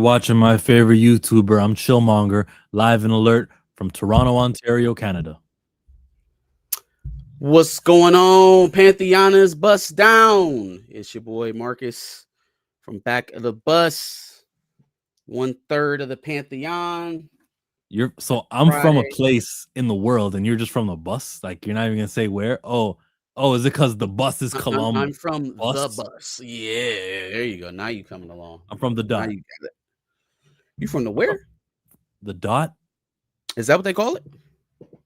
watching my favorite YouTuber. I'm Chillmonger, live and alert from Toronto, Ontario, Canada. What's going on, Pantheonas? Bust down. It's your boy Marcus from back of the bus. 1/3 of the Pantheon. I'm from a Friday. place in the world, and you're just from the bus. Like you're not even gonna say where. Oh, is it because the bus is Columbus? I'm from the bus. Yeah, there you go. Now you coming along. I'm from the Now dot. you got it. You from the where? The dot. Is that what they call it?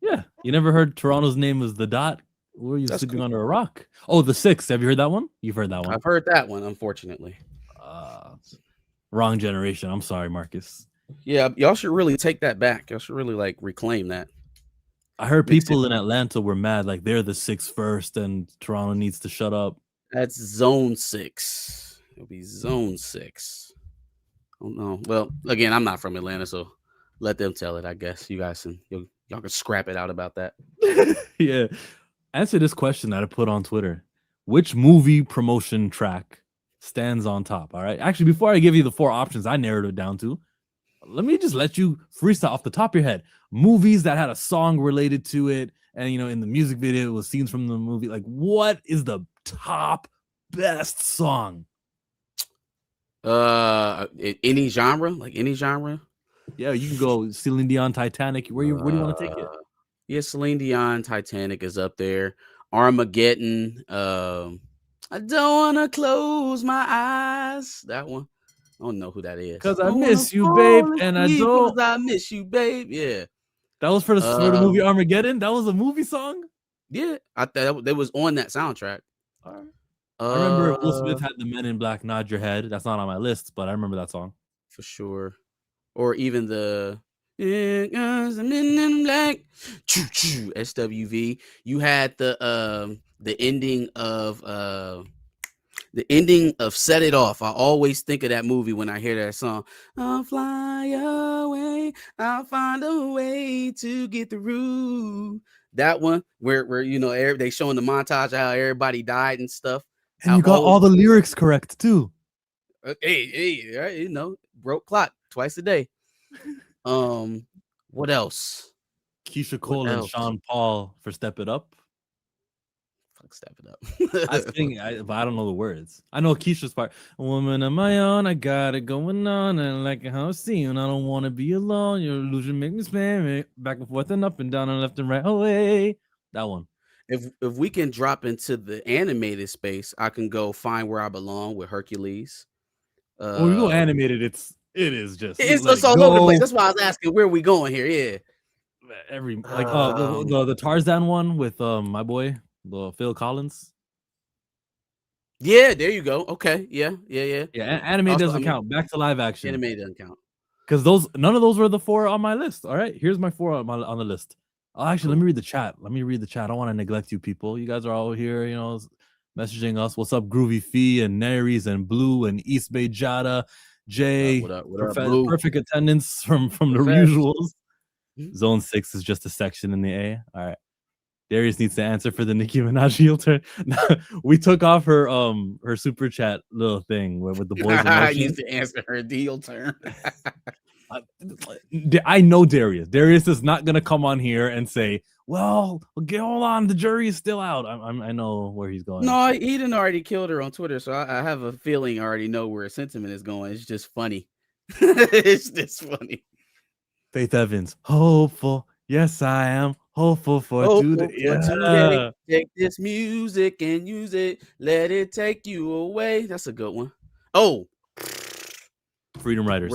Yeah, you never heard Toronto's name was the dot. Were you That's sleeping cool. under a rock? Oh, the six. Have you heard that one? You've heard that one. I've heard that one, unfortunately. Wrong generation. I'm sorry, Marcus. Yeah, y'all should really take that back. Y'all should really reclaim that. I heard people in Atlanta were mad, like they're the 6 first, and Toronto needs to shut up. That's zone 6. It'll be zone 6. Oh no. Well, again, I'm not from Atlanta, so let them tell it. I guess you guys y'all can scrap it out about that. Yeah. Answer this question that I put on Twitter. Which movie promotion track stands on top? All right. Actually, before I give you the 4 options I narrowed it down to, let me just let you freestyle off the top of your head. Movies that had a song related to it, and in the music video it was scenes from the movie. Like, what is the top best song? Any genre, any genre. Yeah, you can go Celine Dion, Titanic. Where do you want to take it? Yeah, Celine Dion, Titanic is up there. Armageddon. I don't want to close my eyes. That one. I don't know who that is. Because I miss you, babe, and I don't. I miss you, babe. Yeah. That was for the movie Armageddon. That was a movie song. Yeah, I thought that was on that soundtrack. All right. I remember Will Smith had the Men in Black Nod Your Head. That's not on my list, but I remember that song for sure. Or even the Men in Black SWV. You had the ending of Set It Off. I always think of that movie when I hear that song. I'll fly away. I'll find a way to get through. That one where they showing the montage of how everybody died and stuff. And you got all the lyrics correct too. Hey, broke clock twice a day. What else? Keisha Cole and Sean Paul for Step It Up. Fuck Step It Up. I sing, but I don't know the words. I know Keisha's part. A woman of my own, I got it going on, and like how I see you, and I don't want to be alone. Your illusion make me spam back and forth and up and down and left and right away. That one. If we can drop into the animated space, I can go Find Where I Belong with Hercules. When we go animated, it's all over the place. That's why I was asking where are we going here. Yeah, the Tarzan one with my boy Phil Collins. Yeah, there you go. Okay, yeah. Anime doesn't count. Back to live action. Anime doesn't count because none of those were the 4 on my list. All right, here's my 4 on the list. Oh, actually, let me read the chat. I don't want to neglect you people. You guys are all here, messaging us. What's up, Groovy Fee and Naries and Blue and East Bay Jada, Jay. What up, Blue? Perfect attendance from the usuals. Zone 6 is just a section in the A. All right. Darius needs to answer for the Nicki Minaj heel turn. We took off her super chat little thing with the boys. I need to answer her heel turn. I know Darius. Darius is not gonna come on here and say, "Well, hold on, the jury is still out." I know where he's going. No, he didn't already killed her on Twitter, so I have a feeling I already know where his sentiment is going. It's just funny. It's just funny. Faith Evans, hopeful. Yes, I am hopeful for today. Take this music and use it. Let it take you away. That's a good one. Oh. Freedom Riders.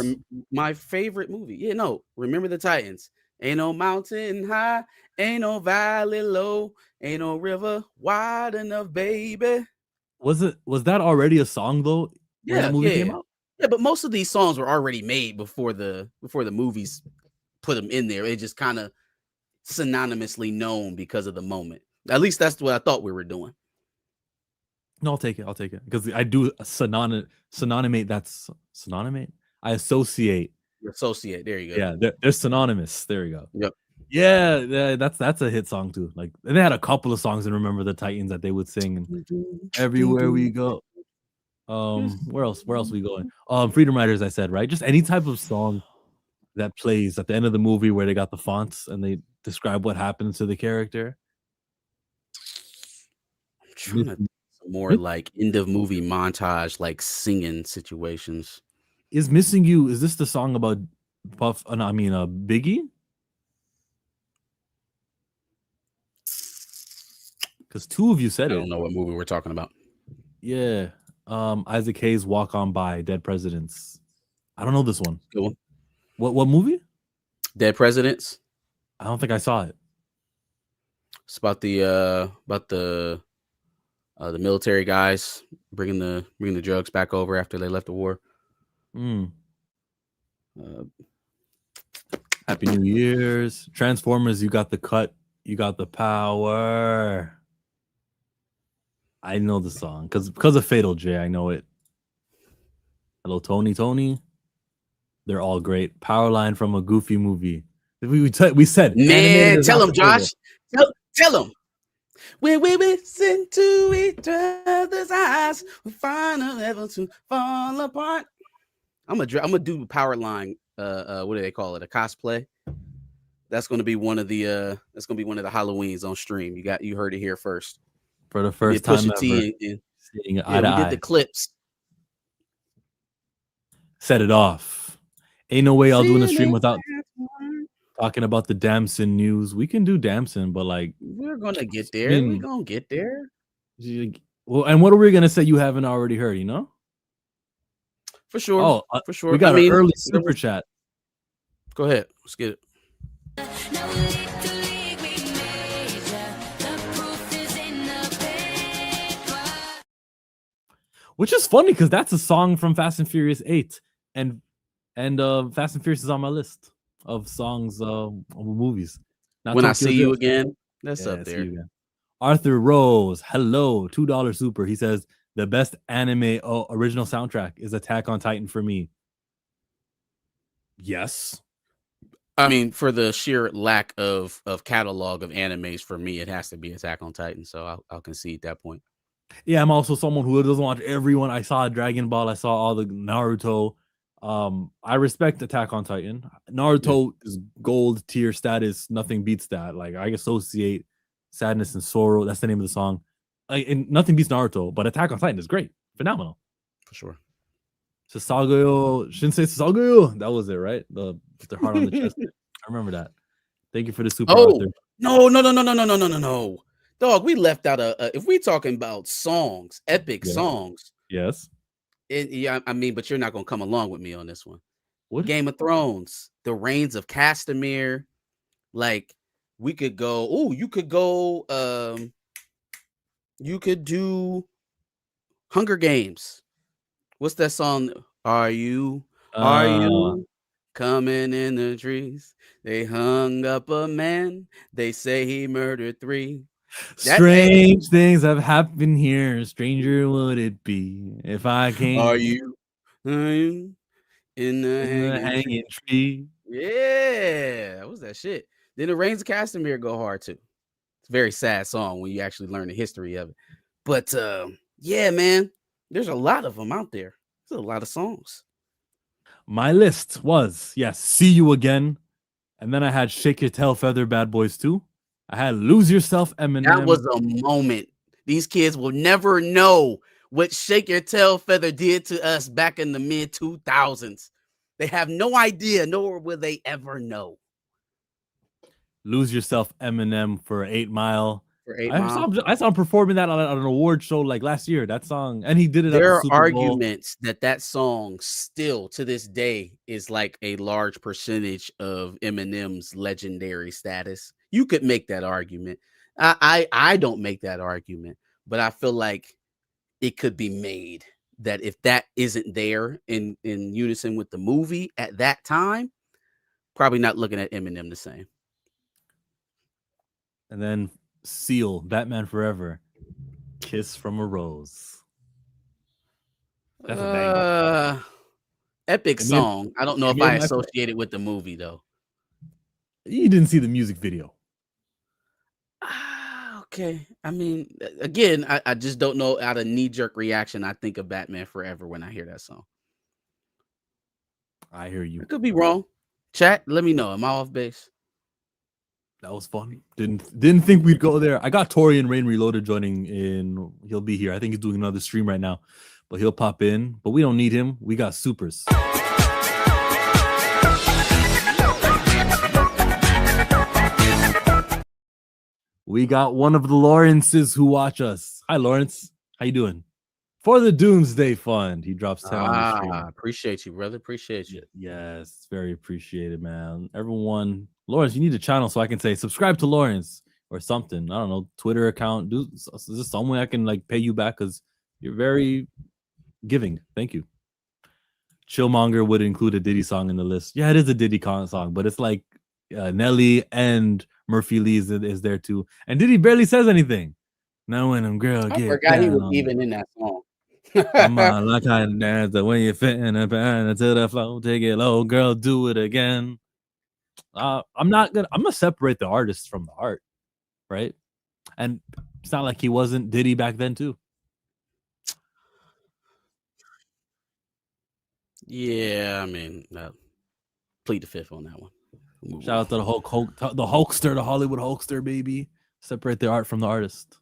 My favorite movie. Yeah, no. Remember the Titans. Ain't no mountain high, ain't no valley low, ain't no river wide enough, baby. Was that already a song though? Yeah, that movie came out. Yeah, but most of these songs were already made before the movies put them in there. It just kind of synonymously known because of the moment. At least that's what I thought we were doing. No, I'll take it because I do synonymate. That's synonymate. I associate. Associate. There you go. Yeah, they're synonymous. There you go. Yep. Yeah, that's a hit song too. Like, and they had a couple of songs in Remember the Titans that they would sing. And everywhere we go. Where else? Where else we going? Freedom Riders. I said right. Just any type of song that plays at the end of the movie where they got the fonts and they describe what happens to the character. I'm trying to more like end of movie montage, like singing situations. Is Missing You? Is this the song about Puff? No, I mean, Biggie. Because two of you said I it. don't know what movie we're talking about. Yeah. Isaac Hayes' Walk On By, Dead Presidents. I don't know this one. Good one. What movie? Dead Presidents. I don't think I saw it. It's about the military guys bringing the drugs back over after they left the war. Happy New Year's. Transformers, you got the cut. You got the power. I know the song because of Fatal J. I know it. Hello, Tony. They're all great. Powerline from a Goofy movie. We said, man, tell him, Josh. Tell him. When we listen to each other's eyes, we find a level to fall apart. I'm gonna do Powerline. What do they call it? A cosplay. That's gonna be one of the Halloweens on stream. You heard it here first. For the first time ever. We did the clips. Set it off. Ain't no way I'll do a stream without talking about the Damson news. We can do Damson, but like we're gonna get there. We're gonna get there. Well, and what are we gonna say you haven't already heard? You know, for sure. Oh, for sure. We got an early super chat. Go ahead. Let's get it. Which is funny because that's a song from Fast and Furious 8, and Fast and Furious is on my list of songs of movies. Not when I See You Again, that's up there. Arthur Rose, hello, $2 super. He says the best anime original soundtrack is Attack on Titan for me. Yes. I mean, for the sheer lack of catalog of animes, for me, it has to be Attack on Titan. So I'll concede that point. Yeah, I'm also someone who doesn't watch everyone. I saw Dragon Ball. I saw all the Naruto. I respect Attack on Titan. Naruto is gold tier status. Nothing beats that. Like I associate sadness and sorrow. That's the name of the song. And nothing beats Naruto, but Attack on Titan is great. Phenomenal. For sure. Sasagayo, Shinsei Sasagayo. That was it, right? The heart on the chest. I remember that. Thank you for the super. Oh, no. Dog, we left out if we talking about songs, epic songs. Yes. I mean, but you're not gonna come along with me on this one. What? Game of Thrones, The Reigns of Castamere. Like we could go. Oh, you could go. You could do Hunger Games. What's that song? Are you coming in the trees? They hung up a man. They say he murdered 3. Strange things have happened here. Stranger would it be if I came? Are you in the hanging tree? Yeah, that was that shit. Then The Reigns of Castamere go hard too. It's a very sad song when you actually learn the history of it. But yeah, man, there's a lot of them out there. There's a lot of songs. My list was See You Again, and then I had Shake Your Tail Feather, Bad Boys 2. I had Lose Yourself, Eminem. That was a moment. These kids will never know what Shake Your Tail Feather did to us back in the mid 2000s. They have no idea, nor will they ever know. Lose Yourself, Eminem for 8 Mile. I saw him performing that on an award show like last year. That song, and he did it. There are arguments that song still to this day is like a large percentage of Eminem's legendary status. You could make that argument. I don't make that argument, but I feel like it could be made that if that isn't there in unison with the movie at that time, probably not looking at Eminem the same. And then Seal, Batman Forever, Kiss from a Rose. That's a banger. Epic song. I don't know if I associate it with the movie though. You didn't see the music video. Okay. I mean, again, I just don't know. Out of knee-jerk reaction, I think of Batman Forever when I hear that song. I hear you. I could be wrong. Chat, let me know. Am I off base? That was funny. Didn't think we'd go there. I got Tori and Rain Reloaded joining in. He'll be here. I think he's doing another stream right now, but he'll pop in. But we don't need him. We got supers. We got one of the Lawrences who watch us. Hi, Lawrence. How you doing? For the Doomsday Fund, he drops 10 on the stream. Appreciate you, brother. Appreciate you. Yes, very appreciated, man. Everyone, Lawrence, you need a channel so I can say subscribe to Lawrence or something. I don't know, Twitter account. Is this some way I can like pay you back because you're very giving. Thank you. Chillmonger would include a Diddy song in the list. Yeah, it is a Diddy song, but it's like Nelly and Murphy Lee is there too, and Diddy barely says anything. Now when I'm girl, I forgot he was even in that song. Come on, like I dance the way you fit in a band to the flow, take it low, girl, do it again. I'm gonna separate the artist from the art, right? And it's not like he wasn't Diddy back then too. Yeah, I mean, plead the fifth on that one. Shout out to the Hulkster, the Hollywood Hulkster, baby. Separate the art from the artist.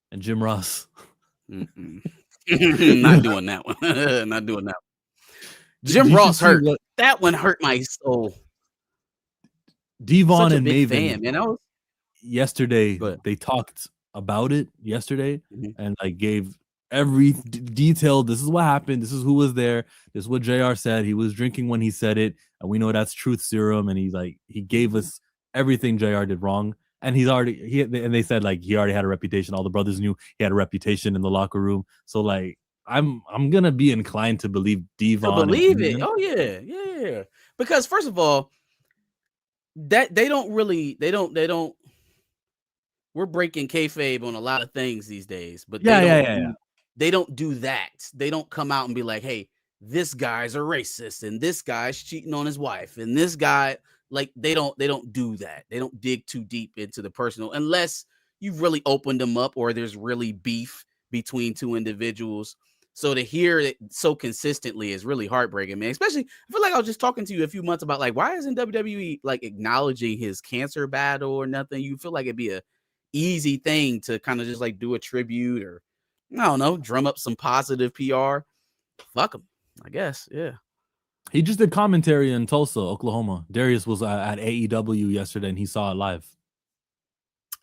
And Jim Ross. Not doing that one. Not doing that one. Jim Ross hurt. That one hurt my soul. Devon and Maven. Fan, man. Yesterday, they talked about it yesterday and like gave every detail. This is what happened. This is who was there. This is what JR said. He was drinking when he said it. And we know that's truth serum. And he gave us everything JR did wrong. And and they said like he already had a reputation. All the brothers knew he had a reputation in the locker room. So like I'm gonna be inclined to believe Devon. To believe it. Oh yeah. Because first of all, that they don't. We're breaking kayfabe on a lot of things these days, but they don't do that. They don't come out and be like, "Hey, this guy's a racist, and this guy's cheating on his wife, and this guy." Like they don't do that. They don't dig too deep into the personal unless you've really opened them up or there's really beef between two individuals. So to hear it so consistently is really heartbreaking, man. Especially, I feel like I was just talking to you a few months about like, why isn't WWE like acknowledging his cancer battle or nothing? You feel like it'd be a easy thing to kind of just like do a tribute or I don't know, drum up some positive PR. Fuck him, I guess. Yeah. He just did commentary in Tulsa, Oklahoma. Darius was at AEW yesterday, and he saw it live.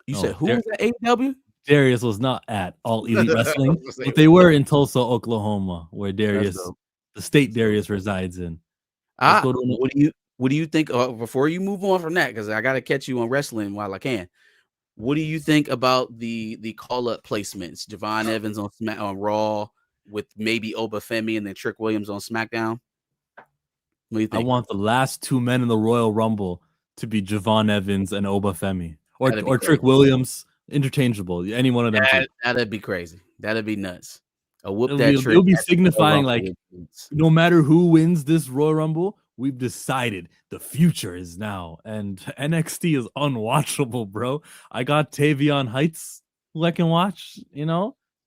You said who was at AEW? Darius was not at All Elite Wrestling, but they were in Tulsa, Oklahoma, where Darius, the state Darius resides in. What do you think? Before you move on from that, because I got to catch you on wrestling while I can. What do you think about the call up placements? Javon Evans on Raw with maybe Obafemi and then Trick Williams on SmackDown. What do you think? I want the last two men in the Royal Rumble to be Javon Evans and Obafemi, or Trick Williams, interchangeable. Any one of them. That'd be crazy. That'd be nuts. It'll be signifying like no matter who wins this Royal Rumble, we've decided the future is now. And NXT is unwatchable, bro. I got Tavion Heights who I can watch,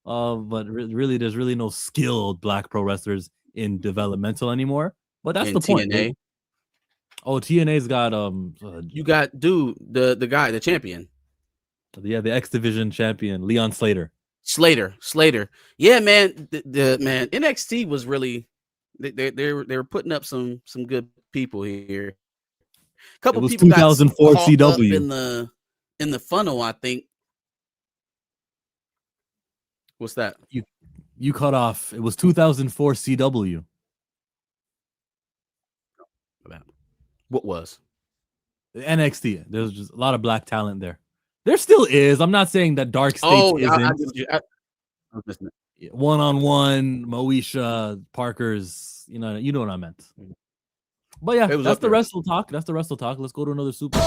but really, there's really no skilled Black pro wrestlers in developmental anymore. But that's the point. TNA. Oh, TNA's got you got the guy, the champion. Yeah, the X Division champion, Leon Slater. Yeah, man. The man NXT was really they were putting up some good people here. A couple people 2004 CW in the funnel, I think. What's that? You cut off. It was 2004 CW. What was NXT? There's just a lot of Black talent there. There still is. I'm not saying that Dark States isn't. One-on-one, Moesha, Parker's. You know what I meant. But yeah, that's the wrestle talk. Let's go to another super.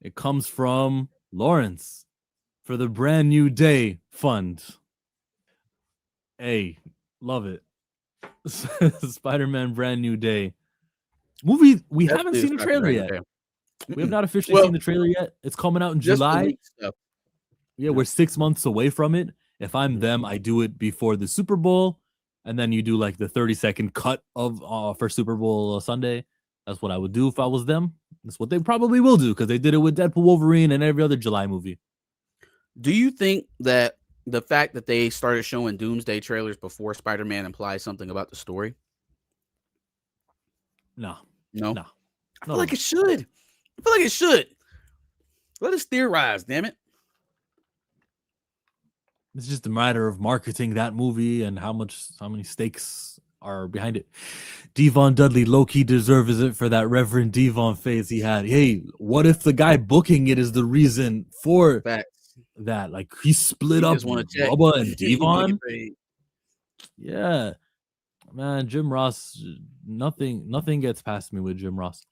It comes from Lawrence for the Brand New Day Fund. Hey, love it. Spider-Man Brand New Day. Movie, we That's haven't the seen a trailer yet. We have not officially Well, seen the trailer yet. It's coming out in just the July. leak stuff. Yeah, we're 6 months away from it. If I'm them, I do it before the Super Bowl, and then you do like the 30-second cut of for Super Bowl Sunday. That's what I would do if I was them. That's what they probably will do because they did it with Deadpool, Wolverine, and every other July movie. Do you think that the fact that they started showing Doomsday trailers before Spider-Man implies something about the story? No. I feel like it should. Let us theorize, damn it. It's just a matter of marketing that movie and how many stakes are behind it. Devon Dudley low-key deserves it for that Reverend Devon phase he had. Hey, what if the guy booking it is the reason for that? Like he split up Bubba and Devon. Yeah, man, Jim Ross. Nothing gets past me with Jim Ross.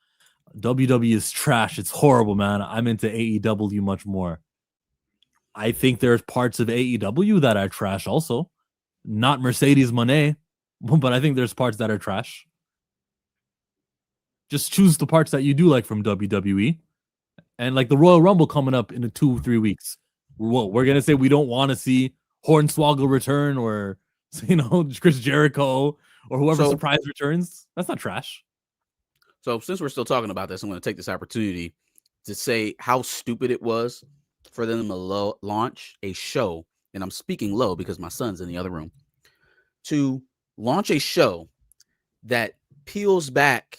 WWE is trash. It's horrible, man. I'm into AEW much more. I think there's parts of AEW that are trash also. Not Mercedes Moné, but I think there's parts that are trash. Just choose the parts that you do like from WWE. And like the Royal Rumble coming up in 2-3 weeks. We're going to say we don't want to see Hornswoggle return or, Chris Jericho or whoever surprise returns. That's not trash. So since we're still talking about this, I'm going to take this opportunity to say how stupid it was for them to launch a show, and I'm speaking low because my son's in the other room, to launch a show that peels back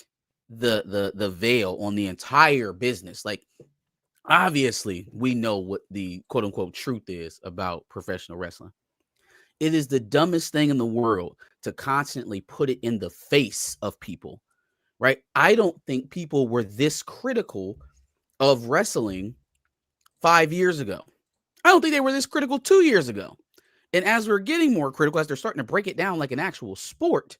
the veil on the entire business. Like, obviously, we know what the quote unquote truth is about professional wrestling. It is the dumbest thing in the world to constantly put it in the face of people, right? I don't think people were this critical of wrestling 5 years ago. I don't think they were this critical 2 years ago. And as we're getting more critical, as they're starting to break it down like an actual sport,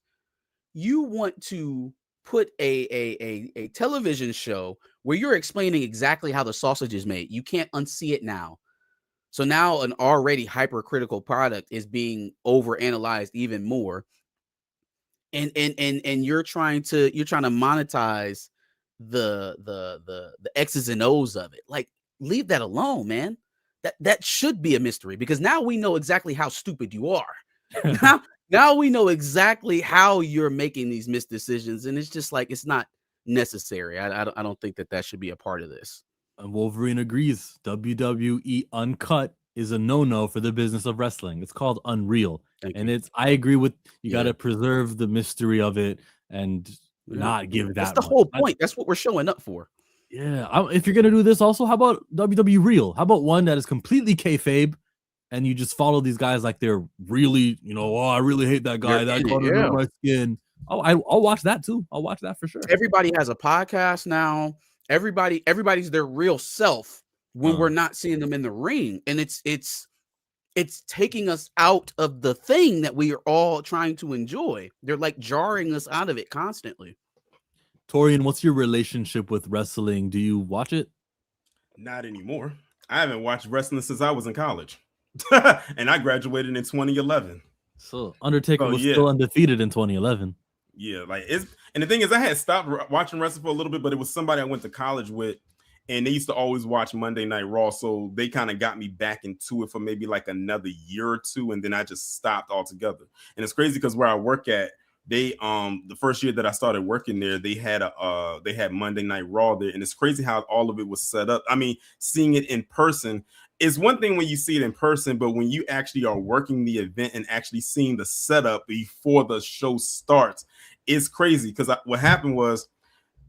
you want to put a television show where you're explaining exactly how the sausage is made. You can't unsee it now. So now an already hypercritical product is being overanalyzed even more. And you're trying to monetize the X's and O's of it. Like, leave that alone, man. That should be a mystery because now we know exactly how stupid you are. Now we know exactly how you're making these missed decisions, and it's just like it's not necessary. I don't think that should be a part of this. And Wolverine agrees. WWE Uncut is a no-no for the business of wrestling. It's called Unreal, I agree with you. Got to preserve the mystery of it and not give that. That's the whole point. That's what we're showing up for. Yeah, if you're gonna do this, also, how about WWE Real? How about one that is completely kayfabe, and you just follow these guys like they're really, I really hate that guy. That got under my skin. Oh, I'll watch that too. I'll watch that for sure. Everybody has a podcast now. Everybody's their real self when we're not seeing them in the ring, and it's taking us out of the thing that we are all trying to enjoy. They're like jarring us out of it constantly. Torian, what's your relationship with wrestling? Do you watch it? Not anymore. I haven't watched wrestling since I was in college. And I graduated in 2011. So Undertaker was still undefeated in 2011. Yeah, and the thing is, I had stopped watching wrestling for a little bit, but it was somebody I went to college with, and they used to always watch Monday Night Raw, so they kind of got me back into it for maybe like another year or two, and then I just stopped altogether. And it's crazy because where I work at, they the first year that I started working there, they had Monday Night Raw there, and it's crazy how all of it was set up. I mean, seeing it in person is one thing when you see it in person, but when you actually are working the event and actually seeing the setup before the show starts, it's crazy. Because what happened was,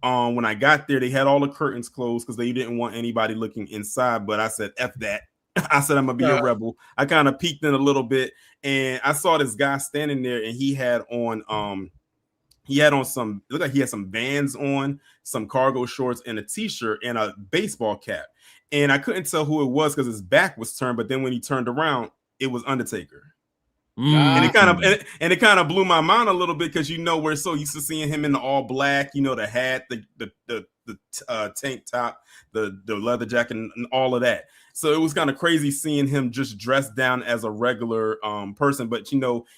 when I got there, they had all the curtains closed because they didn't want anybody looking inside. But I said, F that. I said, I'm gonna be a rebel. I kind of peeked in a little bit, and I saw this guy standing there, and he had on some, it looked like he had some Vans on, some cargo shorts, and a t-shirt and a baseball cap. And I couldn't tell who it was because his back was turned. But then when he turned around, it was Undertaker. And it kind of blew my mind a little bit because we're so used to seeing him in the all black, the hat, the tank top, the leather jacket, and all of that. So it was kind of crazy seeing him just dressed down as a regular person. But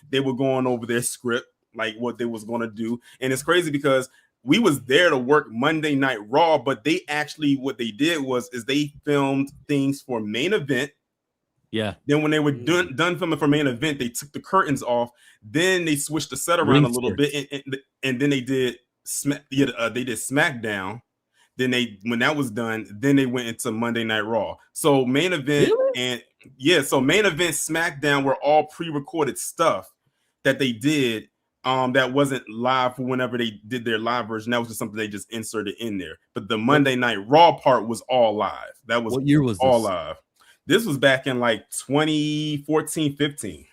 they were going over their script, like what they was going to do. And it's crazy because we was there to work Monday Night Raw, but they actually what they did was they filmed things for main event. Yeah. Then when they were done filming for main event, they took the curtains off. Then they switched the set around Ring a little bit, and then they did SmackDown. Then when that was done, then they went into Monday Night Raw. So main event so main event, SmackDown were all pre-recorded stuff that they did. That wasn't live for whenever they did their live version. That was just something they just inserted in there. But the Monday Night Raw part was all live. That was what year was all this? live. This was back in like 2014, 15.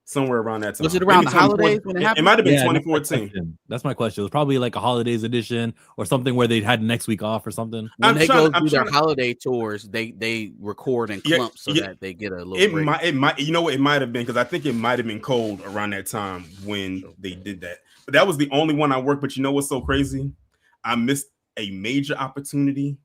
Somewhere around that time. Was it around the holidays when it happened? It might have been 2014. That's my question. It was probably like a holidays edition or something where they had next week off or something. When they go through their holiday tours, they record in clumps that they get a little break. It might, you know what, it might have been, because I think it might have been cold around that time when they did that. But that was the only one I worked. But you know what's so crazy? I missed a major opportunity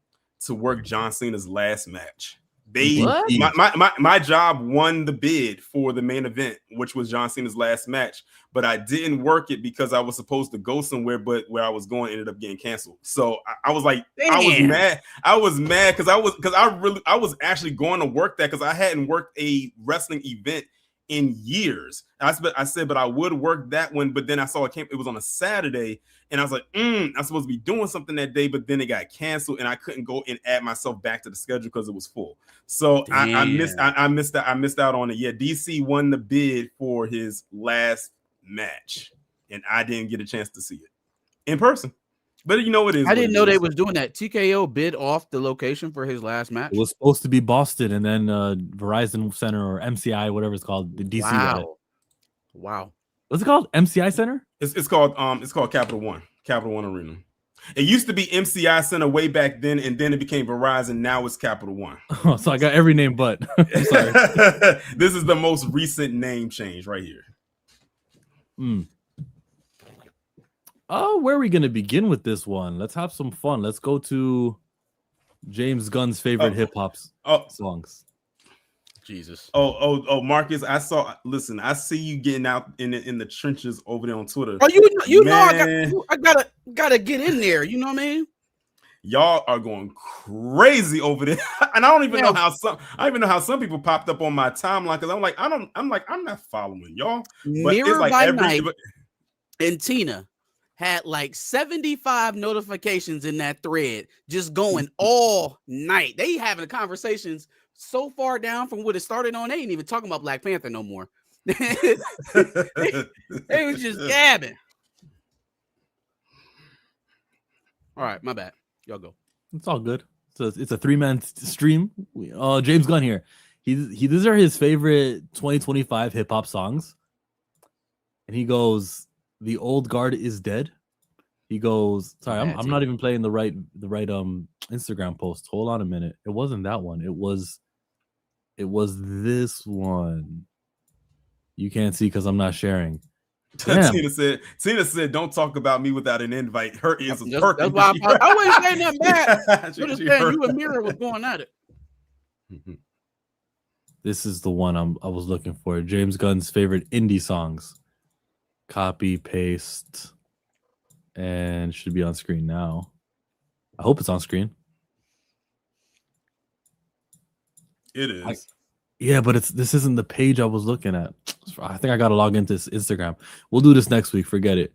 to work John Cena's last match. My job won the bid for the main event, which was John Cena's last match, but I didn't work it because I was supposed to go somewhere, but where I was going ended up getting canceled. So I was like, damn. I was mad because I was actually going to work that, because I hadn't worked a wrestling event in years. I said, but I would work that one, but then I saw it was on a Saturday, and I was like, I'm supposed to be doing something that day, but then it got canceled, and I couldn't go and add myself back to the schedule because it was full. So I missed out on it. Yeah, DC won the bid for his last match, and I didn't get a chance to see it in person. But you know it is. I didn't know they was doing that. TKO bid off the location for his last match. It was supposed to be Boston, and then Verizon Center or MCI, whatever it's called, the DC. Wow. What's it called? MCI Center? It's called Capital One Arena. It used to be MCI Center way back then, and then it became Verizon. Now it's Capital One. Oh, so I got every name but. I'm sorry. This is the most recent name change right here. Oh, where are we going to begin with this one? Let's have some fun. Let's go to James Gunn's favorite hip hop songs. Jesus. Oh, Marcus, I see you getting out in the trenches over there on Twitter. Oh, you know I gotta get in there. You know what I mean? Y'all are going crazy over there, and I don't even know how some people popped up on my timeline, because I'm not following y'all. But Mirror it's like by Night and Tina had like 75 notifications in that thread, just going all night. They having conversations so far down from what it started on. They ain't even talking about Black Panther no more. they was just gabbing. All right, my bad. Y'all go. It's all good. So it's a 3-man stream. James Gunn here. These are his favorite 2025 hip hop songs, and he goes, "The old guard is dead." He goes, "Sorry, I'm not even playing the right Instagram post. Hold on a minute. It wasn't that one. It was this one. You can't see because I'm not sharing." Tina said, "Don't talk about me without an invite." Her ears was perking. That's why I wasn't saying nothing bad. I'm just saying you and Mira was going at it. This is the one I was looking for. James Gunn's favorite indie songs. Copy, paste, and should be on screen now. I hope it's on screen. It is. But this isn't the page I was looking at. I think I gotta log into this Instagram. We'll do this next week. Forget it.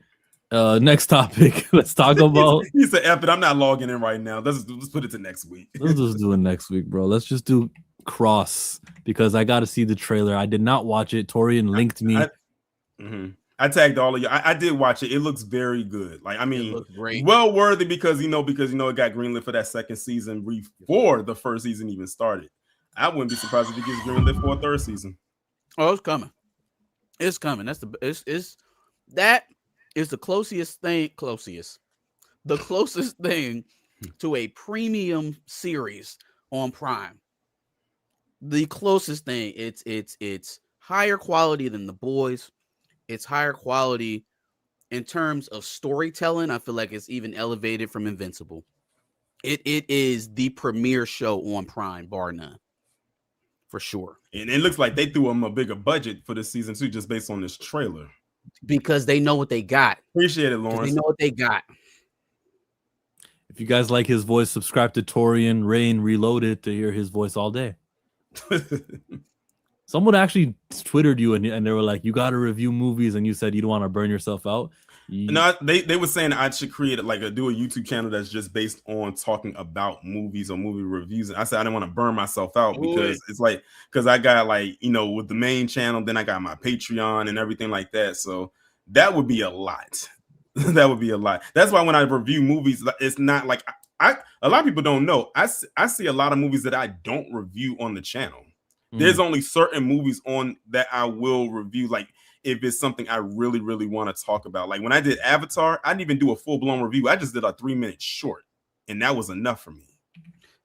Next topic. Let's talk about. He said, "F it, I'm not logging in right now. Let's put it to next week." Let's just do it next week, bro. Let's just do Cross, because I got to see the trailer. I did not watch it. Torian linked me. I tagged all of you. I did watch it. It looks very good. Like, I mean, well worthy, because it got greenlit for that second season before the first season even started. I wouldn't be surprised if it gets greenlit for a third season. Oh, it's coming. It's coming. That is the closest thing to a premium series on Prime. The closest thing. It's higher quality than The Boys. It's higher quality in terms of storytelling. I feel like it's even elevated from Invincible. It is the premier show on Prime, bar none. For sure. And it looks like they threw them a bigger budget for this season too, just based on this trailer. Because they know what they got. Appreciate it, Lawrence. They know what they got. If you guys like his voice, subscribe to Torian Rain Reloaded to hear his voice all day. Someone actually twittered you and they were like, you got to review movies, and you said you don't want to burn yourself out. No, they were saying I should create do a YouTube channel that's just based on talking about movies or movie reviews. And I said I didn't want to burn myself out because it's like, because I got with the main channel, then I got my Patreon and everything like that. So that would be a lot. That would be a lot. That's why when I review movies, it's not like a lot of people don't know. I see a lot of movies that I don't review on the channel. There's only certain movies on that I will review, like if it's something I really, really want to talk about. Like when I did Avatar, I didn't even do a full-blown review. I just did a 3-minute short, and that was enough for me.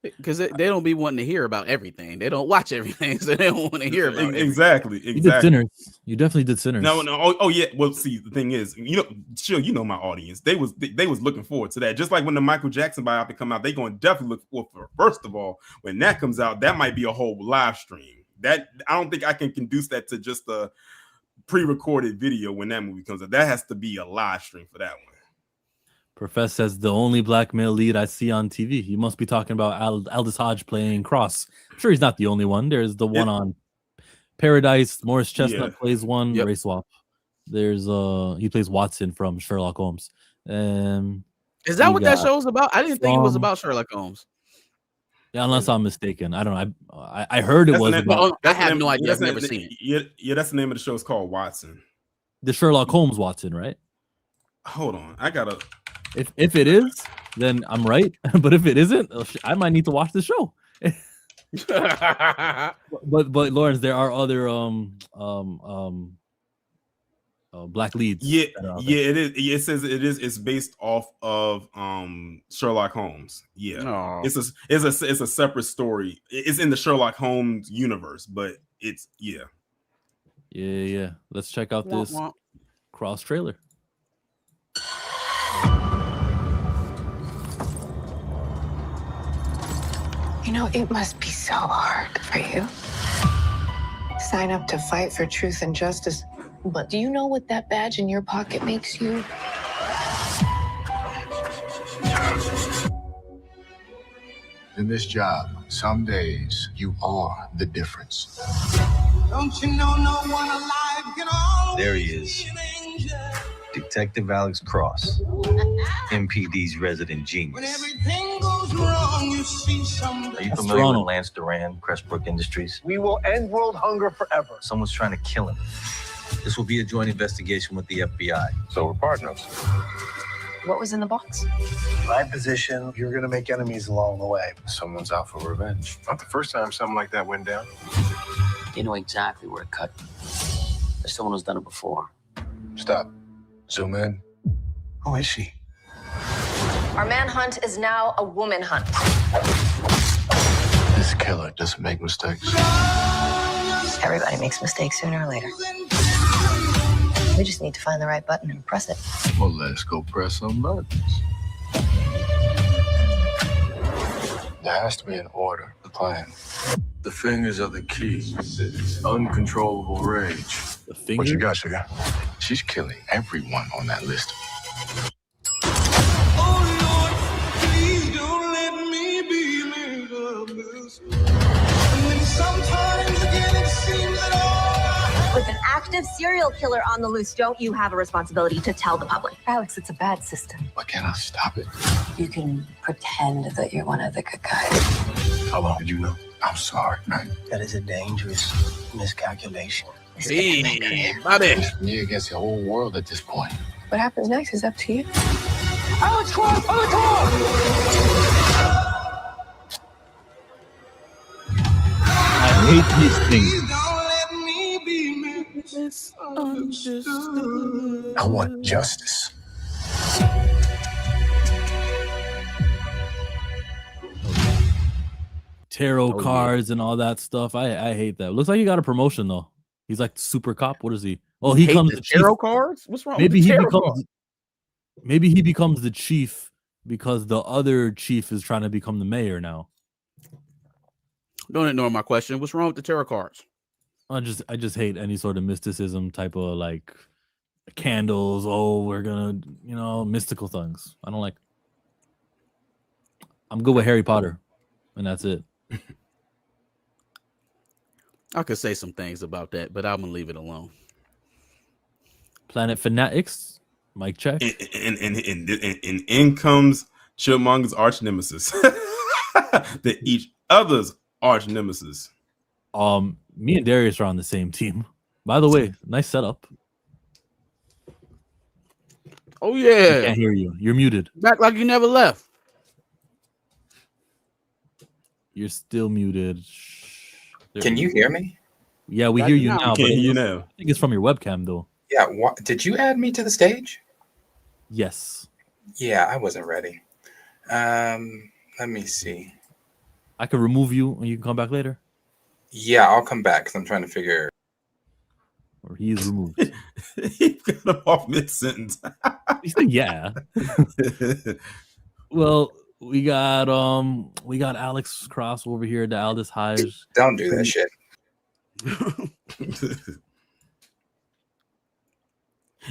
Because they don't be wanting to hear about everything. They don't watch everything, so they don't want to hear about exactly. You did Sinners. You definitely did Sinners. No. Oh yeah. Well, see, the thing is, you know my audience. They was looking forward to that. Just like when the Michael Jackson biopic come out, they going to definitely look forward for. First of all, when that comes out, that might be a whole live stream. That I don't think I can conduce that to just a pre-recorded video when that movie comes out. That has to be a live stream for that one. Professor says the only black male lead I see on TV. You must be talking about Aldous Hodge playing Cross. I'm sure he's not the only one. There's the one on Paradise. Morris Chestnut plays one. Race swap. There's he plays Watson from Sherlock Holmes. Is that what that show's about? I didn't think it was about Sherlock Holmes. Yeah, unless I'm mistaken. I don't know. I heard it was about. I have no idea. I've never seen it. Yeah, that's the name of the show. It's called Watson. The Sherlock Holmes Watson, right? Hold on. I gotta. If it is, then I'm right. But if it isn't, I might need to watch the show. but Lawrence, there are other black leads. Yeah, it is. It says it is. It's based off of Sherlock Holmes. Yeah, it's a separate story. It's in the Sherlock Holmes universe, but it's yeah. Let's check out this Cross trailer. You know, it must be so hard for you. Sign up to fight for truth and justice. But do you know what that badge in your pocket makes you? In this job, some days you are the difference. Don't you know no one alive can always There he is. Detective Alex Cross, MPD's resident genius. When everything goes wrong, you see somebody. Are you familiar with Lance Duran, Crestbrook Industries? We will end world hunger forever. Someone's trying to kill him. This will be a joint investigation with the FBI. So we're partners. What was in the box? My position, you're going to make enemies along the way. Someone's out for revenge. Not the first time something like that went down. They know exactly where it cut. There's someone who's done it before. Stop. Zoom in. Who is she? Our manhunt is now a woman hunt. This killer doesn't make mistakes. Everybody makes mistakes sooner or later. We just need to find the right button and press it. Well, let's go press some buttons. There has to be an order, a plan. The fingers are the key. Uncontrollable rage. The fingers? What you got, sugar? She's killing everyone on that list. With an active serial killer on the loose, don't you have a responsibility to tell the public? Alex, it's a bad system. But can I stop it? You can pretend that you're one of the good guys. How long did you know? I'm sorry, man. That is a dangerous miscalculation. Hey, Bobby. It's me against the whole world at this point. What happens next is up to you. Alex Cross, on the top! I hate these things. I want justice. Tarot cards and all that stuff. I hate that. Looks like he got a promotion though. He's like super cop. What is he? Oh, he comes the tarot cards. What's wrong? Maybe with the he tarot becomes. cards? Maybe he becomes the chief because the other chief is trying to become the mayor now. Don't ignore my question. What's wrong with the tarot cards? I just hate any sort of mysticism type of like candles. Oh, we're gonna mystical things. I don't like. I'm good with Harry Potter, and that's it. I could say some things about that, but I'm gonna leave it alone. Planet Fanatics, mic check. And in comes Chipmunks' arch nemesis. They're each other's arch nemesis. Me and Darius are on the same team. By the way, nice setup. Oh I yeah, can't hear you. You're muted. back like you never left. You're still muted. There Can we you go. hear me? Yeah, we Got hear you you now. now. Can't But hear you I now. think it's from your webcam, though. Yeah. Did you add me to the stage? Yes. Yeah, I wasn't ready. Let me see. I could remove you and you can come back later. Yeah, I'll come back because I'm trying to figure. Or he is removed. He got him off mid-sentence. He said, yeah. Well, we got Alex Cross over here, the Aldous Haj. Don't do that shit.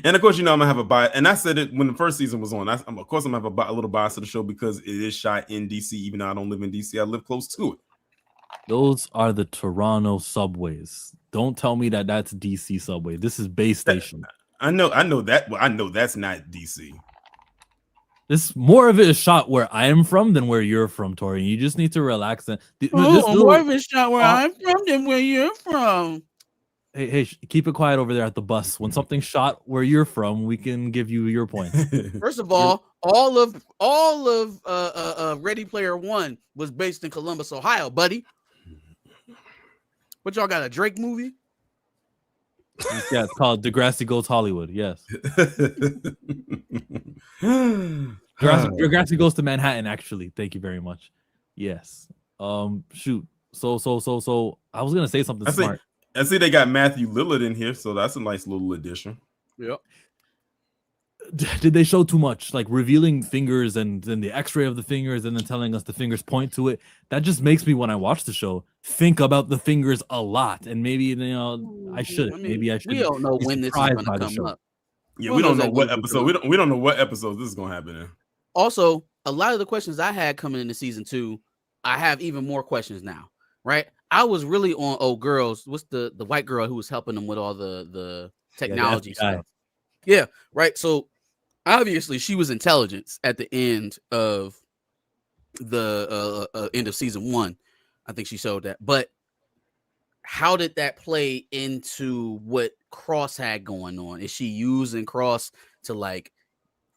And of course, I'm gonna have a bias, and I said it when the first season was on. Of course, I'm gonna have a little bias to the show because it is shot in DC. Even though I don't live in DC, I live close to it. Those are the Toronto subways. Don't tell me that that's DC subway. This is base station. I know that. Well, I know that's not DC. This more of it is shot where I am from than where you're from, Tori. You just need to relax. And More of it's shot where I'm from than where you're from. Hey, keep it quiet over there at the bus. When something's shot where you're from, we can give you your point. First of all of Ready Player One was based in Columbus, Ohio, buddy. What y'all got, a Drake movie? Yeah, it's called Degrassi Goes Hollywood. Yes. Degrassi Goes to Manhattan, actually. Thank you very much. Yes. Shoot. So I was gonna say something smart. I see they got Matthew Lillard in here, so that's a nice little addition. Yep. Did they show too much, like revealing fingers and then the X-ray of the fingers and then telling us the fingers point to it? That just makes me, when I watch the show, think about the fingers a lot, and maybe I shouldn't. Maybe I should. We don't know when this is going to come up. Yeah, we don't know what episode. We don't know what episodes this is going to happen in. Also, a lot of the questions I had coming into season 2, I have even more questions now. Right? I was really on girls. What's the white girl who was helping them with all the technology stuff? Yeah, right. So obviously she was intelligence at the end of the end of season 1. I think she showed that. But how did that play into what Cross had going on? Is she using Cross to like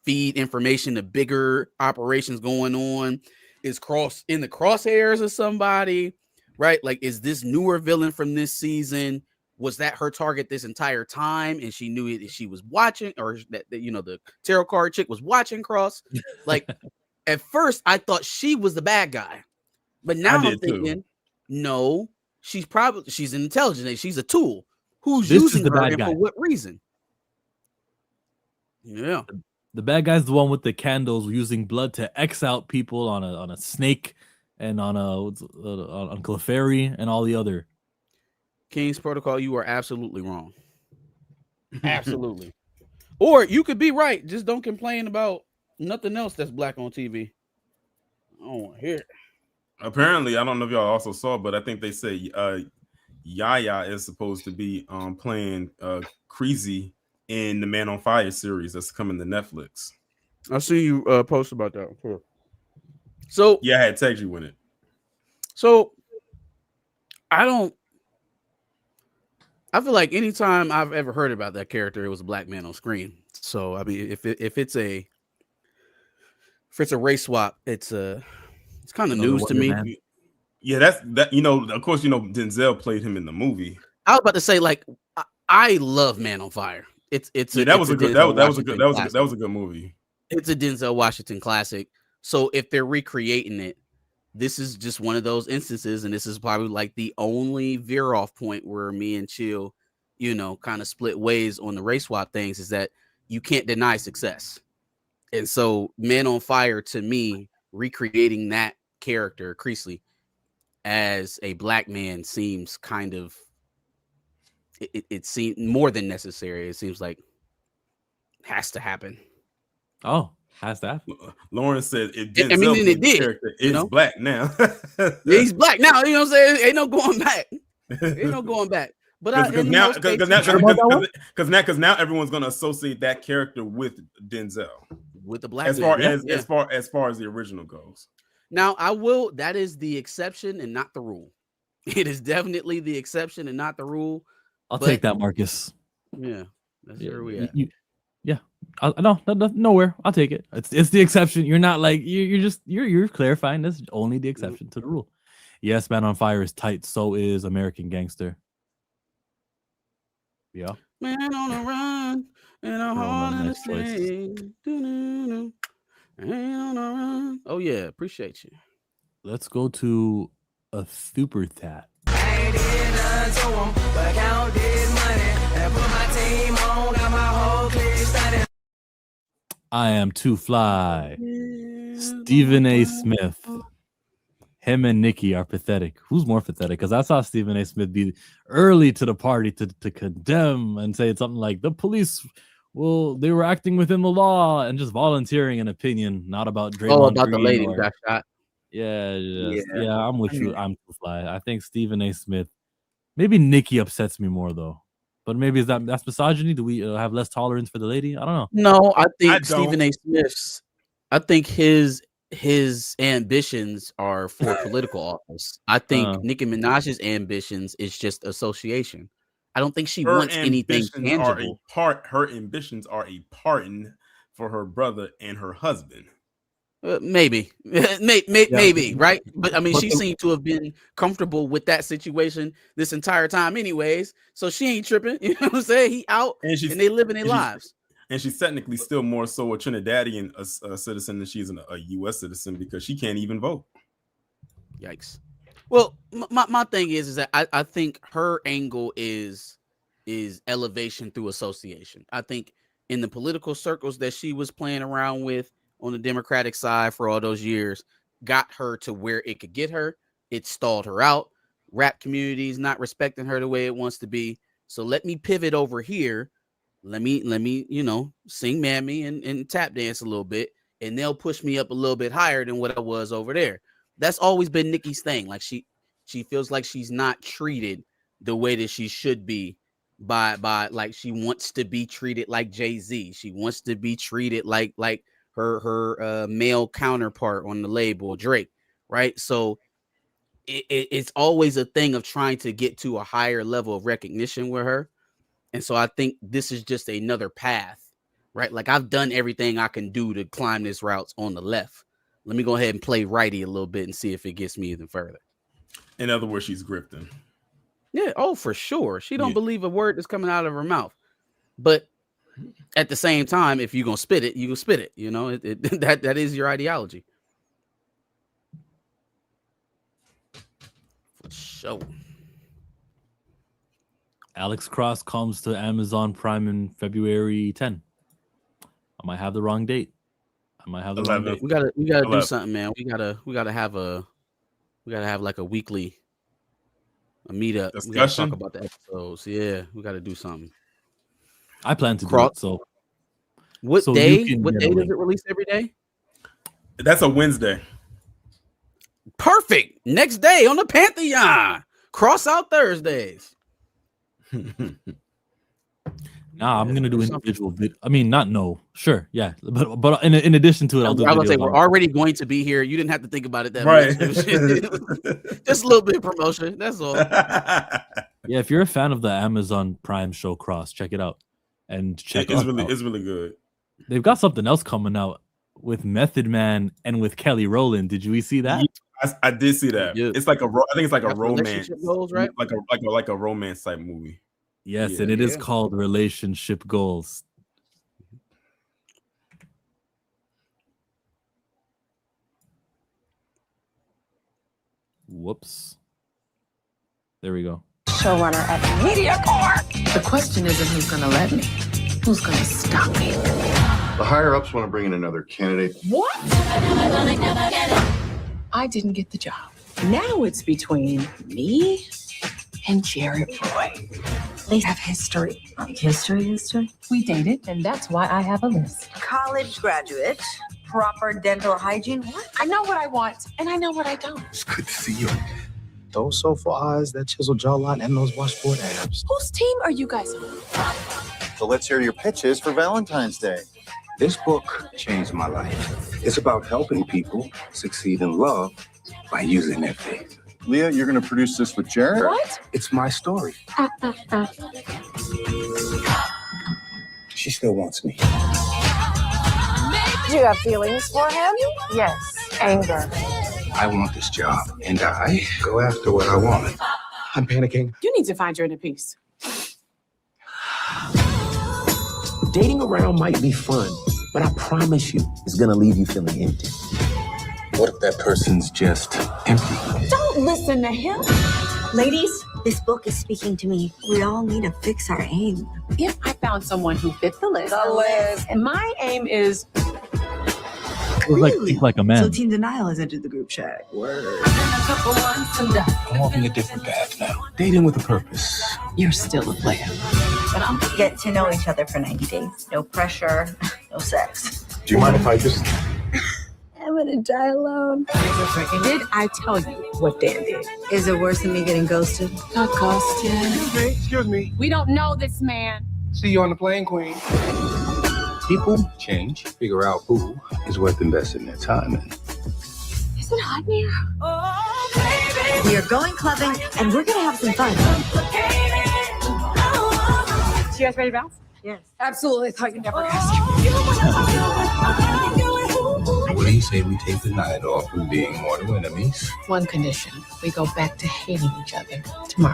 feed information to bigger operations going on? Is Cross in the crosshairs of somebody? Right? Like, is this newer villain from this season? Was that her target this entire time? And she knew it, she was watching, or that the tarot card chick was watching Cross. Like, at first I thought she was the bad guy, but now I'm thinking, no, she's an intelligence. She's a tool. Who's using her and for what reason? Yeah. The bad guy's the one with the candles using blood to X out people on a snake and on Clefairy and all the other. King's Protocol, you are absolutely wrong. Absolutely. Or you could be right. Just don't complain about nothing else that's black on TV. I don't want to hear it. Apparently, I don't know if y'all also saw, but I think they say Yaya is supposed to be playing Creasy in the Man on Fire series that's coming to Netflix. I see you post about that. Cool. So yeah, I had tagged you with it. So I feel like anytime I've ever heard about that character, it was a black man on screen. So I mean, if it's a race swap, it's kind of news to me. Man. Yeah, that's that. Of course, Denzel played him in the movie. I was about to say, like, I love Man on Fire. That was a good movie. It's a Denzel Washington classic. So if they're recreating it, this is just one of those instances, and this is probably like the only veer off point where me and Chill, kind of split ways on the race swap things, is that you can't deny success. And so Man on Fire, to me, recreating that character, Creasy, as a black man seems kind of, it seems more than necessary. It seems like has to happen. Oh, Has to happen. Lauren said if I mean, Denzel it plays the did, character, you it's know? black now. Yeah, he's black now. You know what I'm saying? Ain't no going back. Ain't no going back. But because now everyone's gonna associate that character with Denzel, with the black as far as the original goes. Now that is the exception and not the rule. It is definitely the exception and not the rule. I'll take that, Marcus. Yeah, that's where we at. Nowhere. I'll take it. It's the exception. You're not like you're clarifying this only the exception to the rule. Yes, Man on Fire is tight. So is American Gangster. Yeah. Man on a run and a heart in the same. Man on a run. Oh yeah, appreciate you. Let's go to a super tat. I am too fly. Stephen A. Smith. Him and Nikki are pathetic. Who's more pathetic? Because I saw Stephen A. Smith be early to the party to condemn and say something like the police, they were acting within the law, and just volunteering an opinion, not about Draymond about the Green lady who got shot. Yeah, I'm with you. I'm too fly. I think Stephen A. Smith. Maybe Nikki upsets me more though. But maybe that's misogyny? Do we have less tolerance for the lady? I don't know. No, I think Stephen A. Smith's. I think his ambitions are for political office. I think Nicki Minaj's ambitions is just association. I don't think she wants anything tangible. Her ambitions are a pardon for her brother and her husband. Maybe, right? But I mean, she seemed to have been comfortable with that situation this entire time, anyways. So she ain't tripping. You know what I'm saying? He out and they living their lives. And she's technically still more so a Trinidadian citizen than she's a U.S. citizen because she can't even vote. Yikes. Well, my thing is that I think her angle is elevation through association. I think in the political circles that she was playing around with on the Democratic side for all those years, got her to where it could get her. It stalled her out. Rap community is not respecting her the way it wants to be. So let me pivot over here. Let me, sing Mammy and tap dance a little bit, and they'll push me up a little bit higher than what I was over there. That's always been Nikki's thing. Like she feels like she's not treated the way that she should be by like she wants to be treated like Jay-Z. She wants to be treated like her male counterpart on the label, Drake, right? So it's always a thing of trying to get to a higher level of recognition with her. And so I think this is just another path, right? Like I've done everything I can do to climb this route on the left. Let me go ahead and play righty a little bit and see if it gets me even further. In other words, she's grifting. Yeah, for sure. She don't believe a word that's coming out of her mouth. But at the same time, if you're going to spit it, you can spit it. You know, that is your ideology. For sure. Alex Cross comes to Amazon Prime in February 10. I might have the wrong date. We gotta do something, man. We gotta have like a weekly meetup. Discussion? We gotta talk about the episodes. Yeah, we gotta do something. I plan to do it. So what day does it release every day? That's a Wednesday. Perfect. Next day on the Pantheon. Cross out Thursdays. Nah, I'm gonna do individual video. I mean, sure, yeah, but in addition to it, I'll do. I was gonna say we're already going to be here. You didn't have to think about it that much. Just a little bit of promotion. That's all. Yeah, if you're a fan of the Amazon Prime show Cross, check it out and check. It's really good. They've got something else coming out with Method Man and with Kelly Rowland. Did you see that? I did see that. Yeah. It's like I think it's like a romance, goals, right? Like a romance type movie. Yes, and it is called Relationship Goals. Whoops. There we go. Showrunner at MediaCorp. The question isn't who's going to let me, who's going to stop me. The higher-ups want to bring in another candidate. What? I didn't get the job. Now it's between me and Jared Roy. They have history. History? We dated, and that's why I have a list. College graduate, proper dental hygiene. What? I know what I want, and I know what I don't. It's good to see you. Those soulful eyes, that chiseled jawline, and those washboard abs. Whose team are you guys on? So let's hear your pitches for Valentine's Day. This book changed my life. It's about helping people succeed in love by using their faith. Leah, you're going to produce this with Jared? What? It's my story. She still wants me. Do you have feelings for him? Yes. Anger. I want this job, and I go after what I want. I'm panicking. You need to find your inner peace. Dating around might be fun, but I promise you, it's gonna leave you feeling empty. What if that person's just empty? Don't listen to him. Ladies, this book is speaking to me. We all need to fix our aim. If I found someone who fit the list, list. and my aim is Think like a man. So Teen Denial has entered the group chat. Word. a couple months and done. I'm walking a different path now. Dating with a purpose. You're still a player. But I'm get to know each other for 90 days. No pressure, no sex. Do you mind if I just... I'm gonna die alone. Did I tell you what Dan did? Is it worse than me getting ghosted? Got ghosted. Excuse me. We don't know this man. See you on the plane, Queen. People change, figure out who is worth investing their time in. Is it hot in here? We are going clubbing, and we're gonna have some fun. You guys ready to bounce? Yes. Absolutely. Thought you'd never ask. What do you say we take the night off from being mortal enemies? One condition. We go back to hating each other tomorrow.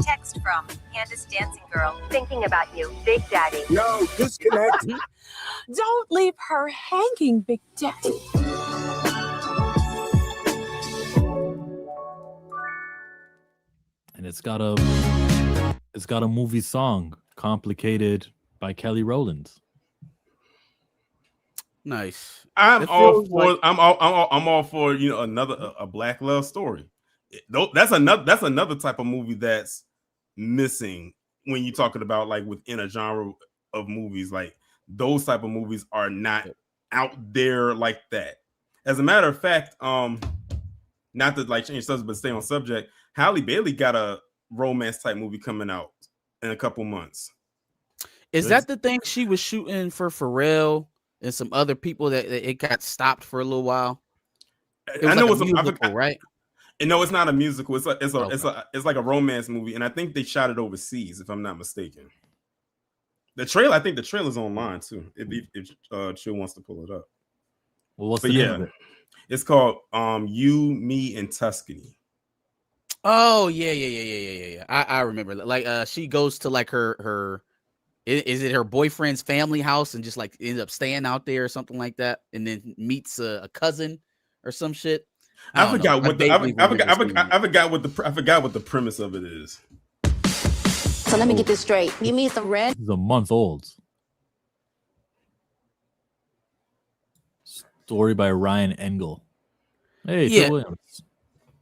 Text from Candace Dancing Girl. Thinking about you, Big Daddy. No, disconnect. Don't leave her hanging, Big Daddy. And it's got a movie song, "Complicated" by Kelly Rowland. Nice. I'm all for another a black love story. That's another type of movie that's missing when you're talking about like within a genre of movies. Like those type of movies are not out there like that. As a matter of fact, not to like change subject, but stay on subject. Halle Bailey got a romance type movie coming out in a couple months. Is that the thing she was shooting for Pharrell and some other people that it got stopped for a little while? I know it's a musical, right? And no, it's not a musical. It's like a romance movie, and I think they shot it overseas, if I'm not mistaken. The trailer, I think the trailer's online too. If Chill wants to pull it up. Well, what's the name of it? It's called You, Me, and Tuscany. Oh yeah. I remember. Like she goes to like her is it her boyfriend's family house and just like ends up staying out there or something like that, and then meets a cousin or some shit. I forgot what the premise of it is. So let me get this straight. You mean some red? This is a month old. Story by Ryan Engel. Hey, yeah. Williams.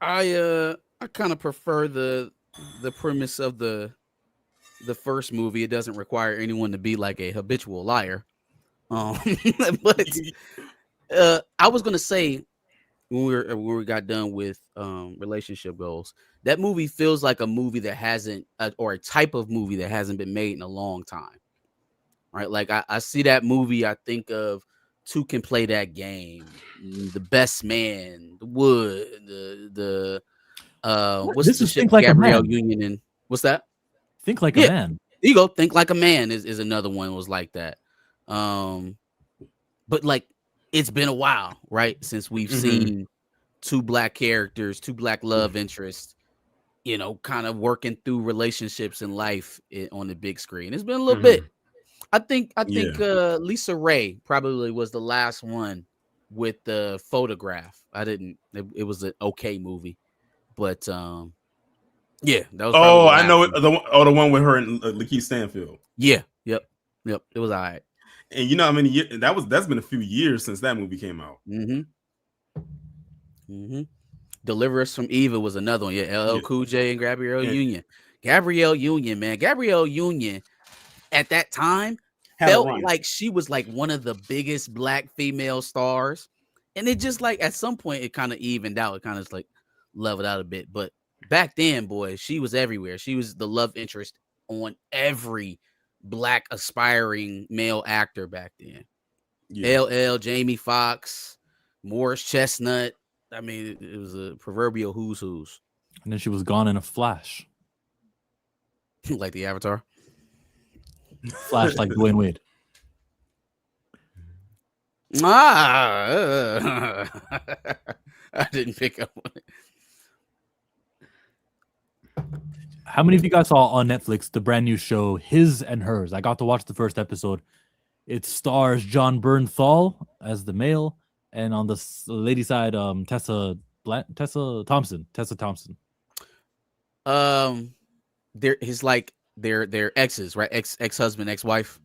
I kind of prefer the premise of the first movie. It doesn't require anyone to be like a habitual liar. But I was gonna say when we got done with relationship goals, that movie feels like a movie that hasn't or a type of movie that hasn't been made in a long time. Right? Like I see that movie, I think of Two Can Play That Game, The Best Man, The Wood, the what's this the is shit Think Like a Gabrielle Man. Union and what's that? Think Like a Man. There you go. Think Like a Man is another one was like that. But like it's been a while, right? Since we've seen two black characters, two black love interests, kind of working through relationships in life on the big screen. It's been a little bit. I think Lisa Ray probably was the last one with the Photograph. It was an okay movie, but yeah, that was. I know it. The one with her and Lakeith Stanfield. Yeah, yep. It was all right. And that's been a few years since that movie came out. Deliver Us from Eva was another one. Yeah, LL Cool J and Gabrielle Yeah. Union. Gabrielle Union, man. Gabrielle Union at that time Had a felt run. like she was like one of the biggest black female stars. And it just like at some point it kind of evened out. It kind of like leveled out a bit. But back then, boy, she was everywhere. She was the love interest on every black aspiring male actor back then. Yeah. LL, Jamie Foxx, Morris Chestnut. I mean, it was a proverbial who's. And then she was gone in a flash. Like the Avatar. Flash like Dwayne Wade. I didn't pick up on it. How many of you guys saw on Netflix the brand new show His and Hers? I got to watch the first episode. It stars John Bernthal as the male, and on the lady side, Tessa Thompson. They're exes, right? Ex-husband, ex-wife.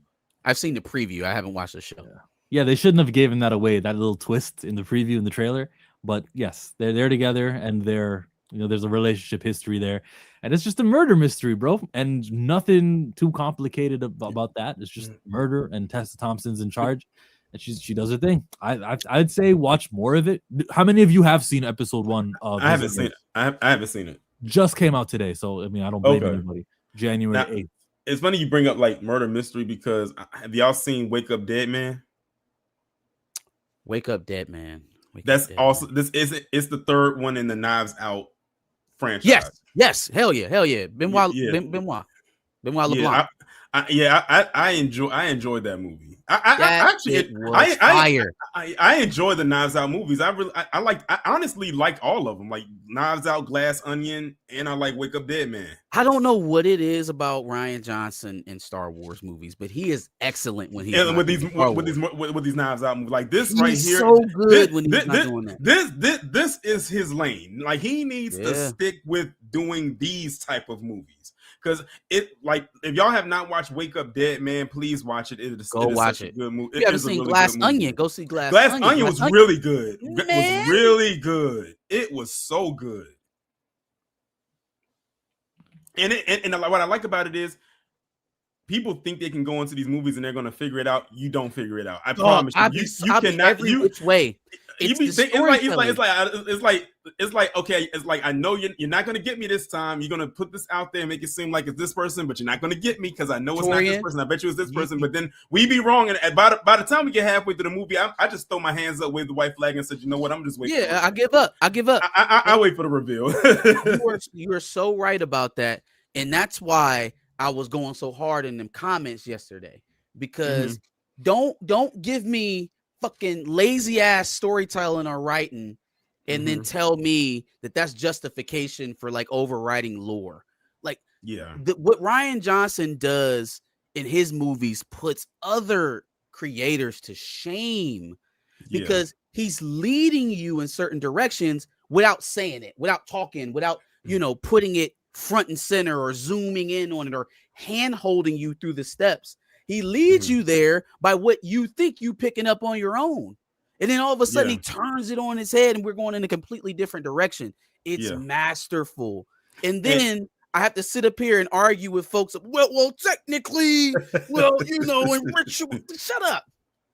I've seen the preview. I haven't watched the show. Yeah, they shouldn't have given that away, that little twist in the preview in the trailer. But yes, they're together, and there's a relationship history there, and it's just a murder mystery, bro, and nothing too complicated about that. It's just murder, and Tessa Thompson's in charge, and she does her thing. I'd say watch more of it. How many of you have seen episode 1 of? I haven't seen it. I haven't seen it. Just came out today, so I mean I don't blame anybody. January 8th. It's funny you bring up like murder mystery because have y'all seen Wake Up Dead Man? Wake Up Dead Man. That's also it's the third one in the Knives Out franchise. Yes, hell yeah. Benoit LeBlanc. I enjoyed that movie. I enjoy the Knives Out movies. I honestly like all of them, like Knives Out, Glass Onion, and I like Wake Up Dead Man. I don't know what it is about Rian Johnson in Star Wars movies, but he is excellent when he's with these Knives Out movies. Like this right here, so good when he's not doing that. This is his lane. Like he needs to stick with doing these type of movies. Because if y'all have not watched Wake Up Dead Man, please watch it. It is watch it. Good movie. If you haven't seen Glass Onion, go see Glass Onion. Glass Onion was really good. It was really good. It was so good. And what I like about it is people think they can go into these movies and they're going to figure it out. You don't figure it out. I promise you. You cannot. Every which way. It's like okay, it's like I know you're not gonna get me this time. You're gonna put this out there and make it seem like it's this person, but you're not gonna get me because I know it's not this person. I bet you it's this person, but then we be wrong. And by the time we get halfway through the movie, I just throw my hands up, wave the white flag, and said, you know what? I'm just waiting. Yeah, I give up. I wait for the reveal. You are so right about that, and that's why I was going so hard in them comments yesterday because don't give me fucking lazy ass storytelling or writing and then tell me that that's justification for like overriding lore. Like what Rian Johnson does in his movies puts other creators to shame because he's leading you in certain directions without saying it, without talking, without putting it front and center or zooming in on it or hand holding you through the steps. He leads you there by what you think you picking up on your own. And then all of a sudden he turns it on his head and we're going in a completely different direction. It's masterful. And then I have to sit up here and argue with folks. Well, technically, and ritual. Shut up.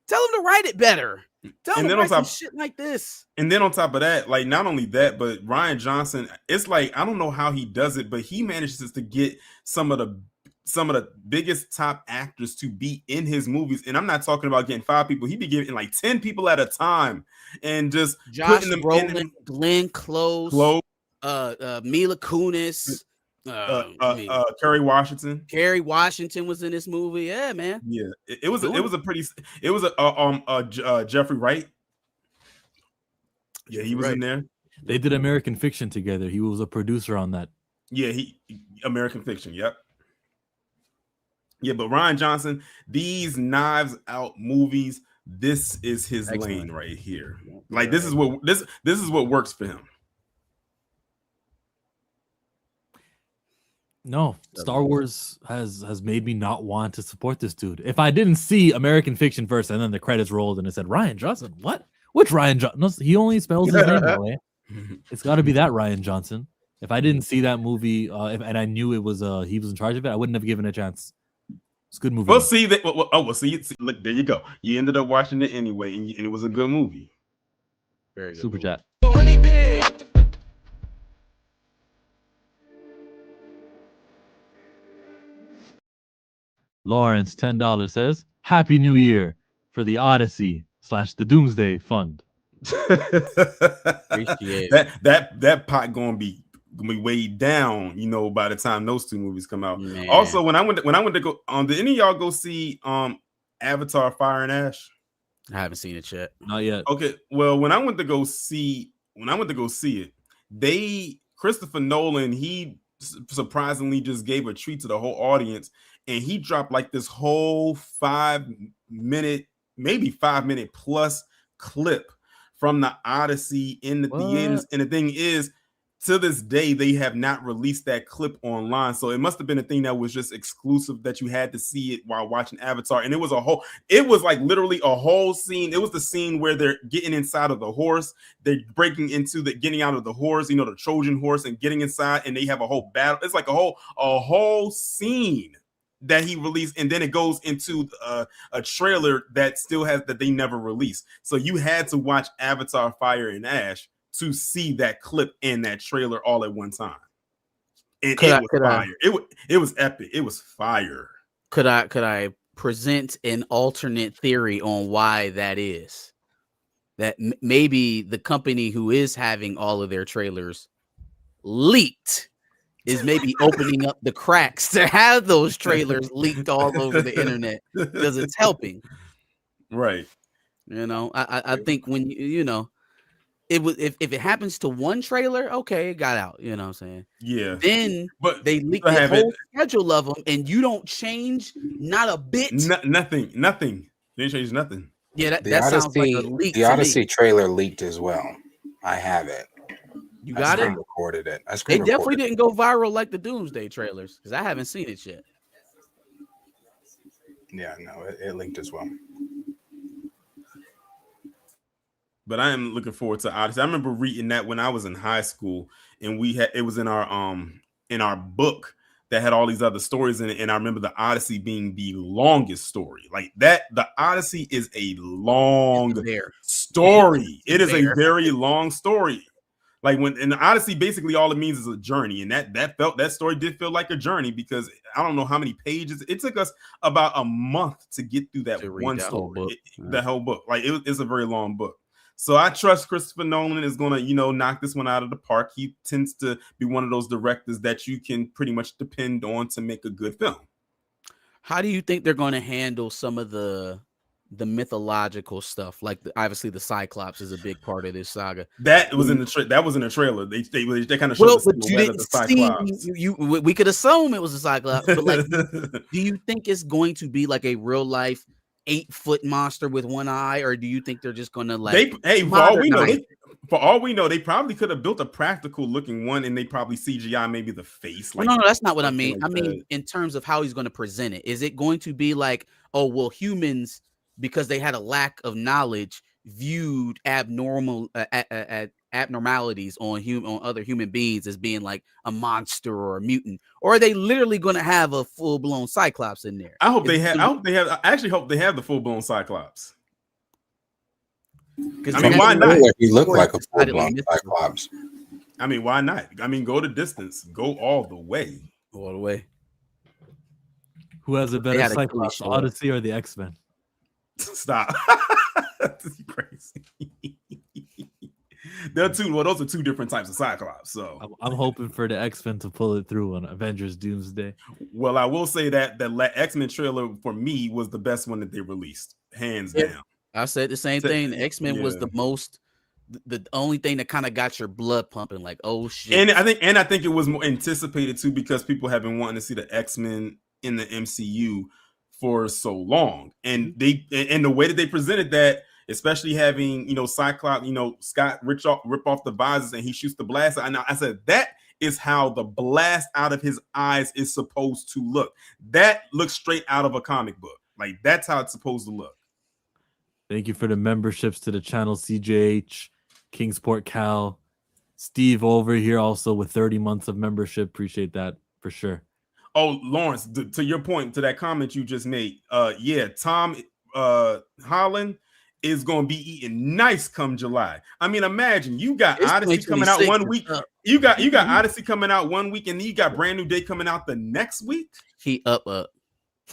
Tell him to write it better. Tell him to write some shit like this. And then on top of that, like not only that, but Rian Johnson, it's like, I don't know how he does it, but he manages to get some of the biggest top actors to be in his movies. And I'm not talking about getting 5 people. He'd be getting like 10 people at a time and just Josh Brolin, Glenn Close, Mila Kunis, Kerry Washington. Kerry Washington was in this movie. Yeah, man. Yeah, it was Jeffrey Wright. Yeah, he was in there. They did American Fiction together. He was a producer on that. Yeah, American Fiction. Yep. Yeah, but Rian Johnson, these Knives Out movies, this is his lane right here. Like this is what works for him. No, Star Wars has made me not want to support this dude. If I didn't see American Fiction first and then the credits rolled and it said Rian Johnson, what? Which Rian Johnson? No, he only spells his name that way. It's got to be that Ryan Johnson. If I didn't see that movie, and I knew it was he was in charge of it, I wouldn't have given it a chance. It's a good movie. We'll see that. We'll see. Look, there you go. You ended up watching it anyway, and it was a good movie. Very good. Super chat. Lawrence, $10 says, "Happy New Year for the Odyssey / the Doomsday Fund." Appreciate that pot gonna be weighed down, by the time those two movies come out. Man. Also, when I went to go, did any of y'all go see Avatar: Fire and Ash? I haven't seen it yet. Not yet. Okay, well, when I went to go see it, Christopher Nolan, he surprisingly just gave a treat to the whole audience, and he dropped like this whole 5 minute, maybe 5 minute plus clip from the Odyssey in the theaters. And the thing is, to this day, they have not released that clip online. So it must have been a thing that was just exclusive, that you had to see it while watching Avatar. And it was like literally a whole scene. It was the scene where they're getting inside of the horse. They're breaking into getting out of the horse, the Trojan horse, and getting inside, and they have a whole battle. It's like a whole scene that he released, and then it goes into a trailer that they never released. So you had to watch Avatar: Fire and Ash to see that clip in that trailer all at one time. And it was fire. It was epic. It was fire. Could I present an alternate theory on why that is? That maybe the company who is having all of their trailers leaked is maybe opening up the cracks to have those trailers leaked all over the internet, because it's helping. Right. I think when it was, if it happens to one trailer, okay, it got out. You know what I'm saying? Yeah. Then but they leak the whole schedule of them, and you don't change not a bit. Nothing. They didn't change nothing. Yeah, that sounds like a leak. The Odyssey trailer leaked as well. I have it. You got it? Recorded it. They definitely didn't go viral like the Doomsday trailers, because I haven't seen it yet. Yeah, no, it linked as well. But I am looking forward to Odyssey. I remember reading that when I was in high school, and it was in our book that had all these other stories in it. And I remember the Odyssey being the longest story. Like that, the Odyssey is a long story. It is a very long story. Like in the Odyssey, basically all it means is a journey, and that story did feel like a journey, because I don't know how many pages it took us. About a month to get through that one story, the whole book. Like it's a very long book. So I trust Christopher Nolan is gonna, knock this one out of the park. He tends to be one of those directors that you can pretty much depend on to make a good film. How do you think they're going to handle some of the mythological stuff? Like obviously the Cyclops is a big part of this saga. That was in the trailer. They kind of showed the silhouette of the Cyclops. We could assume it was a Cyclops, but like, do you think it's going to be like a real life 8-foot monster with one eye, or do you think they're just going to for all we know, they probably could have built a practical looking one, and they probably CGI maybe the face. Like, no, that's not what I mean. I mean, in terms of how he's going to present it, is it going to be like, oh, well, humans, because they had a lack of knowledge, viewed abnormalities on other human beings as being like a monster or a mutant, or are they literally going to have a full blown Cyclops in there? I actually hope they have the full blown Cyclops. I mean, why not? He looked like a full blown Cyclops. I mean, why not? I mean, go the distance, go all the way. Who has a better Cyclops, Odyssey or the X-Men? Stop. That's crazy. Those are two different types of Cyclops. So I'm hoping for the X-Men to pull it through on Avengers Doomsday. Well, I will say that the X-Men trailer for me was the best one that they released, hands down. I said the same thing. The X-Men was the only thing that kind of got your blood pumping, like, oh shit. And I think it was more anticipated too, because people have been wanting to see the X-Men in the MCU for so long, and the way that they presented that, especially having Cyclops, Scott rip off the visors and he shoots the blast. I said that is how the blast out of his eyes is supposed to look. That looks straight out of a comic book. Like that's how it's supposed to look. Thank you for the memberships to the channel, CJH, Kingsport Cal, Steve over here also with 30 months of membership. Appreciate that for sure. Oh, Lawrence, to your point, to that comment you just made, yeah, Tom Holland is going to be eating nice come July. I mean, imagine you got It's Odyssey coming out 2026 one is week. up. You got Odyssey coming out 1 week, and then you got Brand New Day coming out the next week. He up.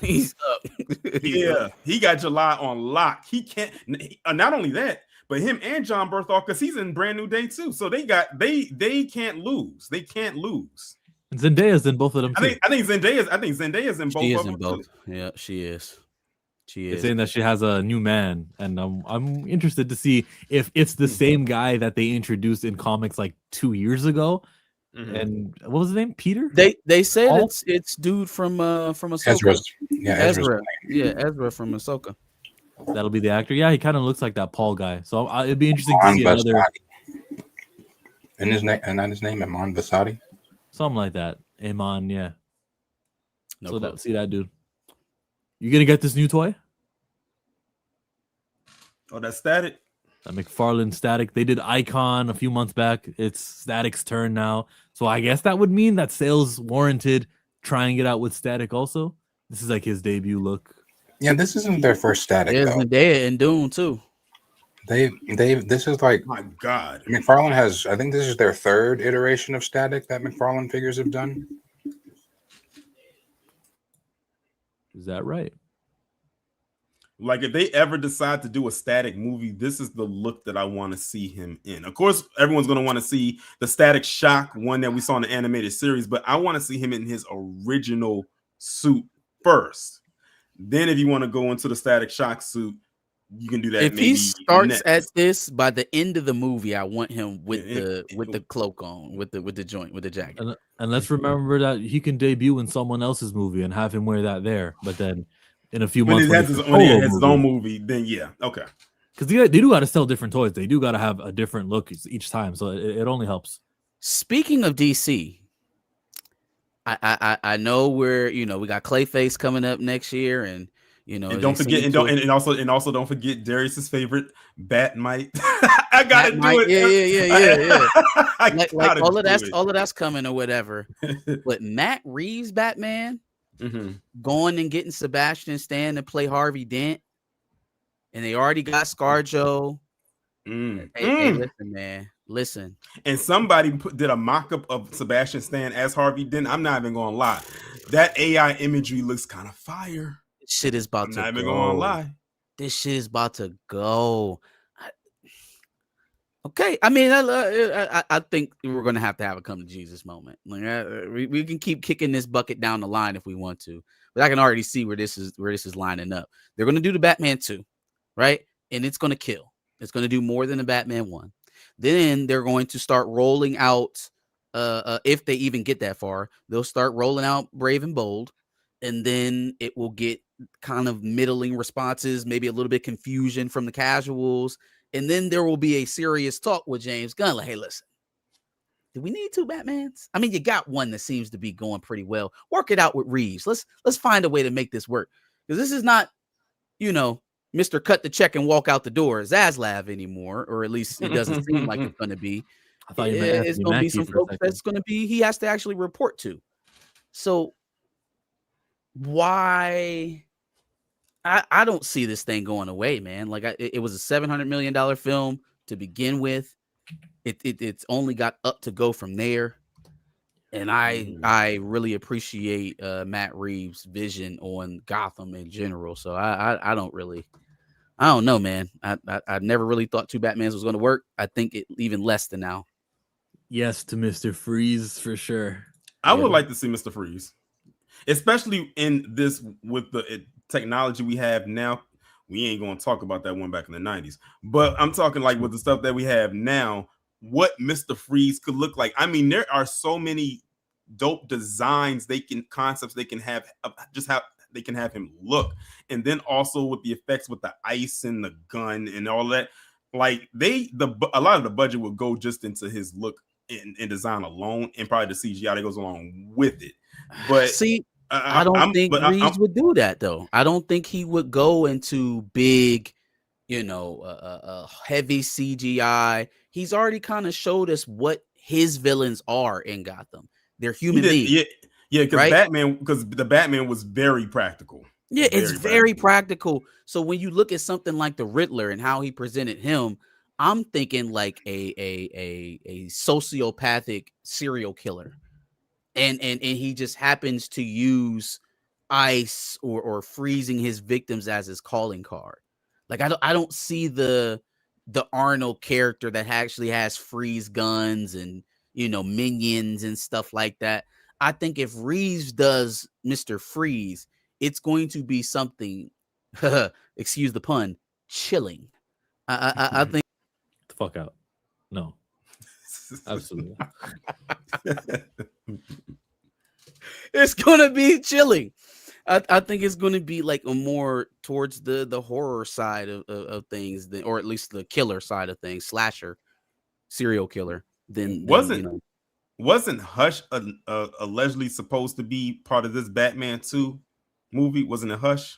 He's up. Yeah, he got July on lock. He can't. Not only that, but him and John Berthold, because he's in Brand New Day too. So they can't lose. They can't lose. And Zendaya's in both of them too. I think Zendaya's in both She is of in them both. too. Yeah, she is. She They're is. saying that she has a new man, and I'm interested to see if it's the same guy that they introduced in comics like 2 years ago. Mhm. And what was his name? Peter? They said Paul? it's dude from Ahsoka. Ezra's. Yeah, Ezra. Yeah, Ezra from Ahsoka. That'll be the actor. Yeah, he kind of looks like that Paul guy. So it'd be interesting to Iman see another Basadi. And his name, and not his name, Iman Basadi. something like that. Iman, yeah. No So clue. see that dude. You gonna get this new toy? Oh, that's Static. That McFarlane Static. They did Icon a few months back. It's Static's turn now. So I guess that would mean that sales warranted trying it out with Static also. This is like his debut look. Yeah, this isn't their first Static There's though. Zendaya and Dune too. This is like, My God. McFarlane has, I think this is their third iteration of Static that McFarlane figures have done. Is that right? Like, if they ever decide to do a Static movie, this is the look that I want to see him in. Of course, everyone's going to want to see the Static Shock one that we saw in the animated series, but I want to see him in his original suit first. Then, if you want to go into the Static Shock suit, you can do that. If maybe he starts next. at this by the end of the movie, I want him with the cloak on, with the joint, with the jacket. And let's remember that he can debut in someone else's movie and have him wear that there. But then in a few when months, he has his own movie, then yeah, okay. Because they do got to sell different toys. They do got to have a different look each time. So it only helps. Speaking of DC, I know we got Clayface coming up next year, and And don't forget, and also don't forget Darius's favorite Batmite. I gotta do it. Yeah. like all of that's coming or whatever. But Matt Reeves Batman going and getting Sebastian Stan to play Harvey Dent, and they already got ScarJo. Hey, listen, man. Listen. And somebody did a mock-up of Sebastian Stan as Harvey Dent. I'm not even gonna lie. That AI imagery looks kind of fire. This shit is about to not even go. gonna lie. This shit is about to go. Okay, I mean, I think we're gonna have to have a come to Jesus moment. Like, we can keep kicking this bucket down the line if we want to, but I can already see where this is lining up. They're gonna do the Batman 2, right? And it's gonna kill. It's gonna do more than the Batman 1. Then they're going to start rolling out. If they even get that far, they'll start rolling out Brave and Bold, and then it will get kind of middling responses, maybe a little bit confusion from the casuals. And then there will be a serious talk with James Gunn. Like, hey, listen, do we need 2 Batmans? I mean, you got one that seems to be going pretty well. Work it out with Reeves. Let's find a way to make this work. Because this is not, Mr. Cut the check and walk out the door Zaslav anymore, or at least it doesn't seem like it's going to be. I thought you meant it's going to be some folks that's going to be, he has to actually report to. So why? I don't see this thing going away, man. Like it was a $700 million film to begin with. It's only got up to go from there. And I really appreciate Matt Reeves' vision on Gotham in general. So I don't know, man. I never really thought 2 Batmans was going to work. I think it even less than now. Yes to Mr. Freeze for sure. I would like to see Mr. Freeze, especially in this with the technology we have now. We ain't going to talk about that one back in the 90s, but I'm talking like with the stuff that we have now, what Mr. Freeze could look like. I mean, there are so many dope designs concepts they can have, just how they can have him look. And then also with the effects with the ice and the gun and all that, like a lot of the budget will go just into his look and design alone, and probably the CGI that goes along with it. But see, I don't think Reeves would do that though. I don't think he would go into big, heavy CGI. He's already kind of showed us what his villains are in Gotham. They're human beings. Yeah, because right? the Batman was very practical. Yeah, it's very practical. So when you look at something like the Riddler and how he presented him, I'm thinking like a sociopathic serial killer. And he just happens to use ice or freezing his victims as his calling card. Like I don't see the Arnold character that actually has freeze guns and minions and stuff like that. I think if Reeves does Mr. Freeze, it's going to be something, excuse the pun, chilling. I think the fuck out. No, absolutely. It's gonna be chilling. I think it's going to be like a more towards the horror side of things, or at least the killer side of things, slasher, serial killer. Wasn't Hush allegedly supposed to be part of this Batman 2 movie? Wasn't it Hush?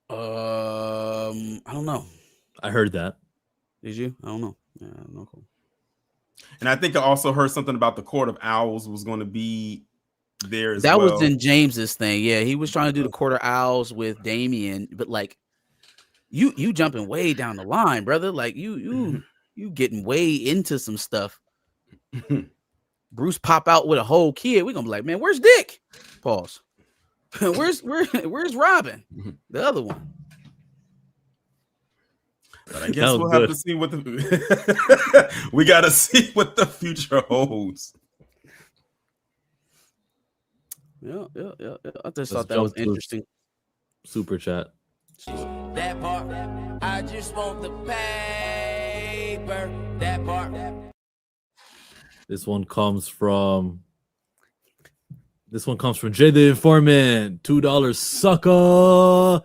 I don't know. I heard that. Did you? I don't know. Yeah, I don't know. Cool. And I think I also heard something about the Court of Owls was going to be there as that well. Was in James's thing. Yeah, he was trying to do the Court of Owls with Damian, but like you jumping way down the line, brother. Like you getting way into some stuff. Bruce pop out with a whole kid. We're gonna be like, man, where's Dick? Pause. where's Robin? The other one. But I guess we'll have to see what we gotta see what the future holds. Yeah. I just thought that was interesting. Super chat. That part, I just want the paper. That part. This one comes from Jay the Informant. $2 sucker.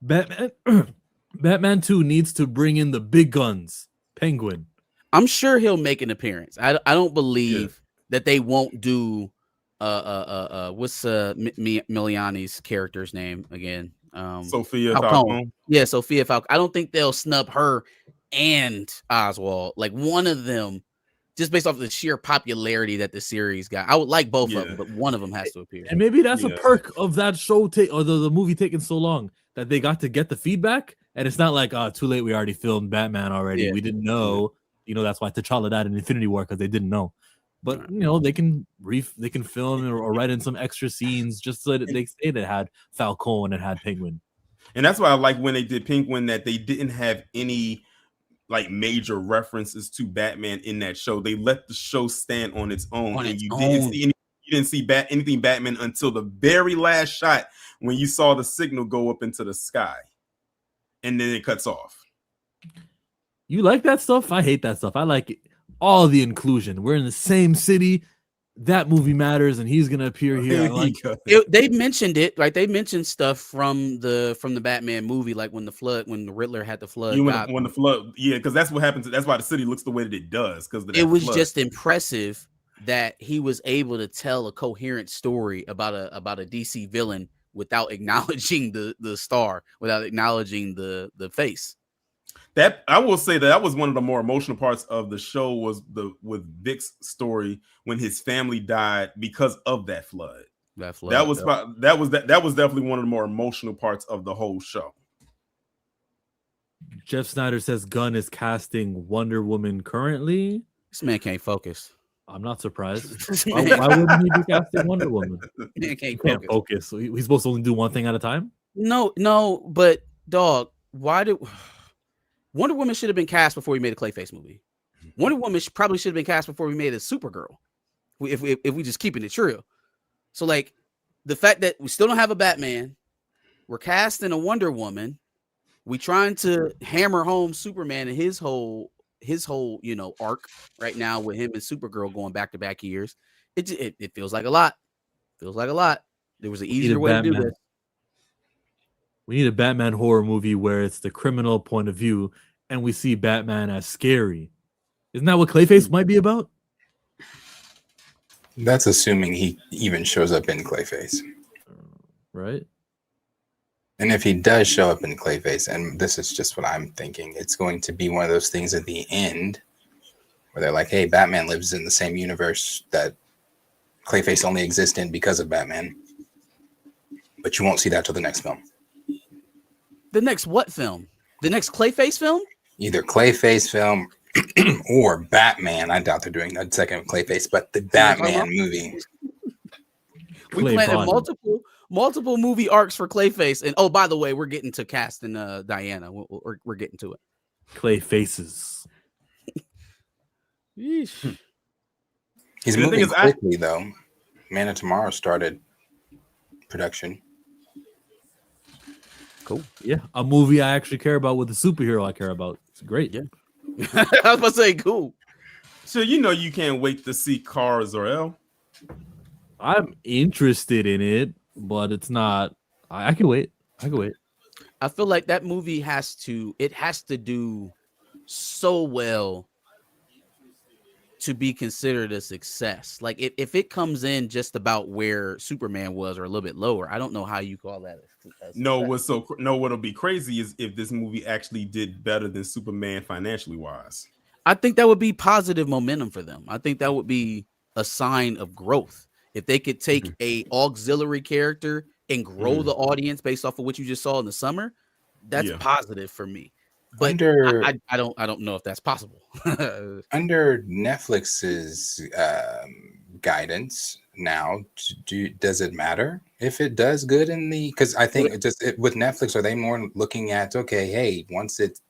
Batman 2 needs to bring in the big guns. Penguin. I'm sure he'll make an appearance. I don't believe that they won't do what's Miliani's character's name again? Sophia Falcone. Yeah, Sophia Falcone. I don't think they'll snub her and Oswald. Like one of them, just based off the sheer popularity that the series got. I would like both of them, but one of them has to appear. And maybe that's a perk of that show or the movie taking so long that they got to get the feedback. And it's not like, too late, we already filmed Batman already. Yeah. We didn't know. That's why T'Challa died in Infinity War, because they didn't know. But they can film or write in some extra scenes just so that they say that had Falcone and had Penguin. And that's why I like when they did Penguin, that they didn't have any like major references to Batman in that show. They let the show stand on its own, you didn't see anything Batman until the very last shot when you saw the signal go up into the sky, and then it cuts off. You like that stuff? I hate that stuff. I like it. All the inclusion. We're in the same city. That movie matters, and he's gonna appear here. They mentioned it, right? They mentioned stuff from the Batman movie, like when the Riddler had the flood. When the flood, because that's what happens. That's why the city looks the way that it does. Because it was just impressive that he was able to tell a coherent story about a DC villain without acknowledging the star, without acknowledging the face. That I will say that was one of the more emotional parts of the show was with Vic's story when his family died because of that flood. That was definitely one of the more emotional parts of the whole show. Jeff Snyder says Gunn is casting Wonder Woman currently. This man can't focus. I'm not surprised. Why wouldn't he be casting Wonder Woman? Man can't focus. So he's supposed to only do one thing at a time? No, but dog, why do Wonder Woman should have been cast before we made a Clayface movie. Wonder Woman probably should have been cast before we made a Supergirl. If we just keeping it true. So like the fact that we still don't have a Batman, we're casting a Wonder Woman, we trying to hammer home Superman and his whole arc right now with him and Supergirl going back to back years. It feels like a lot. Feels like a lot. There was an easier way to do this. We need a Batman horror movie where it's the criminal point of view and we see Batman as scary. Isn't that what Clayface might be about? That's assuming he even shows up in Clayface. Right. And if he does show up in Clayface, and this is just what I'm thinking, it's going to be one of those things at the end where they're like, hey, Batman lives in the same universe that Clayface only exists in because of Batman. But you won't see that till the next film. The next what film? The next Clayface film? Either Clayface film or Batman. I doubt they're doing a second Clayface, but the Batman movie. We planted multiple movie arcs for Clayface. And oh, by the way, we're getting to casting Diana. We're getting to it. Clayfaces. Yeesh. He's moving quickly, though. Man of Tomorrow started production. Cool. Yeah, a movie I actually care about with a superhero I care about. It's great. Yeah. I was about to say cool. So you can't wait to see Kara Zor-El. I'm interested in it, but it's not. I can wait. I feel like that movie has to do so well to be considered a success. Like if it comes in just about where Superman was or a little bit lower, I don't know how you call that. What'll be crazy is if this movie actually did better than Superman financially wise. I think that would be positive momentum for them. I think that would be a sign of growth. If they could take a auxiliary character and grow the audience based off of what you just saw in the summer, that's positive for me. But I don't know if that's possible. Under Netflix's guidance now, does it matter if it does good because I think with Netflix, are they more looking at, okay, hey, once it's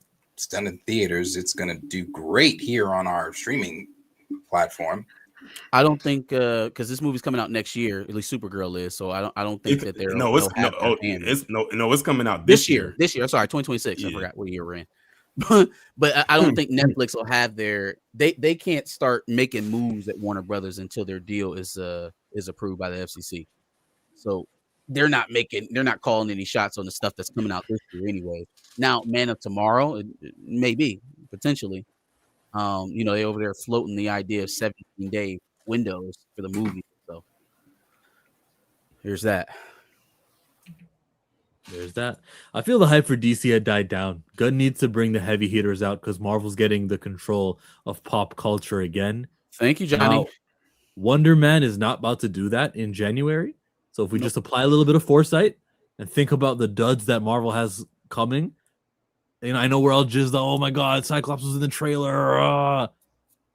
done in theaters, it's going to do great here on our streaming platform? I don't think because this movie's coming out next year, at least Supergirl is. So I don't think that they're it's coming out this year. This year, sorry, 2026. I forgot what year we're in. But I don't think Netflix will have they can't start making moves at Warner Brothers until their deal is approved by the FCC. So they're not calling any shots on the stuff that's coming out this year anyway. Now, Man of Tomorrow, it may be potentially. They over there floating the idea of 17-day windows for the movie. So here's that. There's that. I feel the hype for DC had died down. Gunn needs to bring the heavy hitters out because Marvel's getting the control of pop culture again. Thank you, Johnny. Now, Wonder Man is not about to do that in January. So if we just apply a little bit of foresight and think about the duds that Marvel has coming, I know we're all just, oh my God, Cyclops was in the trailer.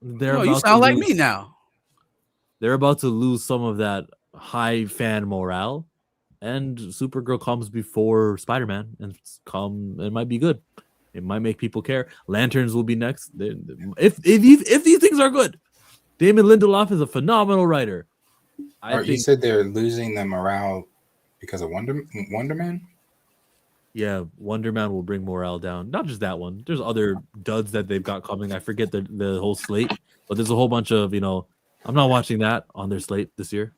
You sound like me now. They're about to lose some of that high fan morale. And Supergirl comes before Spider-Man, and it might be good. It might make people care. Lanterns will be next. If these things are good, Damon Lindelof is a phenomenal writer. You said they're losing the morale because of Wonder Man? Yeah, Wonder Man will bring morale down. Not just that one. There's other duds that they've got coming. I forget the whole slate, but there's a whole bunch of, I'm not watching that on their slate this year.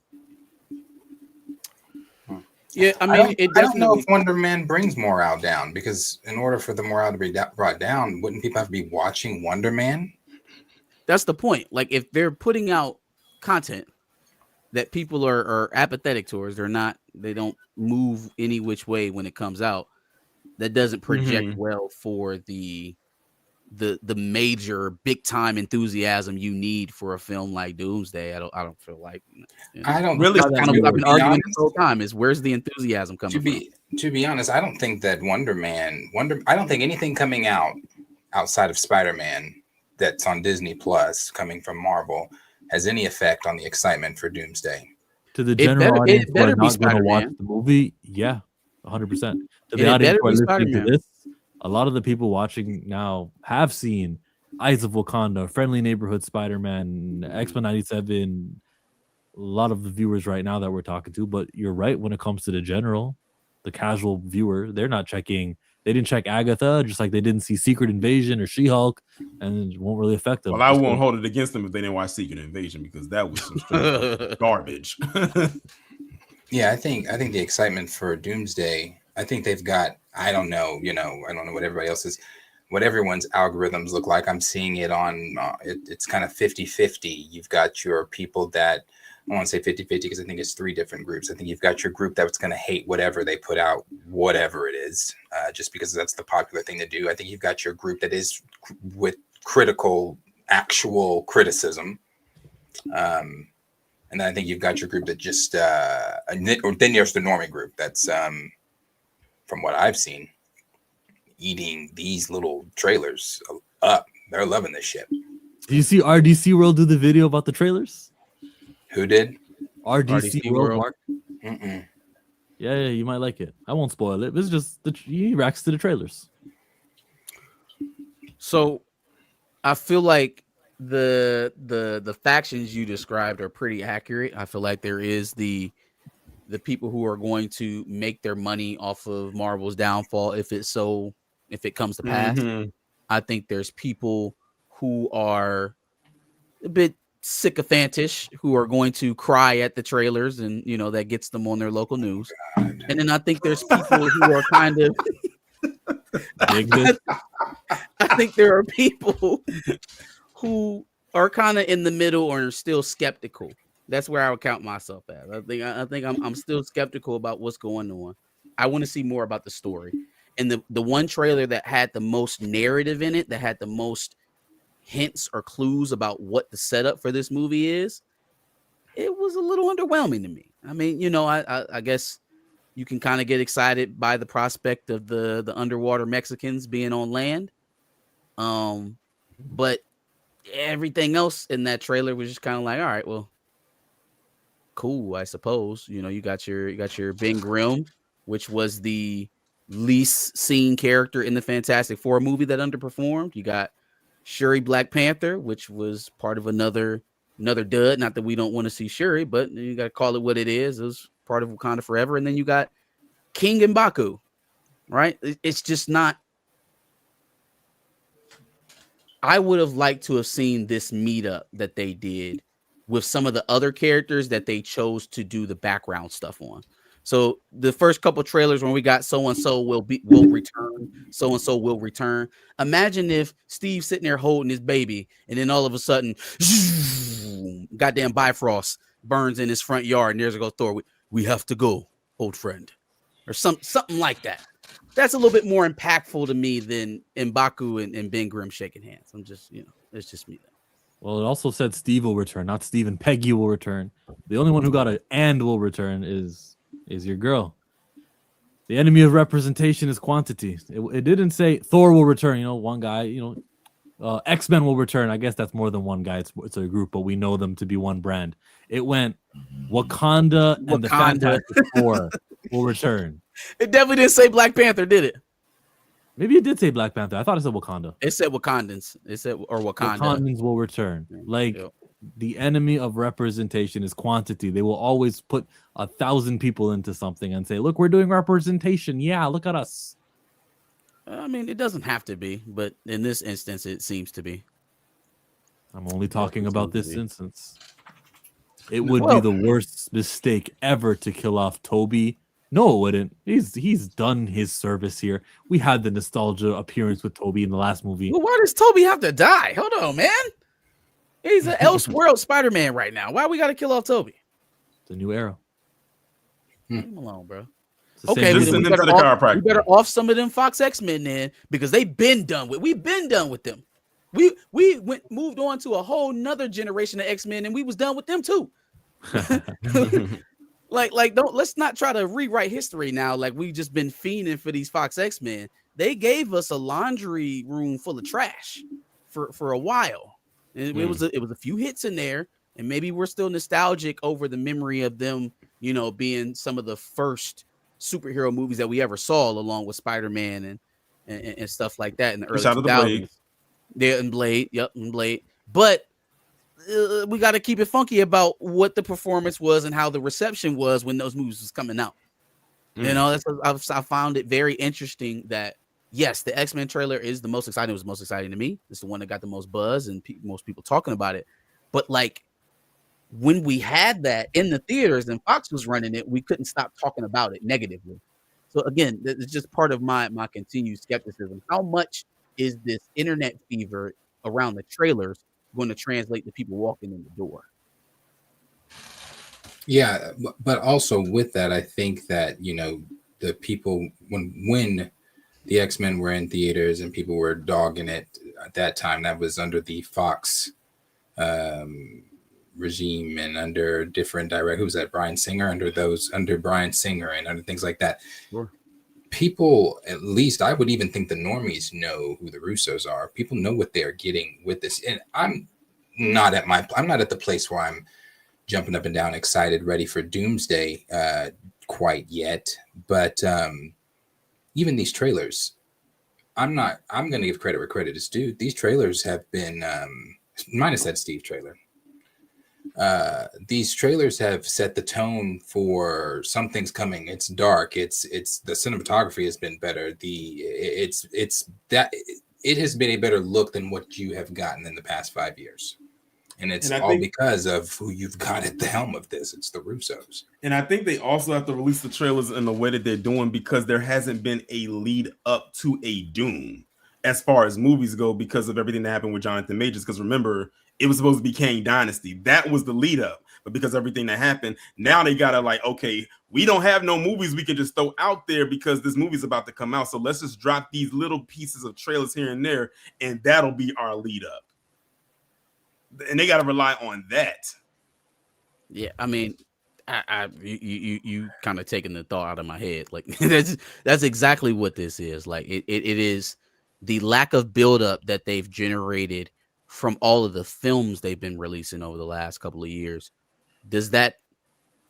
Yeah, I mean, I don't know if Wonder Man brings morale down, because in order for the morale to be brought down, wouldn't people have to be watching Wonder Man? That's the point. Like, if they're putting out content that people are apathetic towards, they don't move any which way when it comes out, that doesn't project well for the major big time enthusiasm you need for a film like Doomsday. I don't feel like I don't really. I've been arguing this whole time is where's the enthusiasm coming from? To be honest, I don't think that I don't think anything coming out outside of Spider-Man that's on Disney Plus coming from Marvel has any effect on the excitement for Doomsday. To the general audience who are not going to watch the movie, 100%. To the audience who are listening to this, a lot of the people watching now have seen Eyes of Wakanda, Friendly Neighborhood Spider-Man, X-Men 97, a lot of the viewers right now that we're talking to. But you're right, when it comes to the casual viewer, they're not checking. They didn't check Agatha, just like they didn't see Secret Invasion or She-Hulk, and it won't really affect them. Well, I won't hold it against them if they didn't watch Secret Invasion, because that was some straight garbage. Yeah, I think the excitement for Doomsday, I think they've got, I don't know what everybody else is, what everyone's algorithms look like. I'm seeing it on, it's kind of 50-50. You've got your people that, I want to say 50-50 because I think it's three different groups. I think you've got your group that's going to hate whatever they put out, whatever it is, just because that's the popular thing to do. I think you've got your group that is with critical actual criticism. And then I think you've got your group that just or then there's the normie group that's from what I've seen eating these little trailers up. They're loving this shit. Do you see RDC World do the video about the trailers? Who did? RDC World, Mark. Mm-mm. Yeah, you might like it. I won't spoil it. It's just he reacts to the trailers. So I feel like the factions you described are pretty accurate. I feel like there is the people who are going to make their money off of Marvel's downfall if it comes to pass. Mhm. I think there's people who are a bit sycophantish who are going to cry at the trailers, and that gets them on their local news. And then I think there's people who are kind of I think there are people who are kind of in the middle or are still skeptical. That's where I would count myself at. I think I'm still skeptical about what's going on. I want to see more about the story. And the one trailer that had the most narrative in it, that had the most hints or clues about what the setup for this movie is, it was a little underwhelming to me. I mean, I guess you can kind of get excited by the prospect of the underwater Mexicans being on land. But everything else in that trailer was just kind of like, all right, well, cool, I suppose. You got your Ben Grimm, which was the least seen character in the Fantastic Four movie that underperformed. You got Shuri Black Panther, which was part of another dud. Not that we don't want to see Shuri, but you got to call it what it is. It was part of Wakanda Forever. And then you got King and Baku, right? It's just not. I would have liked to have seen this meetup that they did with some of the other characters that they chose to do the background stuff on. So the first couple trailers when we got so-and-so will return, so-and-so will return. Imagine if Steve's sitting there holding his baby and then all of a sudden, goddamn Bifrost burns in his front yard and there's a go Thor. We have to go, old friend. Or something like that. That's a little bit more impactful to me than M'Baku and Ben Grimm shaking hands. I'm just, it's just me. Well, it also said Steve will return, not Steve and Peggy will return. The only one who got an and will return is your girl. The enemy of representation is quantity. It didn't say Thor will return, one guy, X-Men will return. I guess that's more than one guy. It's a group, but we know them to be one brand. It went Wakanda and the Fantastic Four will return. It definitely didn't say Black Panther, did it? Maybe it did say Black Panther. I thought it said Wakanda. It said Wakandans. It said Wakanda. Wakandans will return. The enemy of representation is quantity. They will always put 1,000 people into something and say, look, we're doing representation. Yeah, look at us. I mean, it doesn't have to be, but in this instance, it seems to be. I'm only talking about this instance. It would be the worst mistake ever to kill off Toby. No, it wouldn't. He's done his service here. We had the nostalgia appearance with Toby in the last movie. Well, why does Toby have to die? Hold on, man. He's an Elseworld Spider-Man right now. Why we got to kill off Toby? It's a new era. Leave him alone, bro. Okay, we better off some of them Fox X-Men then, because they've been done with. We've been done with them. We moved on to a whole nother generation of X-Men, and we was done with them too. Let's not try to rewrite history now. Like we've just been fiending for these Fox X-Men. They gave us a laundry room full of trash for a while. And it was a few hits in there, and maybe we're still nostalgic over the memory of them, being some of the first superhero movies that we ever saw, along with Spider-Man and stuff like that in the early 2000s. Yeah, and Blade. Yep, and Blade. But we got to keep it funky about what the performance was and how the reception was when those movies was coming out. I found it very interesting that yes, the X-Men trailer is the most exciting. It was the most exciting to me. It's the one that got the most buzz and most people talking about it. But like when we had that in the theaters and Fox was running it, we couldn't stop talking about it negatively. So again, it's just part of my continued skepticism. How much is this internet fever around the trailers going to translate to people walking in the door? Yeah, but also with that, I think that the people when The X-Men were in theaters and people were dogging it at that time. That was under the Fox regime and under different direct. Who's that? Bryan Singer, under Bryan Singer and under things like that. Sure. People, at least I would even think the normies know who the Russos are. People know what they're getting with this. And I'm not at the place where I'm jumping up and down, excited, ready for Doomsday quite yet. But even these trailers, I'm going to give credit where credit is due. These trailers have been, minus that Steve trailer. These trailers have set the tone for something's coming. It's dark. It's the cinematography has been better. It has been a better look than what you have gotten in the past 5 years. And it's all because of who you've got at the helm of this. It's the Russos. And I think they also have to release the trailers in the way that they're doing because there hasn't been a lead up to a Doom as far as movies go because of everything that happened with Jonathan Majors. Because remember, it was supposed to be Kang Dynasty. That was the lead up. But because of everything that happened, now they got to like, okay, we don't have no movies we can just throw out there because this movie's about to come out. So let's just drop these little pieces of trailers here and there, and that'll be our lead up. And they got to rely on that. Yeah, I mean, you kind of taking the thought out of my head. Like that's exactly what this is. Like it is the lack of buildup that they've generated from all of the films they've been releasing over the last couple of years.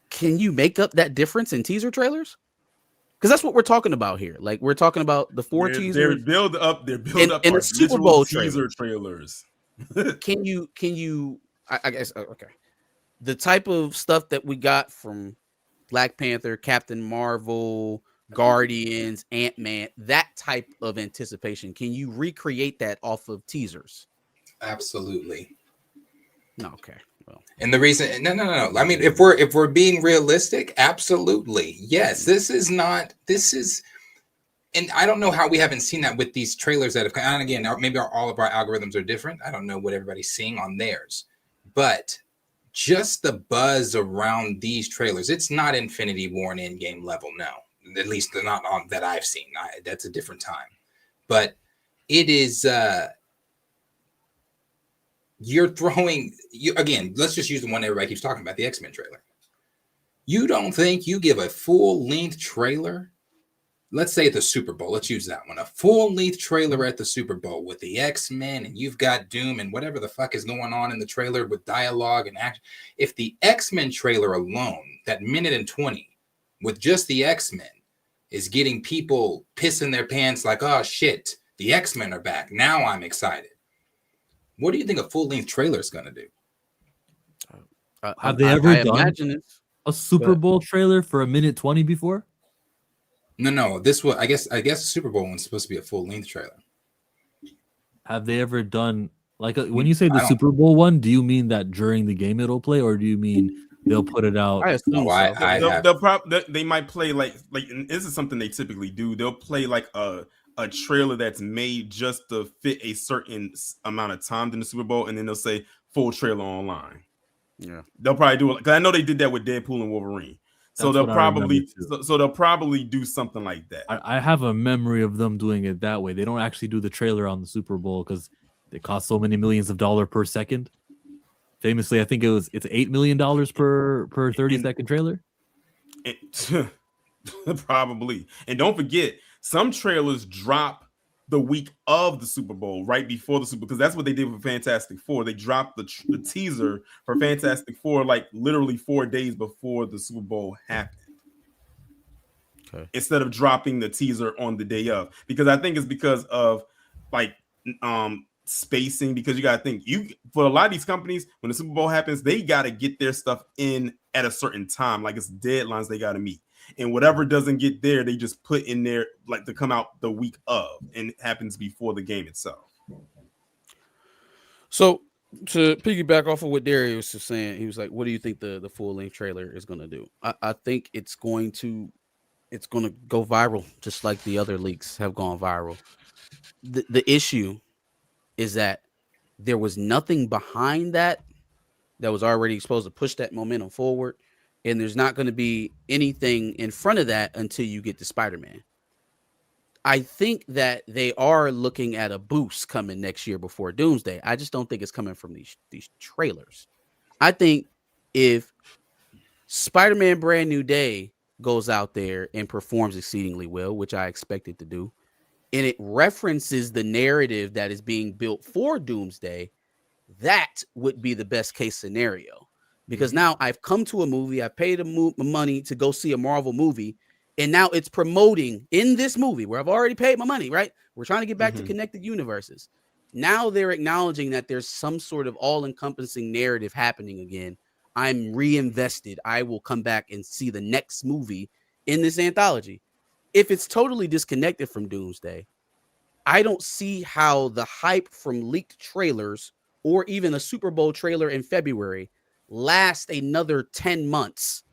Can you make up that difference in teaser trailers? Because that's what we're talking about here. Like we're talking about the four teasers. Their build up in the Super Bowl teaser trailers. Can you? I guess okay. The type of stuff that we got from Black Panther, Captain Marvel, Guardians, Ant-Man, that type of anticipation. Can you recreate that off of teasers? Absolutely. No, okay. Well, and the reason, no. I mean, if we're being realistic, absolutely, yes. This is, and I don't know how we haven't seen that with these trailers that have come. And again, maybe all of our algorithms are different. I don't know what everybody's seeing on theirs, but just the buzz around these trailers, it's not Infinity War and Endgame level, no. At least they're not on that I've seen. That's a different time, but it is. You're throwing again. Let's just use the one everybody keeps talking about, the X-Men trailer. You don't think you give a full-length trailer? Let's say at the Super Bowl. Let's use that one. A full-length trailer at the Super Bowl with the X-Men, and you've got Doom and whatever the fuck is going on in the trailer with dialogue and action. If the X-Men trailer alone, that minute and 20, with just the X-Men, is getting people pissing their pants like, oh shit, the X-Men are back. Now I'm excited. What do you think a full-length trailer is going to do? Have they ever done a Super Bowl trailer for a minute 20 before? No. This was, I guess the Super Bowl one's supposed to be a full-length trailer. Have they ever done when you say the Super Bowl one? Do you mean that during the game it'll play, or do you mean they'll put it out? They might play like this is something they typically do. They'll play like a trailer that's made just to fit a certain amount of time in the Super Bowl, and then they'll say full trailer online. Yeah, they'll probably do it because I know they did that with Deadpool and Wolverine. So they'll probably do something like that. I have a memory of them doing it that way. They don't actually do the trailer on the Super Bowl because they cost so many millions of dollars per second. Famously, I think it's $8 million per 30-second trailer. Probably. And don't forget, some trailers drop the week of the Super Bowl, right before the Super Bowl, because that's what they did with Fantastic Four. They dropped the teaser for Fantastic Four like literally 4 days before the Super Bowl happened. Okay. Instead of dropping the teaser on the day of, because I think it's because of like spacing. Because you got to think, for a lot of these companies, when the Super Bowl happens, they got to get their stuff in at a certain time, like it's deadlines they got to meet. And whatever doesn't get there, they just put in there like to come out the week of, and it happens before the game itself. So to piggyback off of what Darius was saying, he was like, what do you think the full-length trailer is going to do? I think it's going to go viral, just like the other leaks have gone viral. The issue is that there was nothing behind that was already supposed to push that momentum forward. And there's not going to be anything in front of that until you get to Spider-Man. I think that they are looking at a boost coming next year before Doomsday. I just don't think it's coming from these trailers. I think if Spider-Man Brand New Day goes out there and performs exceedingly well, which I expect it to do, and it references the narrative that is being built for Doomsday, that would be the best case scenario. Because now I've come to a movie, I paid money to go see a Marvel movie, and now it's promoting in this movie where I've already paid my money, right? We're trying to get back to connected universes. Now they're acknowledging that there's some sort of all-encompassing narrative happening again. I'm reinvested. I will come back and see the next movie in this anthology. If it's totally disconnected from Doomsday, I don't see how the hype from leaked trailers or even a Super Bowl trailer in February lasts another 10 months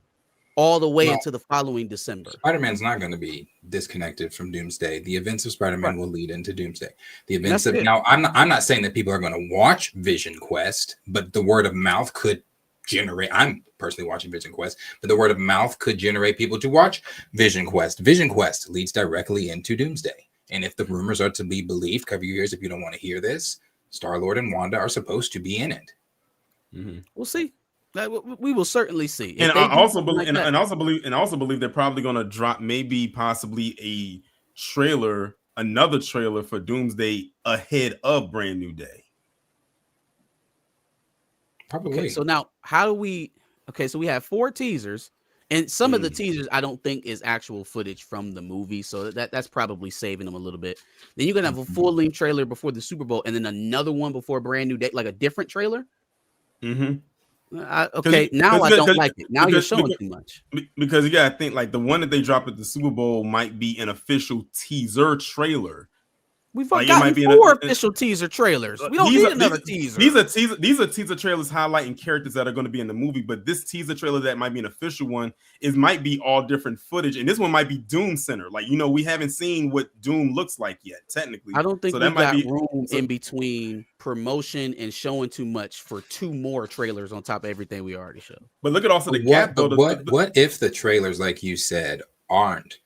all the way into the following December. Spider-Man's not going to be disconnected from Doomsday. The events of Spider-Man will lead into Doomsday. The events of now, I'm not saying that people are going to watch Vision Quest, but the word of mouth could generate. I'm personally watching Vision Quest, but the word of mouth could generate people to watch Vision Quest. Vision Quest leads directly into Doomsday. And if the rumors are to be believed, cover your ears if you don't want to hear this, Star-Lord and Wanda are supposed to be in it. We'll see. We will certainly see. And I also believe, and also believe they're probably going to drop possibly a trailer, another trailer for Doomsday ahead of Brand New Day. Probably. Okay, so now how do we? Okay, so we have 4 teasers, and some of the teasers I don't think is actual footage from the movie, so that's probably saving them a little bit. Then you're gonna have a full-length trailer before the Super Bowl, and then another one before Brand New Day, like a different trailer. Okay, now I don't like it. Now you're showing too much. Because I think like the one that they dropped at the Super Bowl might be an official teaser trailer. We've gotten 4 official teaser trailers. We don't need another teaser. These are teaser trailers highlighting characters that are going to be in the movie. But this teaser trailer that might be an official one might be all different footage, and this one might be Doom Center. Like we haven't seen what Doom looks like yet. Technically, I don't think we got room in between promotion and showing too much for 2 more trailers on top of everything we already showed. But look at also the gap. What if the trailers, like you said, aren't?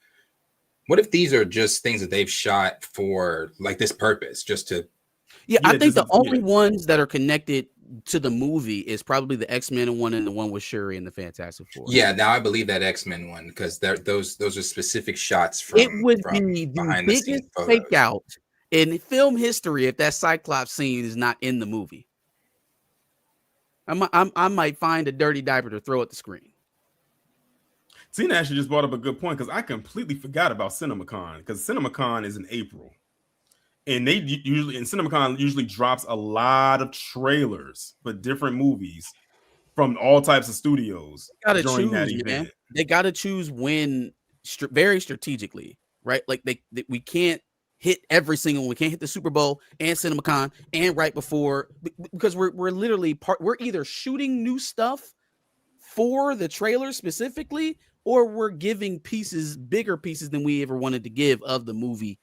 What if these are just things that they've shot for like this purpose, just to? Yeah, I think the only ones that are connected to the movie is probably the X-Men one and the one with Shuri and the Fantastic Four. Yeah, now I believe that X-Men one because those are specific shots from. It would be the biggest fake out in film history if that Cyclops scene is not in the movie. I might find a dirty diaper to throw at the screen. Tina actually just brought up a good point because I completely forgot about CinemaCon because CinemaCon is in April, and CinemaCon usually drops a lot of trailers for different movies from all types of studios during that event. Man. They got to choose when very strategically, right? Like we can't hit every single one. We can't hit the Super Bowl and CinemaCon and right before because we're literally we're either shooting new stuff for the trailer specifically, or we're giving bigger pieces than we ever wanted to give of the movie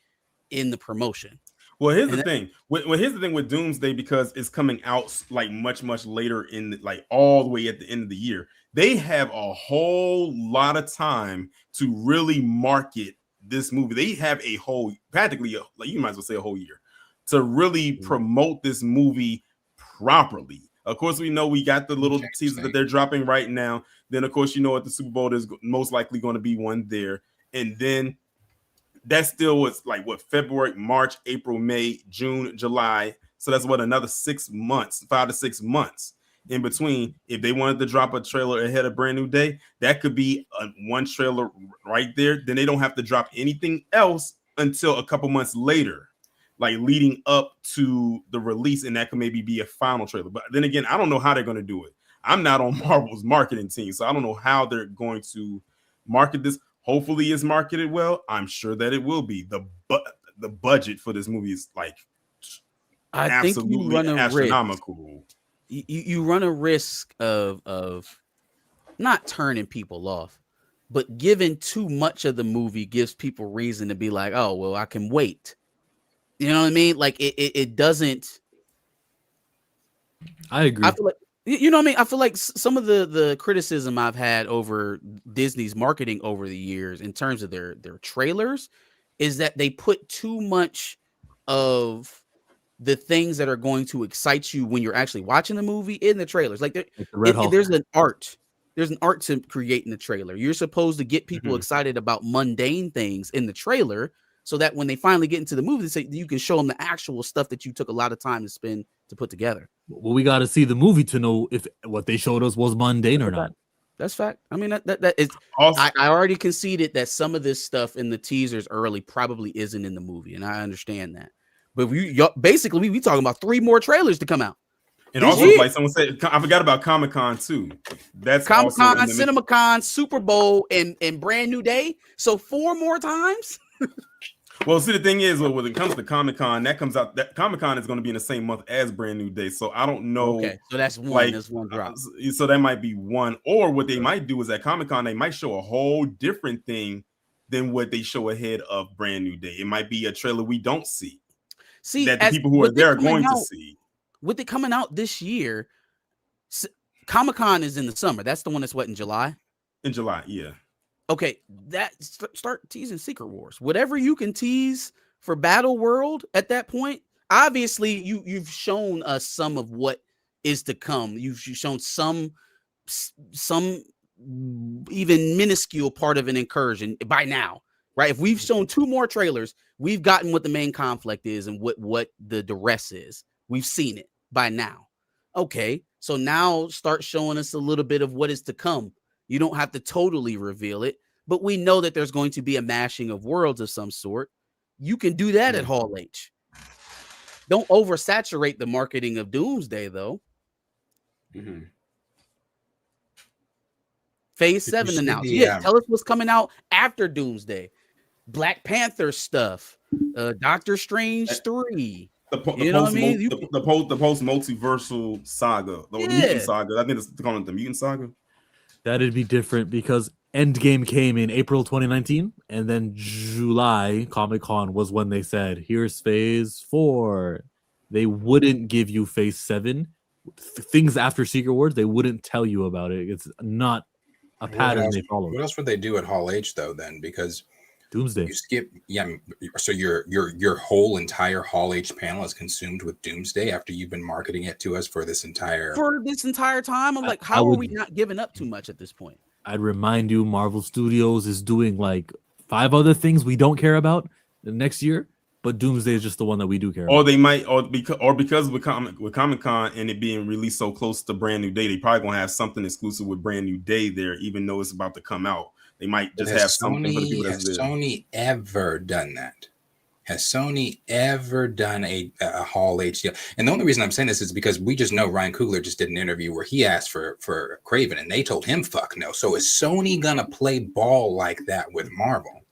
in the promotion. Well, here's the thing. Here's the thing with Doomsday, because it's coming out like much later in like all the way at the end of the year. They have a whole lot of time to really market this movie. They have a whole, practically, like you might as well say a whole year to really promote this movie properly. Of course, we know we got the little teaser that they're dropping right now. Then, of course, at the Super Bowl, there's most likely going to be one there. And then that still was like February, March, April, May, June, July. So that's another 6 months, 5 to 6 months in between. If they wanted to drop a trailer ahead of Brand New Day, that could be one trailer right there. Then they don't have to drop anything else until a couple months later, like leading up to the release, and that could maybe be a final trailer. But then again, I don't know how they're going to do it. I'm not on Marvel's marketing team, so I don't know how they're going to market this. Hopefully it's marketed well. I'm sure that it will be. The budget for this movie is like absolutely astronomical. You run a risk of not turning people off, but giving too much of the movie gives people reason to be like, oh, well, I can wait. You know what I mean? Like it doesn't. I agree. I feel like, you know what I mean? I feel like some of the criticism I've had over Disney's marketing over the years in terms of their trailers is that they put too much of the things that are going to excite you when you're actually watching the movie in the trailers. Like there's an art. There's an art to creating the trailer. You're supposed to get people excited about mundane things in the trailer so that when they finally get into the movie, you can show them the actual stuff that you took a lot of time to spend to put together. Well, we got to see the movie to know if what they showed us was mundane or not. That's fact. I mean, that is. Also, I already conceded that some of this stuff in the teasers early probably isn't in the movie, and I understand that. But we talking about 3 more trailers to come out. And also, like someone said, I forgot about Comic-Con too. That's Comic-Con, CinemaCon, Super Bowl, and Brand New Day. So 4 more times. Well, see, the thing is, when it comes to Comic-Con, that Comic-Con is going to be in the same month as Brand New Day. So I don't know. Okay, so that's one. That's one drop. So that might be one. Or what they might do is at Comic-Con, they might show a whole different thing than what they show ahead of Brand New Day. It might be a trailer we don't see. That the people who are there are going to see. With it coming out this year, Comic-Con is in the summer. That's the one that's in July? In July, yeah. Okay, start teasing Secret Wars. Whatever you can tease for Battle World at that point. Obviously, you've shown us some of what is to come. You've shown some even minuscule part of an incursion by now, right? If we've shown 2 more trailers, we've gotten what the main conflict is and what the duress is. We've seen it by now. Okay, so now start showing us a little bit of what is to come. You don't have to totally reveal it, but we know that there's going to be a mashing of worlds of some sort. You can do that at Hall H. Don't oversaturate the marketing of Doomsday, though. Phase 7 announced. Tell us what's coming out after Doomsday. Black Panther stuff. Doctor Strange 3. The post multiversal saga, the mutant saga. I think it's calling it the mutant saga. That'd be different because Endgame came in April 2019, and then July Comic-Con was when they said, "Here's Phase 4." They wouldn't give you Phase 7. Things after Secret Wars, they wouldn't tell you about it. It's not a pattern they follow. What else would they do at Hall H though? Then because Doomsday. You skip, so your whole entire Hall H panel is consumed with Doomsday after you've been marketing it to us for this entire time. I'm like, how are we not giving up too much at this point? I'd remind you, Marvel Studios is doing like 5 other things we don't care about the next year, but Doomsday is just the one that we do care about. Or they might, because with Comic-Con and it being released so close to Brand New Day, they probably gonna have something exclusive with Brand New Day there, even though it's about to come out. They might just have something for the people that's there. Has Sony ever done that? Has Sony ever done a Hall H deal? And the only reason I'm saying this is because we just know Ryan Coogler just did an interview where he asked for Kraven and they told him fuck no. So is Sony gonna play ball like that with Marvel?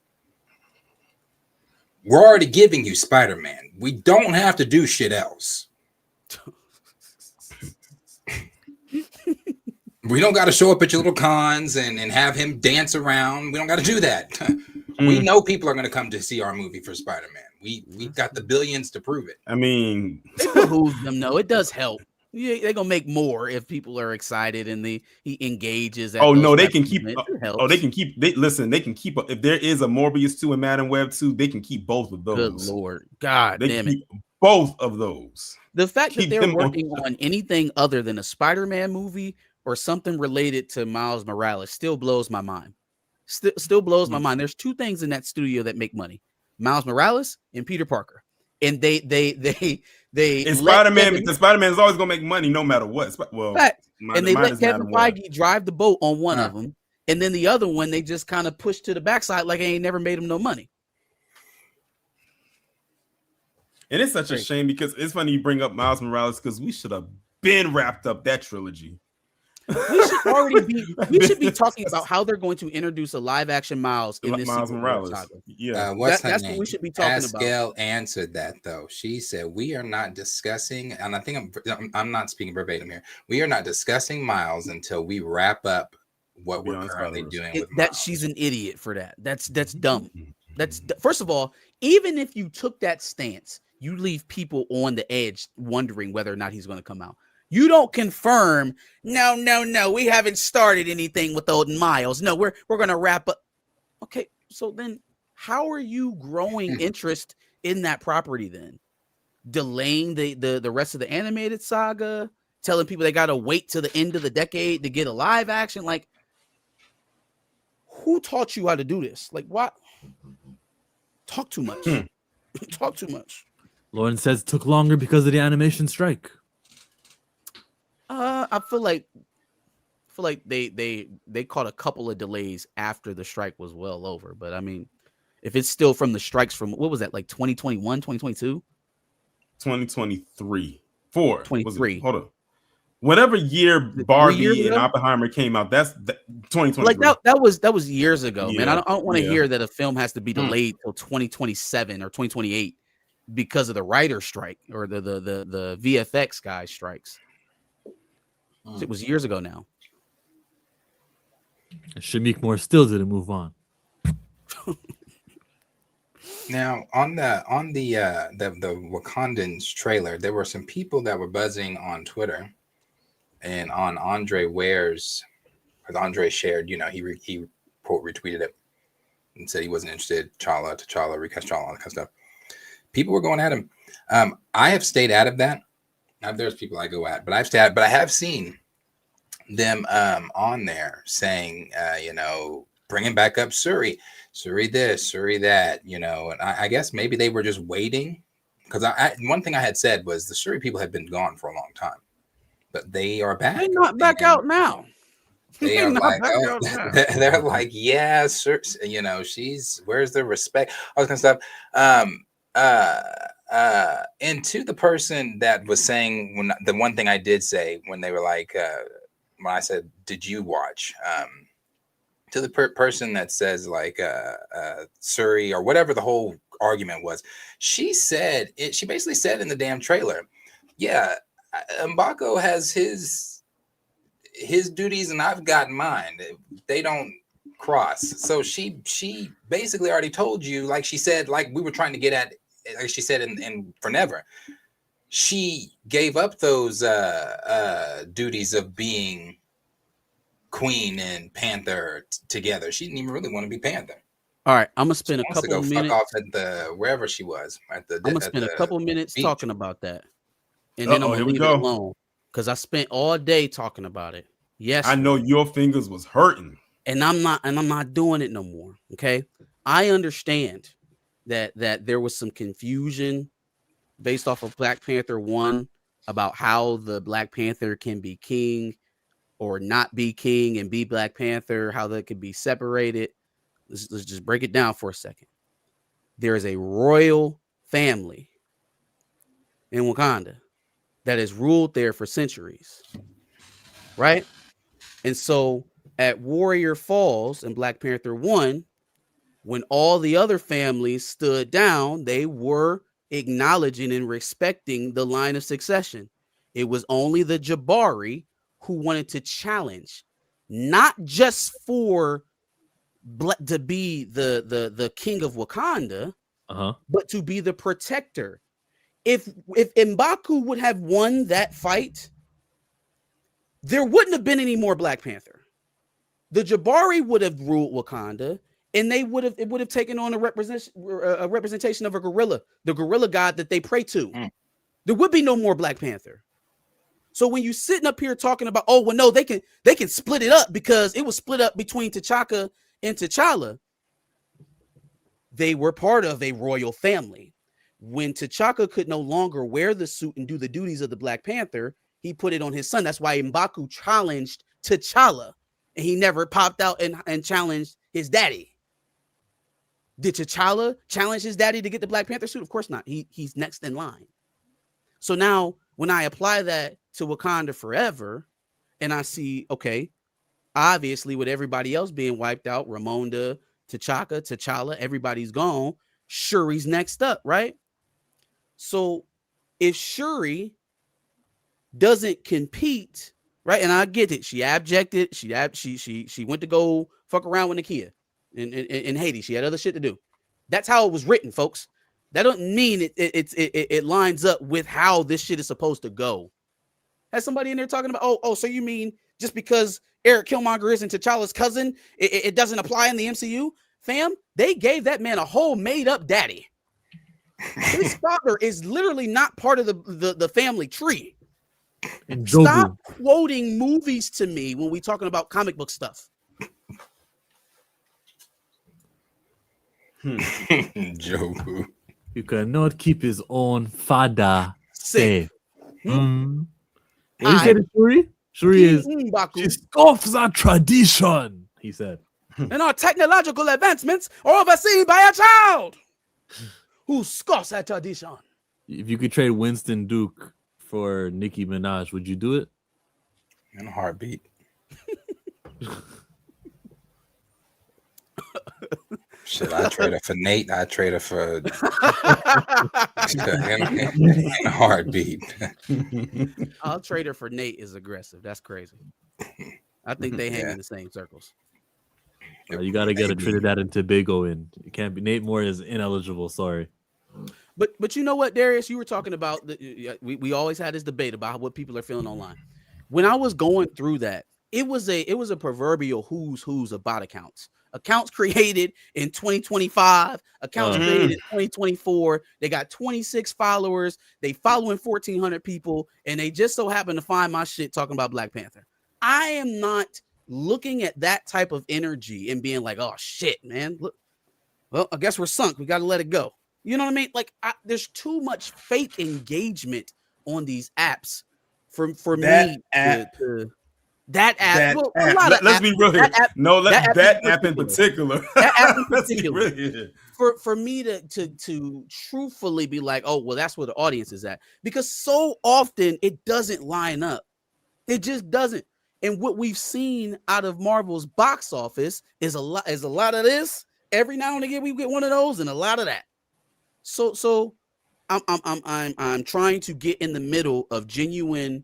We're already giving you Spider-Man. We don't have to do shit else. We don't got to show up at your little cons and have him dance around. We don't got to do that. We know people are going to come to see our movie for Spider-Man. We've got the billions to prove it. I mean, it behooves them. No, it does help. Yeah, they're gonna make more if people are excited and he engages. Oh no, they can keep. They can keep. They can keep. If there is a Morbius 2 and Madam Web 2, they can keep both of those. Good Lord, God damn it! Both of those. The fact that they're working on anything other than a Spider-Man movie or something related to Miles Morales still blows my mind. Still blows my mind. There's 2 things in that studio that make money: Miles Morales and Peter Parker. And they Spider-Man, because Spider-Man is always gonna make money no matter what. Well, and they let Kevin Feige drive the boat on one of them, and then the other one they just kind of pushed to the backside like they ain't never made him no money. And it's such a shame because it's funny you bring up Miles Morales because we should have been wrapped up that trilogy. We should be talking about how they're going to introduce a live action Miles in this Miles Morales. Yeah, that's what we should be talking about. Pascal answered that though. She said we are not discussing, and I think I'm not speaking verbatim here. We are not discussing Miles until we wrap up what we're currently doing with Miles. She's an idiot for that. That's dumb. That's first of all, even if you took that stance, you leave people on the edge wondering whether or not he's going to come out. You don't confirm. No. We haven't started anything with old Miles. No, we're going to wrap up. Okay, so then how are you growing interest in that property then? Delaying the rest of the animated saga, telling people they gotta wait till the end of the decade to get a live action. Like, who taught you how to do this? Like, what? Talk too much. Talk too much. Lauren says it took longer because of the animation strike. I feel like they caught a couple of delays after the strike was well over. But I mean, if it's still from the strikes from what was that, like 2021, 2022? 2023. 23. Hold on. Whatever year Barbie and Oppenheimer came out, that's 2023. Like that was years ago, man. I don't want to hear that a film has to be Hmm. delayed till 2027 or 2028 because of the writer strike or the VFX guy strikes. It was years ago now. Shamik still didn't move on. Now on the Wakandans trailer, there were some people that were buzzing on Twitter and on Andre Ware's, because Andre shared, you know, he quote retweeted it and said he wasn't interested. T'Challa, recast T'Challa, all that kind of stuff. People were going at him. I have stayed out of that. There's people I go at, but I've stayed out. But I have seen them on there saying, you know, bringing back up Suri this, Suri that, you know, and I guess maybe they were just waiting, because one thing I had said was the Suri people have been gone for a long time, but they are back. They're not back out now. They are like, oh, they're like, yeah, sir, you know, where's the respect, all this kind of stuff. And to the person that was saying, when the one thing I did say when they were like, when I said, did you watch? To the person that says like Suri or whatever the whole argument was, she basically said in the damn trailer, yeah, M'Baku has his duties and I've got mine. They don't cross. So she basically already told you, like she said, like we were trying to get at, like she said in For Never, she gave up those duties of being Queen and Panther together. She didn't even really want to be Panther. All right, I'm gonna spend a couple of minutes. Fuck off at the wherever she was. I'm gonna spend a couple minutes beach. Talking about that, and then I'm gonna leave it alone because I spent all day talking about it. Yes, I know your fingers was hurting, and I'm not doing it no more. Okay, I understand that there was some confusion based off of Black Panther 1 about how the Black Panther can be king or not be king and be Black Panther, how that could be separated. Let's just break it down for a second. There is a royal family in Wakanda that has ruled there for centuries, right? And so at Warrior Falls in Black Panther 1, when all the other families stood down, they were acknowledging and respecting the line of succession. It was only the Jabari who wanted to challenge, not just for to be the king of Wakanda, but to be the protector. If M'Baku would have won that fight, there wouldn't have been any more Black Panther. The Jabari would have ruled Wakanda, and it would have taken on a representation of a gorilla, the gorilla god that they pray to. There would be no more Black Panther. So when you sitting up here talking about, oh well, no, they can split it up because it was split up between T'Chaka and T'Challa. They were part of a royal family. When T'Chaka could no longer wear the suit and do the duties of the Black Panther, he put it on his son. That's why M'Baku challenged T'Challa, and he never popped out and challenged his daddy. Did T'Challa challenge his daddy to get the Black Panther suit? Of course not. He's next in line. So now when I apply that to Wakanda Forever, and I see, okay, obviously with everybody else being wiped out, Ramonda, T'Challa, everybody's gone. Shuri's next up, right? So if Shuri doesn't compete, right? And I get it. She abjected. She went to go fuck around with Nakia in Haiti. She had other shit to do. That's how it was written, folks. That doesn't mean it lines up with how this shit is supposed to go. Has somebody in there talking about, oh, so you mean just because Eric Killmonger isn't T'Challa's cousin, it doesn't apply in the MCU? Fam, They gave that man a whole made-up daddy. His father is literally not part of the family tree. Stop quoting movies to me when we talking about comic book stuff. Jobu. You cannot keep his own father safe. What do you say to Shuri? Shuri is she scoffs at tradition, he said. And our technological advancements are overseen by a child who scoffs at tradition. If you could trade Winston Duke for Nicki Minaj, would you do it? In a heartbeat. Shit, I trade her for Nate. I trade her for in a heartbeat. I'll trade her for Nate is aggressive. That's crazy. I think they hang in the same circles. You got to get a Trinidad and Tobago in. It can't be. Nate Moore is ineligible. Sorry. But you know what, Darius? You were talking about we always had this debate about what people are feeling online. When I was going through that, it was a proverbial who's of bot accounts. Accounts created in 2025, accounts created in 2024. They got 26 followers. They following 1,400 people, and they just so happen to find my shit talking about Black Panther. I am not looking at that type of energy and being like, oh shit, man. Look, well, I guess we're sunk. We got to let it go. You know what I mean? Like, there's too much fake engagement on these apps for that me app. That app. Well, let's be real here. That app in particular. That app in particular. For me to truthfully be like, oh, well, that's where the audience is at. Because so often it doesn't line up. It just doesn't. And what we've seen out of Marvel's box office is a lot of this. Every now and again we get one of those and a lot of that. So I'm trying to get in the middle of genuine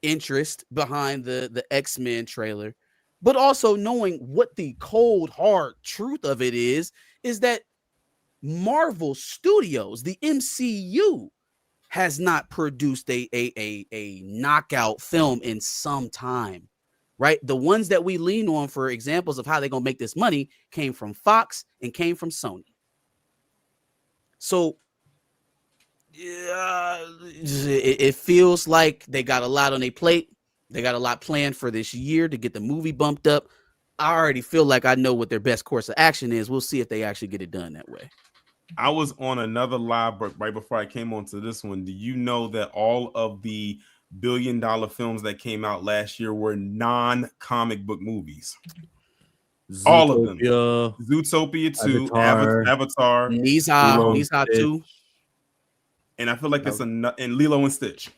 interest behind the X-Men trailer, but also knowing what the cold hard truth of it is that Marvel Studios, the MCU, has not produced a knockout film in some time, right? The ones that we lean on for examples of how they're gonna make this money came from Fox and came from Sony. So it feels like they got a lot on their plate. They got a lot planned for this year to get the movie bumped up. I already feel like I know what their best course of action is. We'll see if they actually get it done that way. I was on another live right before I came onto this one. Do you know that all of the billion-dollar films that came out last year were non-comic book movies? Zootopia, all of them. Zootopia 2, Avatar, Nisa 2. And I feel like it's and Lilo and Stitch.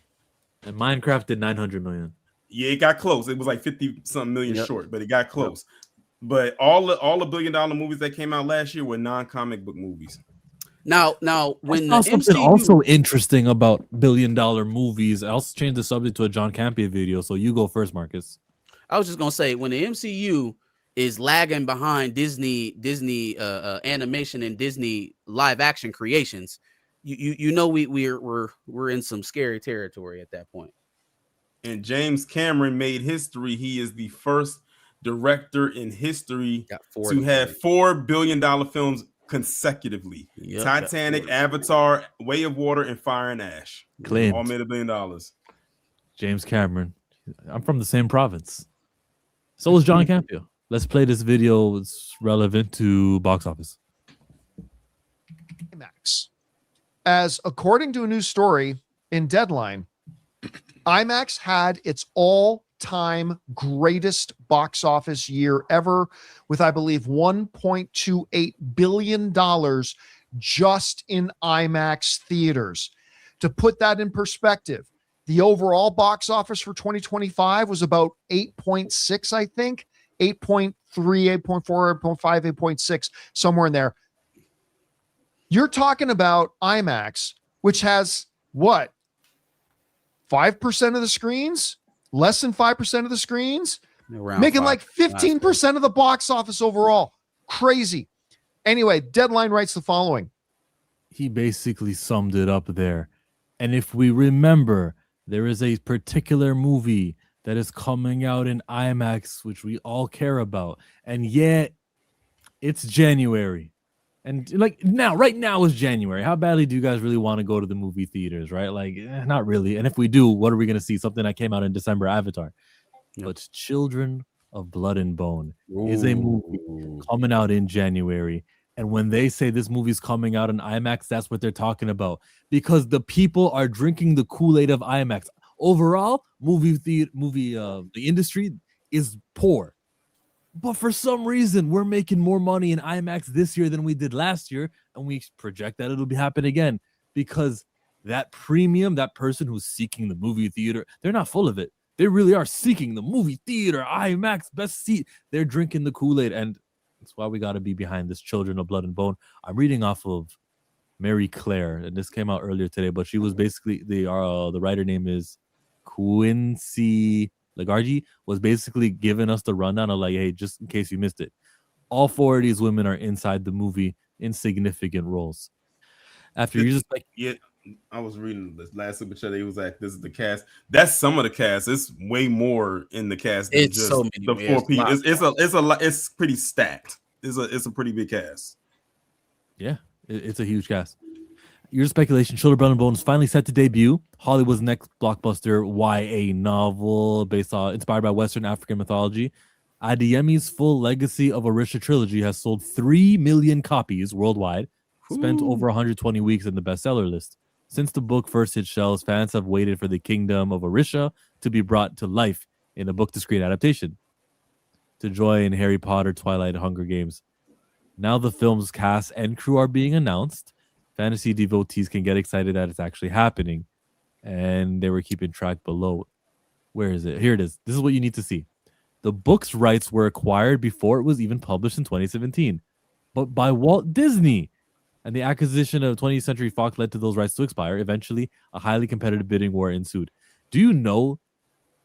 And Minecraft did 900 million. Yeah, it got close. It was like 50-something million short, but it got close. But all the billion-dollar movies that came out last year were non-comic book movies. Now, when the something MCU also interesting about billion-dollar movies, I also changed the subject to a John Campea video. So you go first, Marcus. I was just gonna say, when the MCU is lagging behind Disney animation and Disney live action creations, you know we're in some scary territory at that point. And James Cameron made history. He is the first director in history to have $4 billion films consecutively. Yep, Titanic, Avatar, Way of Water, and Fire and Ash. Claimed. All made $1 billion. James Cameron. I'm from the same province. So is John Campea. Let's play this video. It's relevant to box office. IMAX. As according to a new story in Deadline, IMAX had its all-time greatest box office year ever with, I believe, $1.28 billion just in IMAX theaters. To put that in perspective, the overall box office for 2025 was about 8.6, I think, 8.3, 8.4, 8.5, 8.6, somewhere in there. You're talking about IMAX, which has what? 5% of the screens? Less than 5% of the screens? Making like 15% of the box office overall. Crazy. Anyway, Deadline writes the following. He basically summed it up there. And if we remember, there is a particular movie that is coming out in IMAX, which we all care about. And yet, It's January. And like now, right now is January. How badly do you guys really want to go to the movie theaters, right? Like, not really. And if we do, what are we going to see? Something that came out in December, Avatar. Yep. But Children of Blood and Bone is a movie coming out in January. And when they say this movie's coming out in IMAX, that's what they're talking about. Because the people are drinking the Kool-Aid of IMAX. Overall, the industry is poor. But for some reason, we're making more money in IMAX this year than we did last year, and we project that it'll happen again because that premium, that person who's seeking the movie theater, they're not full of it. They really are seeking the movie theater, IMAX, best seat. They're drinking the Kool-Aid, and that's why we got to be behind this Children of Blood and Bone. I'm reading off of Mary Claire, and this came out earlier today, but she was basically the writer name is Quincy Lagarde, was basically giving us the rundown of like, hey, just in case you missed it, all 4 of these women are inside the movie in significant roles. After you just like, yeah, I was reading this last super chat. He was like, "This is the cast." That's some of the cast. It's way more in the cast than It's just so many, the man. 4 people. It's a lot. It's a lot. It's pretty stacked. It's a pretty big cast. yeah, it's a huge cast. Your speculation, Children of Blood and Bone is finally set to debut. Hollywood's next blockbuster YA novel inspired by Western African mythology. Adeyemi's full Legacy of Orisha trilogy has sold 3 million copies worldwide, spent over 120 weeks in the bestseller list. Since the book first hit shelves, fans have waited for the kingdom of Orisha to be brought to life in a book-to-screen adaptation. To join Harry Potter, Twilight, and Hunger Games. Now the film's cast and crew are being announced. Fantasy devotees can get excited that it's actually happening. And they were keeping track below. Where is it? Here it is. This is what you need to see. The book's rights were acquired before it was even published in 2017, but by Walt Disney. And the acquisition of 20th Century Fox led to those rights to expire. Eventually, a highly competitive bidding war ensued. Do you know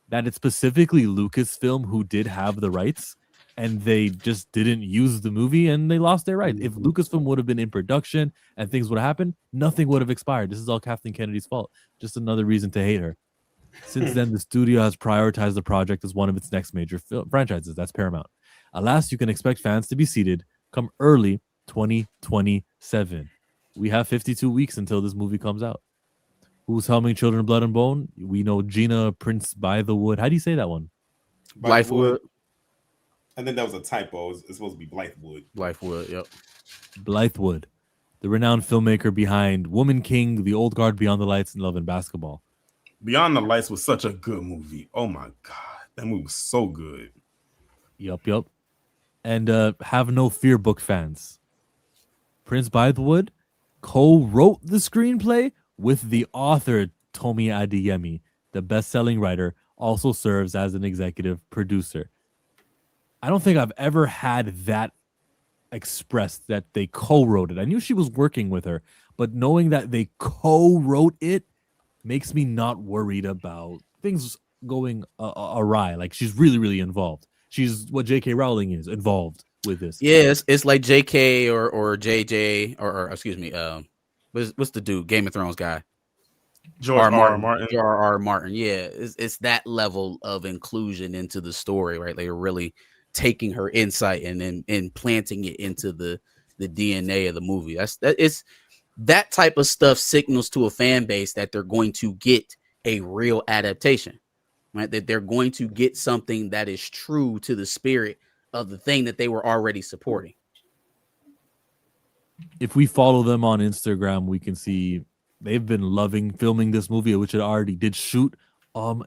that it's specifically Lucasfilm who did have the rights? And they just didn't use the movie and they lost their rights. If Lucasfilm would have been in production and things would have happened, nothing would have expired. This is all Kathleen Kennedy's fault. Just another reason to hate her. Since then, the studio has prioritized the project as one of its next major franchises. That's Paramount. Alas, you can expect fans to be seated come early 2027. We have 52 weeks until this movie comes out. Who's helming Children of Blood and Bone? We know Gina Prince by the Wood. How do you say that one? Blythewood. I think that was a typo. It's supposed to be Blythewood. Blythewood, yep. Blythewood, the renowned filmmaker behind Woman King, The Old Guard, Beyond the Lights, and Love and Basketball. Beyond the Lights was such a good movie. Oh my god, that movie was so good. Yup. And have no fear, book fans. Prince Blythewood co-wrote the screenplay with the author Tomi Adeyemi. The best-selling writer also serves as an executive producer. I don't think I've ever had that expressed that they co-wrote it. I knew she was working with her, but knowing that they co-wrote it makes me not worried about things going awry. Like, she's really, really involved. She's what J.K. Rowling is, involved with this. Yeah, it's like J.K. or J.J. or excuse me, what's the dude? Game of Thrones guy. George R. Martin. George R. Martin. Yeah, it's that level of inclusion into the story, right? They're really taking her insight and then implanting it into the DNA of the movie. That type of stuff signals to a fan base that they're going to get a real adaptation, right? That they're going to get something that is true to the spirit of the thing that they were already supporting. If we follow them on Instagram, we can see they've been loving filming this movie, which it already did shoot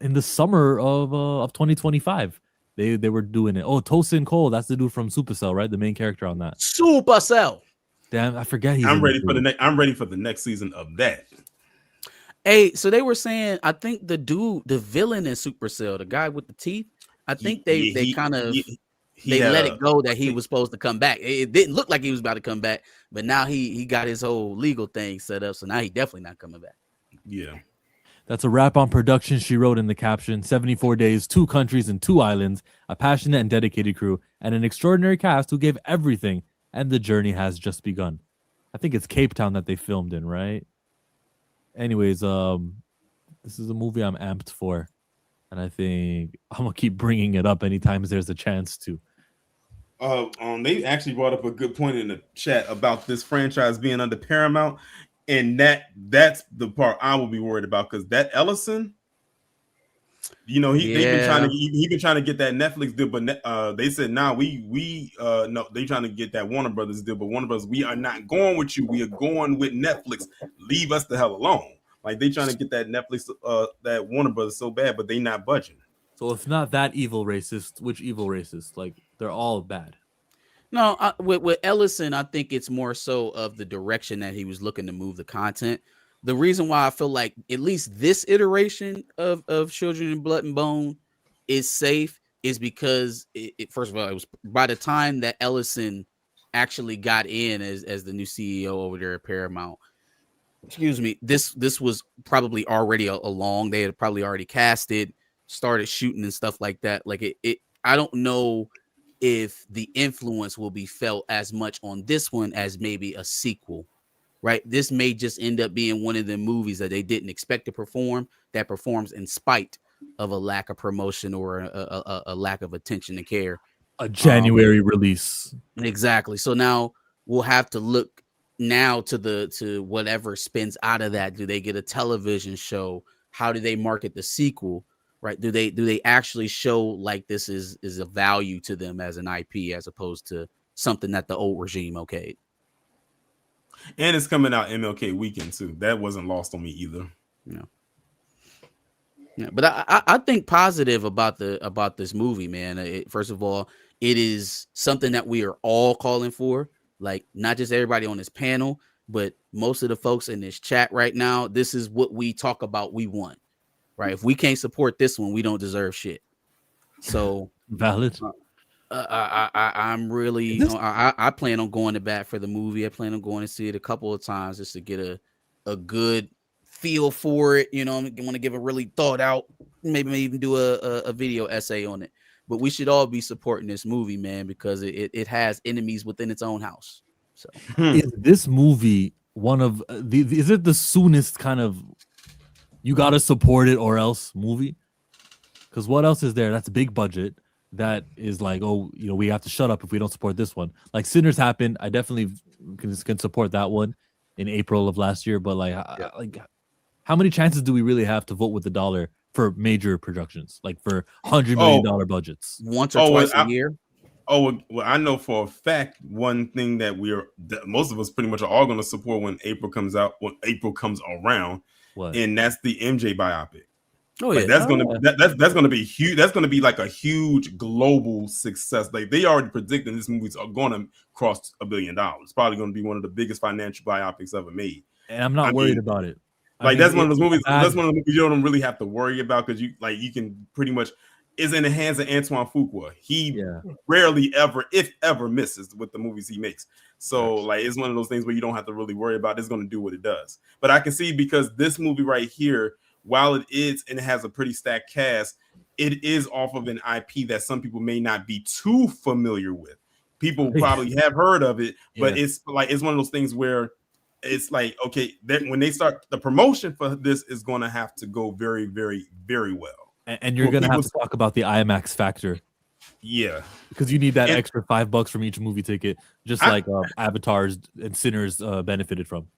in the summer of 2025. They were doing it. Oh, Tosin Cole, that's the dude from Supercell, right? The main character on that. Supercell. Damn, I forget. I'm ready for the next season of that. Hey, so they were saying, I think the villain in Supercell, the guy with the teeth, I think they let it go that he was supposed to come back. It didn't look like he was about to come back, but now he got his whole legal thing set up, so now he definitely not coming back. Yeah. That's a wrap on production, she wrote in the caption. 74 days, 2 countries, and 2 islands, a passionate and dedicated crew, and an extraordinary cast who gave everything, and the journey has just begun. I think it's Cape Town that they filmed in, right? Anyways, this is a movie I'm amped for, and I think I'm going to keep bringing it up anytime there's a chance to. They actually brought up a good point in the chat about this franchise being under Paramount, and that's the part I will be worried about, because that Ellison, they've been trying to get that Netflix deal, but they said no, they trying to get that Warner Brothers deal, but Warner Brothers, we are not going with you, we are going with Netflix. Leave us the hell alone. Like, they trying to get that Netflix, that Warner Brothers so bad, but they not budging. So if not that evil racist, which evil racist? Like, they're all bad. No, with Ellison, I think it's more so of the direction that he was looking to move the content. The reason why I feel like at least this iteration of Children in Blood and Bone is safe is because first of all, it was by the time that Ellison actually got in as the new CEO over there at Paramount. Excuse me, this was probably already along. They had probably already casted, started shooting and stuff like that. Like it I don't know if the influence will be felt as much on this one as maybe a sequel, right? This may just end up being one of the movies that they didn't expect to perform, that performs in spite of a lack of promotion or a lack of attention and care. A January release. Exactly. So now we'll have to look now to whatever spins out of that. Do they get a television show? How do they market the sequel? Right? Do they actually show like this is a value to them as an IP as opposed to something that the old regime okayed? And it's coming out MLK weekend too. That wasn't lost on me either. Yeah, but I think positive about this movie, man. First of all, it is something that we are all calling for. Like, not just everybody on this panel, but most of the folks in this chat right now. This is what we talk about. We want. Right. If we can't support this one, we don't deserve shit. So valid. I'm really, I plan on going to bat for the movie. I plan on going to see it a couple of times just to get a good feel for it. I want to give a really thought out, maybe even do a video essay on it. But we should all be supporting this movie, man, because it has enemies within its own house. So is this movie one of is it the soonest kind of you got to support it or else movie? Because what else is there that's big budget that is like, we have to shut up if we don't support this one? Like, Sinners happened. I definitely can support that one in April of last year. But like how many chances do we really have to vote with the dollar for major productions, like for $100 million budgets? Once or twice a year? Well, I know for a fact one thing that most of us pretty much are all going to support when April comes around. What? And that's the MJ biopic. Oh yeah, that's gonna be huge. That's gonna be like a huge global success. Like, they already predicting this movie's going to cross $1 billion. Probably going to be one of the biggest financial biopics ever made. And I'm not worried about it. That's one of those movies. That's one of the movies you don't really have to worry about, because you can pretty much is in the hands of Antoine Fuqua. He rarely ever, if ever, misses with the movies he makes. So like, it's one of those things where you don't have to really worry about it. It's going to do what it does. But I can see, because this movie right here, while it is and it has a pretty stacked cast, it is off of an IP that some people may not be too familiar with. People probably have heard of it, but it's one of those things where it's like, okay, when they start the promotion for this is going to have to go very, very, very well. And you're going to have to talk about the IMAX factor. Yeah. Because you need that extra $5 from each movie ticket, just like Avatars and Sinners benefited from.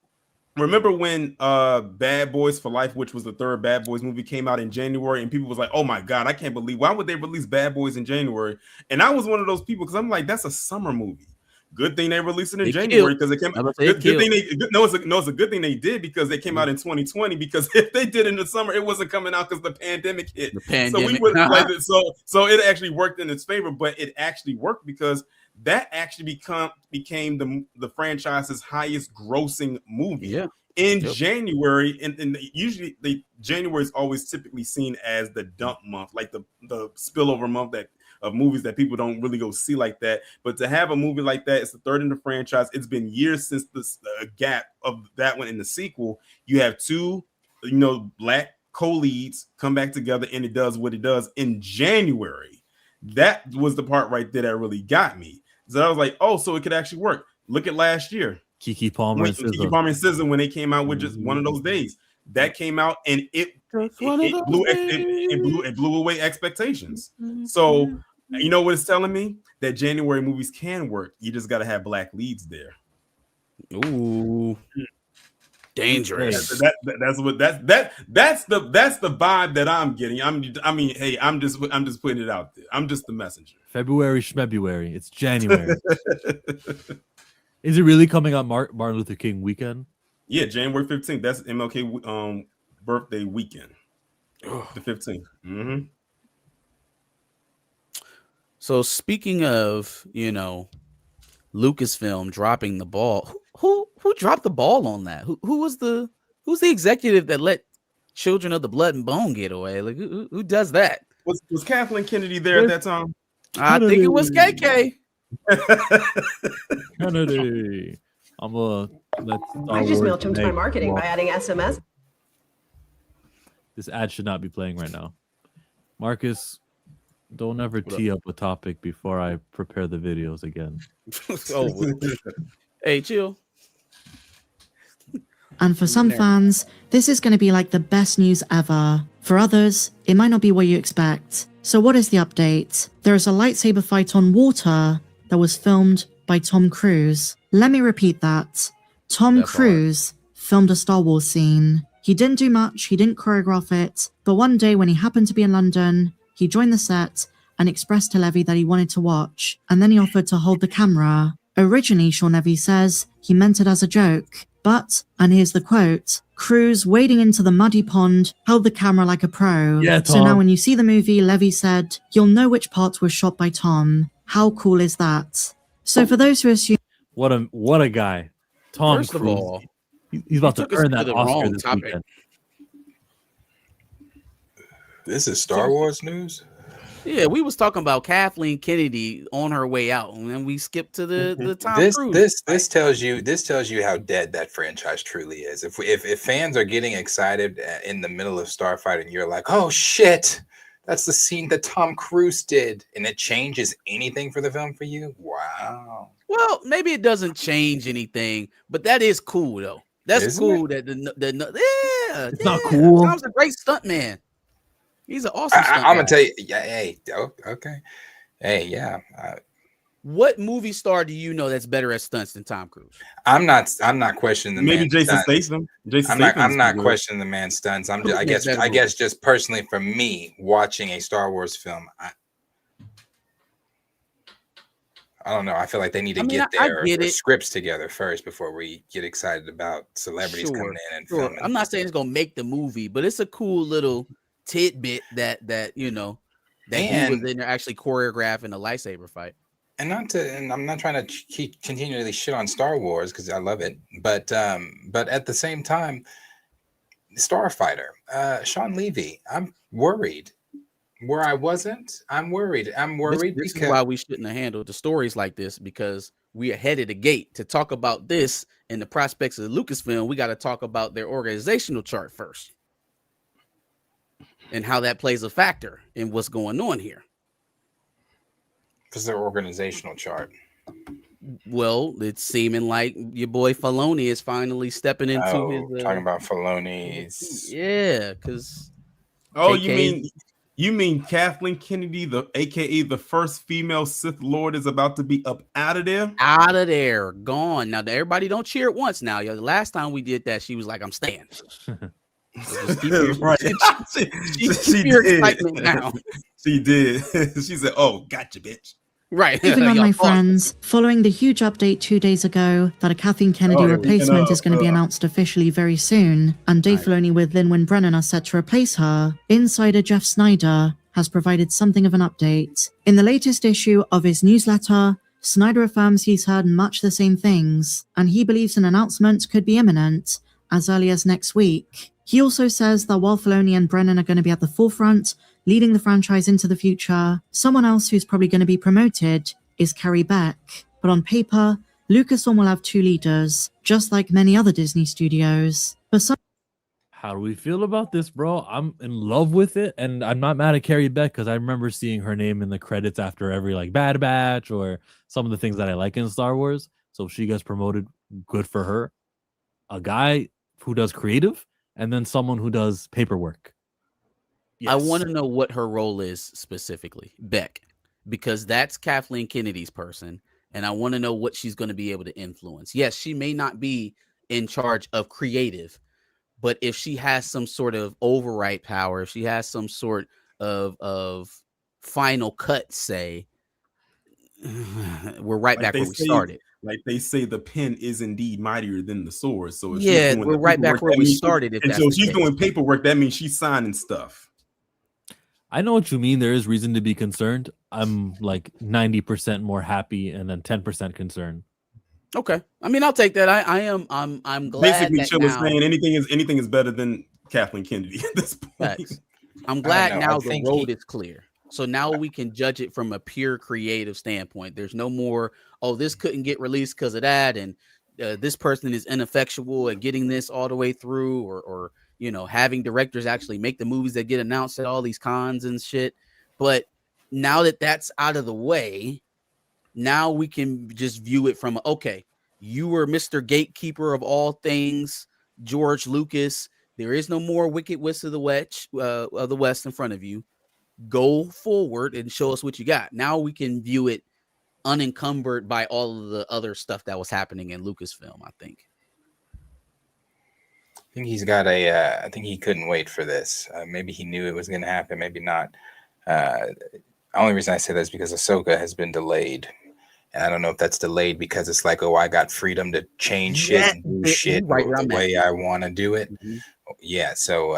Remember when Bad Boys for Life, which was the third Bad Boys movie, came out in January, and people was like, oh my God, I can't believe, why would they release Bad Boys in January? And I was one of those people, because I'm like, that's a summer movie. Good thing they released it in January, because it came. It's a good thing they did, because they came out in 2020. Because if they did in the summer, it wasn't coming out because the pandemic hit. So we would so it actually worked in its favor, but it actually worked because that actually became the franchise's highest grossing movie in January. And usually January is always typically seen as the dump month, like the spillover month of movies that people don't really go see like that. But to have a movie like that, it's the third in the franchise. It's been years since this gap of that one in the sequel. You have two, black co-leads come back together, and it does what it does in January. That was the part right there that really got me. So I was like, oh, so it could actually work. Look at last year. Keke Palmer and SZA, when they came out with just one of those days. That came out, and it blew away expectations. So You know what it's telling me? That January movies can work. You just got to have black leads there. Ooh, dangerous. That's the vibe that I'm getting. I'm just putting it out there. I'm just the messenger. February, Schmebuary. It's January. Is it really coming on Martin Luther King weekend? Yeah, January 15th. That's MLK birthday weekend. The 15th. Mm-hmm. So speaking of, Lucasfilm dropping the ball, who dropped the ball on that? Who's the executive that let Children of the Blood and Bone get away? Like who does that? Was Kathleen Kennedy there at that time? I think it was KK. Kennedy. I just mailed him to my marketing by adding SMS. This ad should not be playing right now. Marcus, don't ever tee up a topic before I prepare the videos again. Hey, chill. And for some fans, this is going to be like the best news ever. For others, it might not be what you expect. So what is the update? There is a lightsaber fight on water that was filmed by Tom Cruise. Let me repeat that. Tom Cruise filmed a Star Wars scene. He didn't do much, he didn't choreograph it, but one day when he happened to be in London, he joined the set and expressed to Levy that he wanted to watch, and then he offered to hold the camera. Originally, Sean Levy says he meant it as a joke, but, and here's the quote, Cruise, wading into the muddy pond, held the camera like a pro. Yeah, so now when you see the movie, Levy said, you'll know which parts were shot by Tom. How cool is that? So for those who assume... What a guy. Tom First Cruise. of all, he's about to earn that Oscar this topic. weekend. This is Star Wars news? Yeah, we was talking about Kathleen Kennedy on her way out, and then we skipped to the Tom Cruise. This tells you how dead that franchise truly is. If fans are getting excited in the middle of Starfighter, and you're like, oh shit, that's the scene that Tom Cruise did, and it changes anything for the film for you. Wow. Well, maybe it doesn't change anything, but that is cool though. That's Isn't cool. it? It's not cool. Tom's a great stunt man. He's an awesome stunt I'm gonna guy. tell you. Yeah. Hey. Okay. Hey. Yeah. What movie star do you know that's better at stunts than Tom Cruise? I'm not questioning the Maybe man's Jason stunts. Statham. I'm not questioning the man's stunts. I guess just personally for me watching a Star Wars film, I don't know. I feel like they need to get their scripts together first before we get excited about celebrities coming in and filming. I'm not saying it's gonna make the movie, but it's a cool little tidbit that he was in there actually choreographing a lightsaber fight. And I'm not trying to keep continually shit on Star Wars because I love it, but at the same time, Starfighter, Sean Levy, I'm worried. Where I wasn't, I'm worried. This is why we shouldn't have handled the stories like this, because we are headed the gate to talk about this and the prospects of Lucasfilm. We got to talk about their organizational chart first and how that plays a factor in what's going on here. Because their organizational chart. Well, it's seeming like your boy Filoni is finally stepping into his. Talking about Filoni's. Yeah, because. Oh, you mean Kathleen Kennedy, aka the first female Sith Lord, is about to be up out of there? Out of there, gone. Now everybody don't cheer at once. Now, the last time we did that, she was like, "I'm staying." Right. She did. Excitement now. She did. She said, "Oh, gotcha, bitch." Right. Moving on, my friends, following the huge update 2 days ago that a Kathleen Kennedy replacement is going to be announced officially very soon, and Dave Filoni with Lin-Wen Brennan are set to replace her, insider Jeff Snyder has provided something of an update. In the latest issue of his newsletter, Snyder affirms he's heard much the same things, and he believes an announcement could be imminent as early as next week. He also says that while Filoni and Brennan are going to be at the forefront, leading the franchise into the future, someone else who's probably going to be promoted is Carrie Beck. But on paper, Lucasfilm will have two leaders, just like many other Disney studios. But how do we feel about this, bro? I'm in love with it, and I'm not mad at Carrie Beck because I remember seeing her name in the credits after every Bad Batch or some of the things that I like in Star Wars. So if she gets promoted, good for her. A guy who does creative, and then someone who does paperwork. Yes. I want to know what her role is specifically. Beck because that's Kathleen Kennedy's person, and I want to know what she's going to be able to influence. Yes, she may not be in charge of creative, but if she has some sort of override power, if she has some sort of final cut, say, we're right back where we started. Like they say, the pen is indeed mightier than the sword. So if Yeah, she's doing we're right back where we started. And so if she's doing paperwork, that means she's signing stuff. I know what you mean. There is reason to be concerned. I'm like 90% more happy and then 10% concerned. Okay, I mean, I'll take that. I'm glad. Basically, Chill is now, saying anything is better than Kathleen Kennedy at this point. Facts. I'm glad now the road is clear. So now we can judge it from a pure creative standpoint. There's no more, oh, this couldn't get released because of that, and this person is ineffectual at getting this all the way through, or you know, having directors actually make the movies that get announced at all these cons and shit. But now that that's out of the way, now we can just view it from, okay, you were Mr. Gatekeeper of all things, George Lucas. There is no more Wicked Witch of the West in front of you. Go forward and show us what you got. Now we can view it unencumbered by all of the other stuff that was happening in Lucasfilm, I think. I think he's got I think he couldn't wait for this. Maybe he knew it was going to happen, maybe not. The only reason I say that is because Ahsoka has been delayed. And I don't know if that's delayed because it's like, oh, I got freedom to change shit and do shit the way I want to do it. Mm-hmm. Yeah, so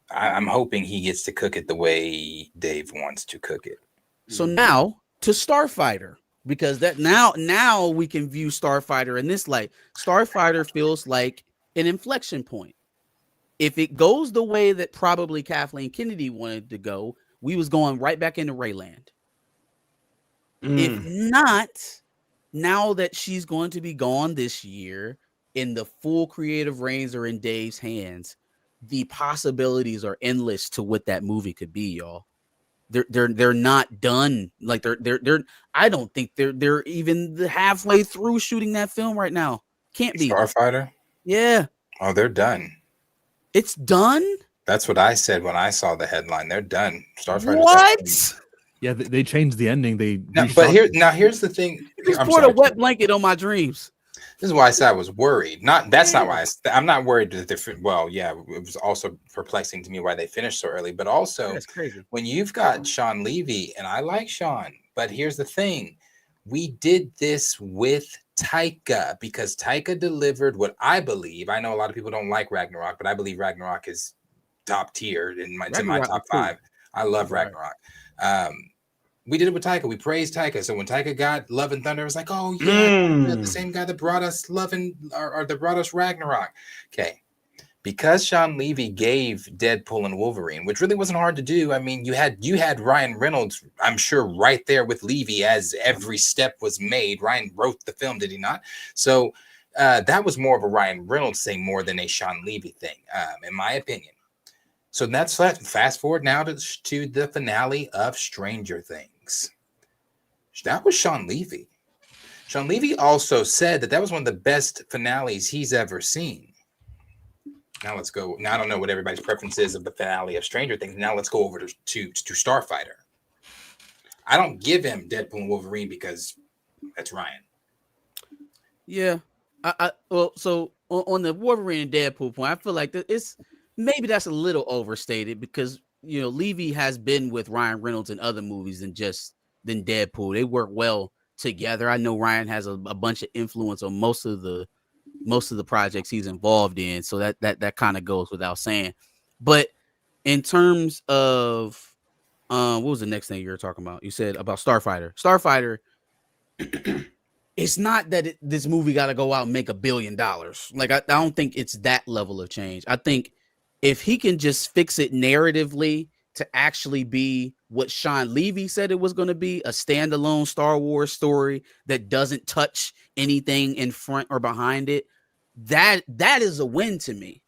I'm hoping he gets to cook it the way Dave wants to cook it. So now to Starfighter, because that now we can view Starfighter in this light. Starfighter feels like an inflection point. If it goes the way that probably Kathleen Kennedy wanted to go, we was going right back into Rayland. If not, now that she's going to be gone this year and the full creative reins are in Dave's hands, the possibilities are endless to what that movie could be, y'all. They're not done. Like they're I don't think they're even halfway through shooting that film right now. Can't be. Starfighter? Yeah. Oh, they're done. It's done? That's what I said when I saw the headline. They're done. Starfighter. What? Yeah, they changed the ending. Here's the thing. You just poured a wet blanket on my dreams. This is why I said I was worried. That's not why I'm not worried that well, yeah, it was also perplexing to me why they finished so early, but also that's crazy. When you've got Sean Levy, and I like Sean, but here's the thing. We did this with Taika because Taika delivered what I believe. I know a lot of people don't like Ragnarok, but I believe Ragnarok is top tier in my top 5. I love Ragnarok. We did it with Taika. We praised Taika. So when Taika got Love and Thunder, it was like, oh yeah, the same guy that brought us Love and or that brought us Ragnarok. Okay, because Sean Levy gave Deadpool and Wolverine, which really wasn't hard to do. I mean, you had Ryan Reynolds, I'm sure, right there with Levy as every step was made. Ryan wrote the film, did he not? So that was more of a Ryan Reynolds thing more than a Sean Levy thing, in my opinion. So that's fast forward now to the finale of Stranger Things. That was Sean Levy. Sean Levy also said that was one of the best finales he's ever seen. Now let's go. Now I don't know what everybody's preference is of the finale of Stranger Things. Now let's go over to Starfighter. I don't give him Deadpool and Wolverine because that's Ryan. Yeah. Well, so on the Wolverine and Deadpool point, I feel like maybe that's a little overstated because, you know, Levy has been with Ryan Reynolds in other movies than Deadpool. They work well together. I know Ryan has a bunch of influence on most of the projects he's involved in. So that kind of goes without saying. But in terms of what was the next thing you were talking about? You said about Starfighter. Starfighter, it's not that this movie got to go out and make $1 billion. Like, I don't think it's that level of change. I think if he can just fix it narratively to actually be what Sean Levy said it was going to be, a standalone Star Wars story that doesn't touch anything in front or behind it, that is a win to me,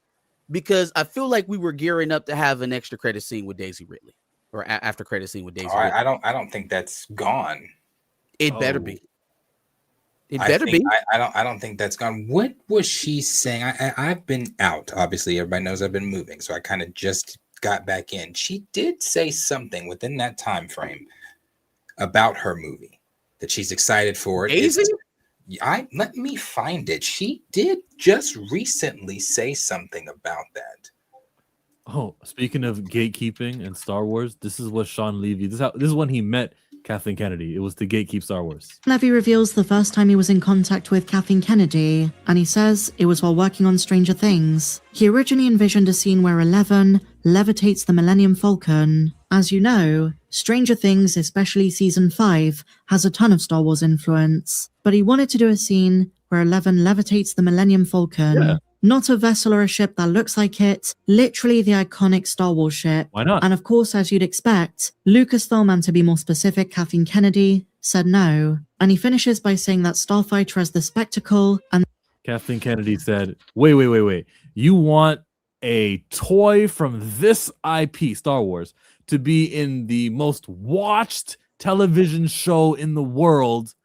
because I feel like we were gearing up to have an extra credit scene with Daisy Ridley, or after credit scene with Daisy Ridley. I don't think that's gone. It better be. It better be. I don't think that's gone. What was she saying? I've been out. Obviously, everybody knows I've been moving, so I kind of just got back in, she did say something within that time frame about her movie that she's excited for it. Let me find it. She did just recently say something about that. Oh, speaking of gatekeeping and Star Wars, this is what Sean Levy. This is when he met Kathleen Kennedy. It was to gatekeep Star Wars. Levy reveals the first time he was in contact with Kathleen Kennedy, and he says it was while working on Stranger Things. He originally envisioned a scene where 11 levitates the Millennium Falcon. As you know, Stranger Things, especially season 5, has a ton of Star Wars influence, but he wanted to do a scene where 11 levitates the Millennium Falcon. Yeah. Not a vessel or a ship that looks like it, literally the iconic Star Wars ship. Why not? And of course, as you'd expect, Lucasfilm, and to be more specific, Kathleen Kennedy, said no. And he finishes by saying that Starfighter has the spectacle and Kathleen Kennedy said, wait. You want a toy from this IP, Star Wars, to be in the most watched television show in the world?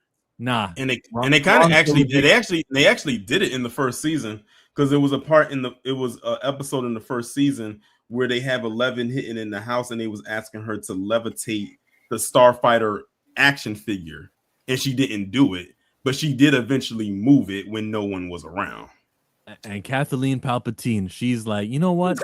Nah. And they kind of actually did it in the first season. Because there was a part an episode in the first season where they have 11 hitting in the house and they was asking her to levitate the Starfighter action figure, and she didn't do it, but she did eventually move it when no one was around. And Kathleen Palpatine, she's like, you know what?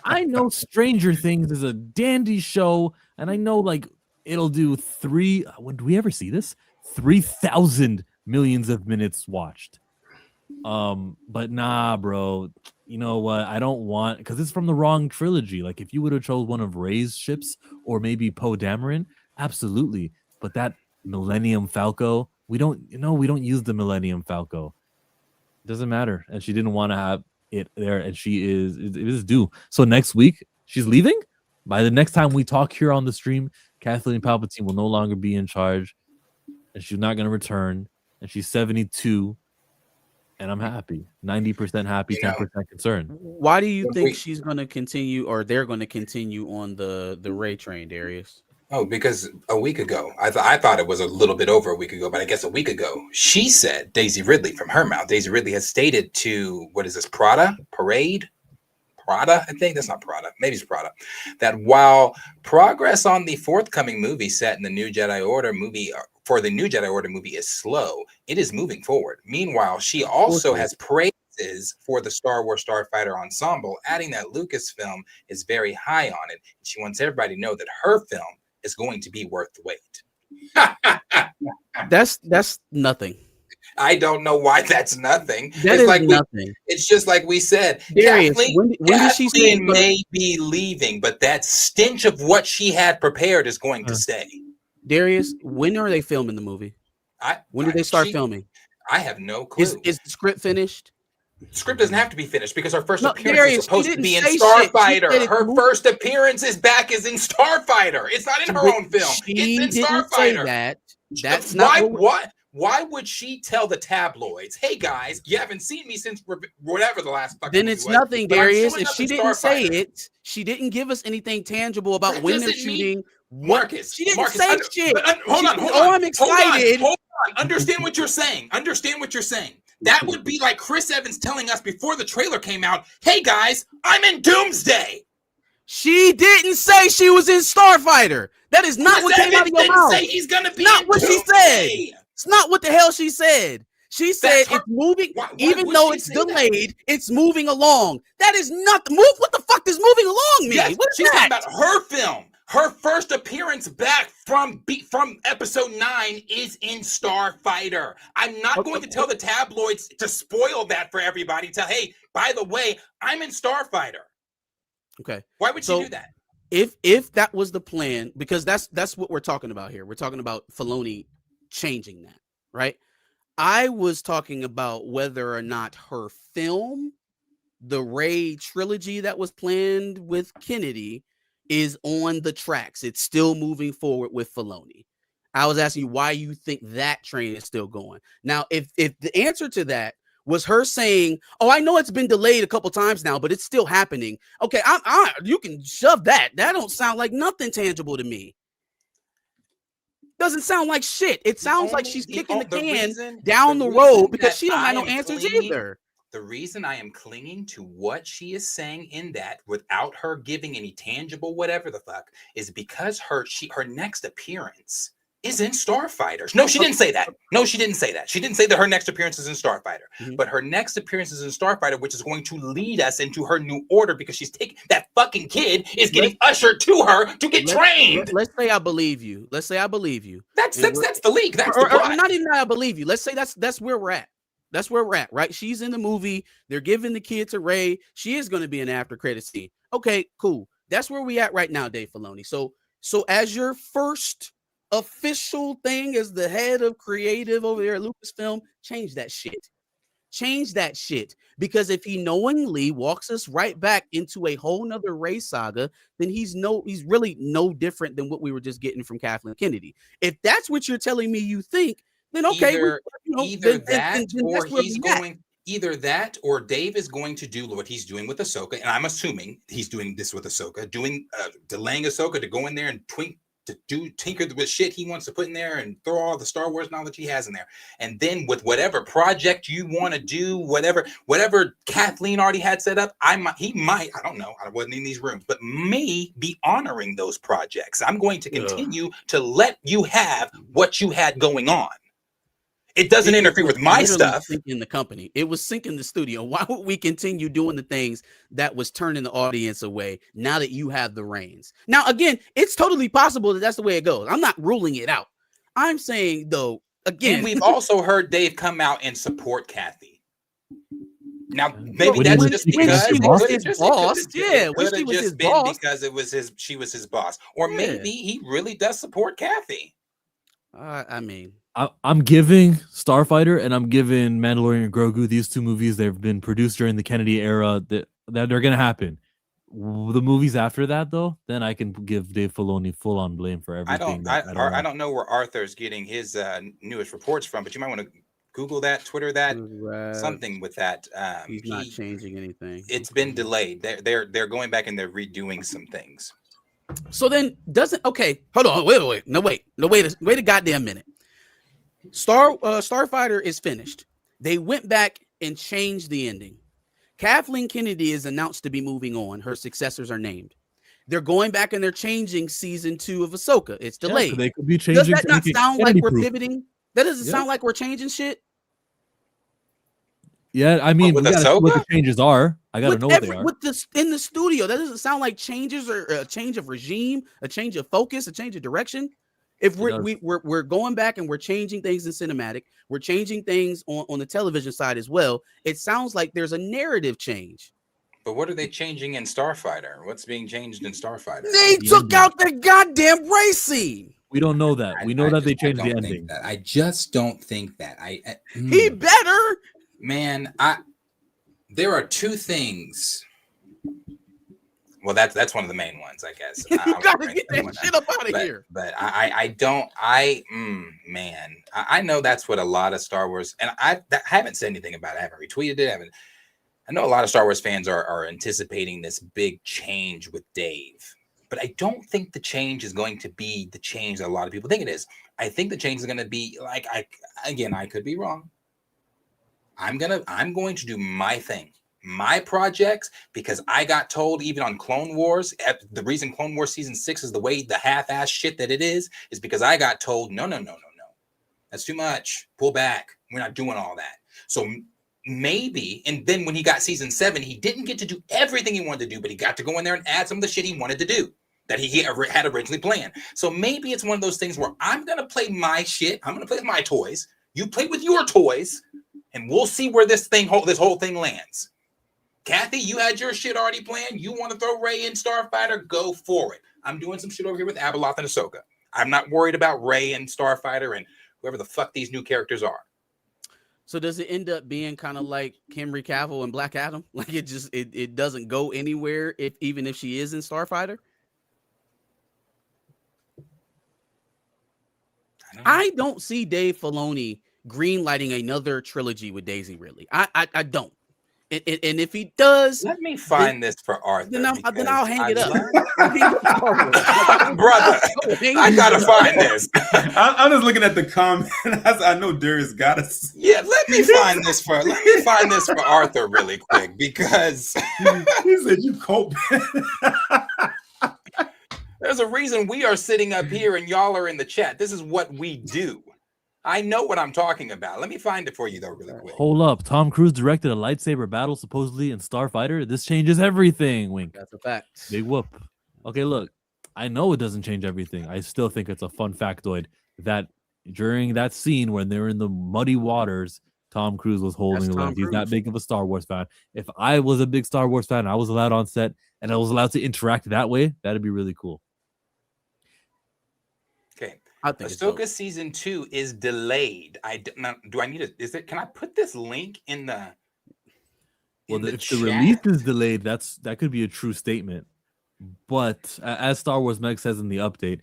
I know Stranger Things is a dandy show, and I know like it'll do do we ever see this? 3,000 millions of minutes watched. But nah, bro, you know what? I don't want, because it's from the wrong trilogy. Like if you would have chose one of Rey's ships or maybe Poe Dameron, absolutely. But that Millennium Falco, we don't use the Millennium Falco. It doesn't matter. And she didn't want to have it there, and it is due. So next week she's leaving. By the next time we talk here on the stream, Kathleen Palpatine will no longer be in charge, and she's not going to return. And she's 72. And I'm happy, 90% happy, 10% concerned. Why do you think she's going to continue, or they're going to continue on the Rey train, Darius? Oh, because a week ago, I thought it was a little bit over a week ago, but I guess a week ago, she said, Daisy Ridley, from her mouth, Daisy Ridley has stated to, what is this, Prada, I think that's not Prada, maybe it's Prada, that while progress on the forthcoming movie set in the New Jedi Order movie is slow, it is moving forward. Meanwhile, she also has praises for the Star Wars Starfighter ensemble, adding that Lucasfilm is very high on it. She wants everybody to know that her film is going to be worth the wait. That's nothing. I don't know why that's nothing. That is like nothing. It's just like we said. Darius, Kathleen, when did she say may be leaving, but that stench of what she had prepared is going to stay. Darius, when are they filming the movie? When did they start filming? I have no clue. Is the script finished? The script doesn't have to be finished because her first appearance is supposed to be in Starfighter. Starfighter. Her first appearance is back is in Starfighter. It's not in her own film. It's in Starfighter. That's not why would she tell the tabloids, hey guys, you haven't seen me since whatever the last fucking Then it's movie was, nothing, Darius. If she didn't say it, she didn't give us anything tangible about when they're shooting. Marcus, she didn't say shit. Hold on. Oh, I'm excited. Hold on. Understand what you're saying. That would be like Chris Evans telling us before the trailer came out, hey guys, I'm in Doomsday. She didn't say she was in Starfighter. That is not what came out of your mouth. Say he's gonna be not in what Doomsday. She said. It's not what the hell she said. She said it's moving, even though it's delayed, it's moving along. That is not move. What the fuck does moving along mean? Yes, what is she's that? talking about her film. Her first appearance back from episode 9 is in Starfighter. I'm not going to tell the tabloids to spoil that for everybody. Tell, hey, by the way, I'm in Starfighter. Okay. Why would she do that? If that was the plan, because that's what we're talking about here. We're talking about Filoni changing that, right? I was talking about whether or not her film, the Rey trilogy that was planned with Kennedy, is on the tracks. It's still moving forward with Filoni. I was asking you why you think that train is still going. Now, if the answer to that was her saying, "Oh, I know it's been delayed a couple times now, but it's still happening." Okay, you can shove that. That don't sound like nothing tangible to me. Doesn't sound like shit. It sounds like she's kicking the can down the road because she don't have no answers either. The reason I am clinging to what she is saying in that without her giving any tangible whatever the fuck is because her next appearance is in Starfighter. No, she didn't say that. No, she didn't say that. She didn't say that her next appearance is in Starfighter. But her next appearance is in Starfighter, which is going to lead us into her new order because she's taking that fucking kid is getting ushered to her to get trained. Let's say I believe you. Let's say I believe you. That's the leak. That's the plot. Or not even I believe you. Let's say that's where we're at. That's where we're at, right? She's in the movie. They're giving the kid to Ray. She is going to be an after credit scene. Okay, cool. That's where we at right now, Dave Filoni. So as your first official thing as the head of creative over there at Lucasfilm, change that shit. Change that shit. Because if he knowingly walks us right back into a whole nother Ray saga, then he's really no different than what we were just getting from Kathleen Kennedy. If that's what you're telling me you think, then okay, either that or Dave is going to do what he's doing with Ahsoka, and I'm assuming he's doing this with Ahsoka, delaying Ahsoka to go in there and tinker with shit he wants to put in there and throw all the Star Wars knowledge he has in there. And then with whatever project you want to do, whatever Kathleen already had set up, he might, I don't know, I wasn't in these rooms, but may be honoring those projects. I'm going to continue to let you have what you had going on. It doesn't interfere with my stuff. Sinking the company. It was sinking the studio. Why would we continue doing the things that was turning the audience away now that you have the reins? Now, again, it's totally possible that that's the way it goes. I'm not ruling it out. I'm saying, though, again. And we've also heard Dave come out and support Kathy. Now, maybe that's just because she was his boss. Yeah, it could have just been because she was his boss. Or maybe he really does support Kathy. I mean, I'm giving Starfighter and I'm giving Mandalorian and Grogu, these two movies, they've been produced during the Kennedy era, that they're going to happen. The movies after that, though, then I can give Dave Filoni full on blame for everything. I don't know where Arthur's getting his newest reports from, but you might want to Google that, Twitter that, something with that. He's not changing anything. It's been delayed. They're going back and they're redoing some things. So then hold on, wait a goddamn minute. Starfighter is finished. They went back and changed the ending. Kathleen Kennedy is announced to be moving on. Her successors are named. They're going back and they're changing season 2 of Ahsoka. It's delayed. Yeah, they could be changing. Does that not sound like we're pivoting? That doesn't sound like we're changing shit. Yeah, I mean, we gotta see what the changes are. I gotta know what they are. In the studio, that doesn't sound like changes or a change of regime, a change of focus, a change of direction. If we're going back and we're changing things in cinematic, we're changing things on the television side as well. It sounds like there's a narrative change. But what are they changing in Starfighter? What's being changed in Starfighter? They took out the goddamn race scene. We don't know that. We know that they changed the ending. I just don't think that. He better. Man, there are two things. Well, that's one of the main ones, I guess. You gotta get that shit up out of here. But I know that's what a lot of Star Wars, and I haven't said anything about it. I haven't retweeted it. I know a lot of Star Wars fans are anticipating this big change with Dave, but I don't think the change is going to be the change that a lot of people think it is. I think the change is going to be like, I could be wrong. I'm going to do my thing, my projects, because I got told even on Clone Wars, the reason Clone Wars season 6 is the way the half-ass shit that it is because I got told, no. That's too much. Pull back. We're not doing all that. So maybe, and then when he got season 7, he didn't get to do everything he wanted to do, but he got to go in there and add some of the shit he wanted to do that he had originally planned. So maybe it's one of those things where I'm going to play my shit. I'm going to play with my toys. You play with your toys, and we'll see where this whole thing lands. Kathy, you had your shit already planned. You want to throw Rey in Starfighter? Go for it. I'm doing some shit over here with Abeloth and Ahsoka. I'm not worried about Rey and Starfighter and whoever the fuck these new characters are. So does it end up being kind of like Henry Cavill and Black Adam? Like it doesn't go anywhere even if she is in Starfighter? I don't see Dave Filoni greenlighting another trilogy with Daisy, really. I don't. And if he does, let me find this for Arthur. Then I'll hang it up. Brother, I gotta find this. I'm just looking at the comment. I know Darius got us. Yeah, let me find this for Arthur really quick because he said you cope. There's a reason we are sitting up here and y'all are in the chat. This is what we do. I know what I'm talking about. Let me find it for you though, really quick. Hold up. Tom Cruise directed a lightsaber battle supposedly in Starfighter. This changes everything. Wink. That's a fact. Big whoop. Okay, look. I know it doesn't change everything. I still think it's a fun factoid that during that scene when they're in the muddy waters, Tom Cruise was holding the leg. He's that big of a Star Wars fan. If I was a big Star Wars fan, I was allowed on set and I was allowed to interact that way, that'd be really cool. Okay. Ahsoka season 2 is delayed. Do I need it? Can I put this link in the? Well, if the release is delayed, that could be a true statement. But as Star Wars Meg says in the update,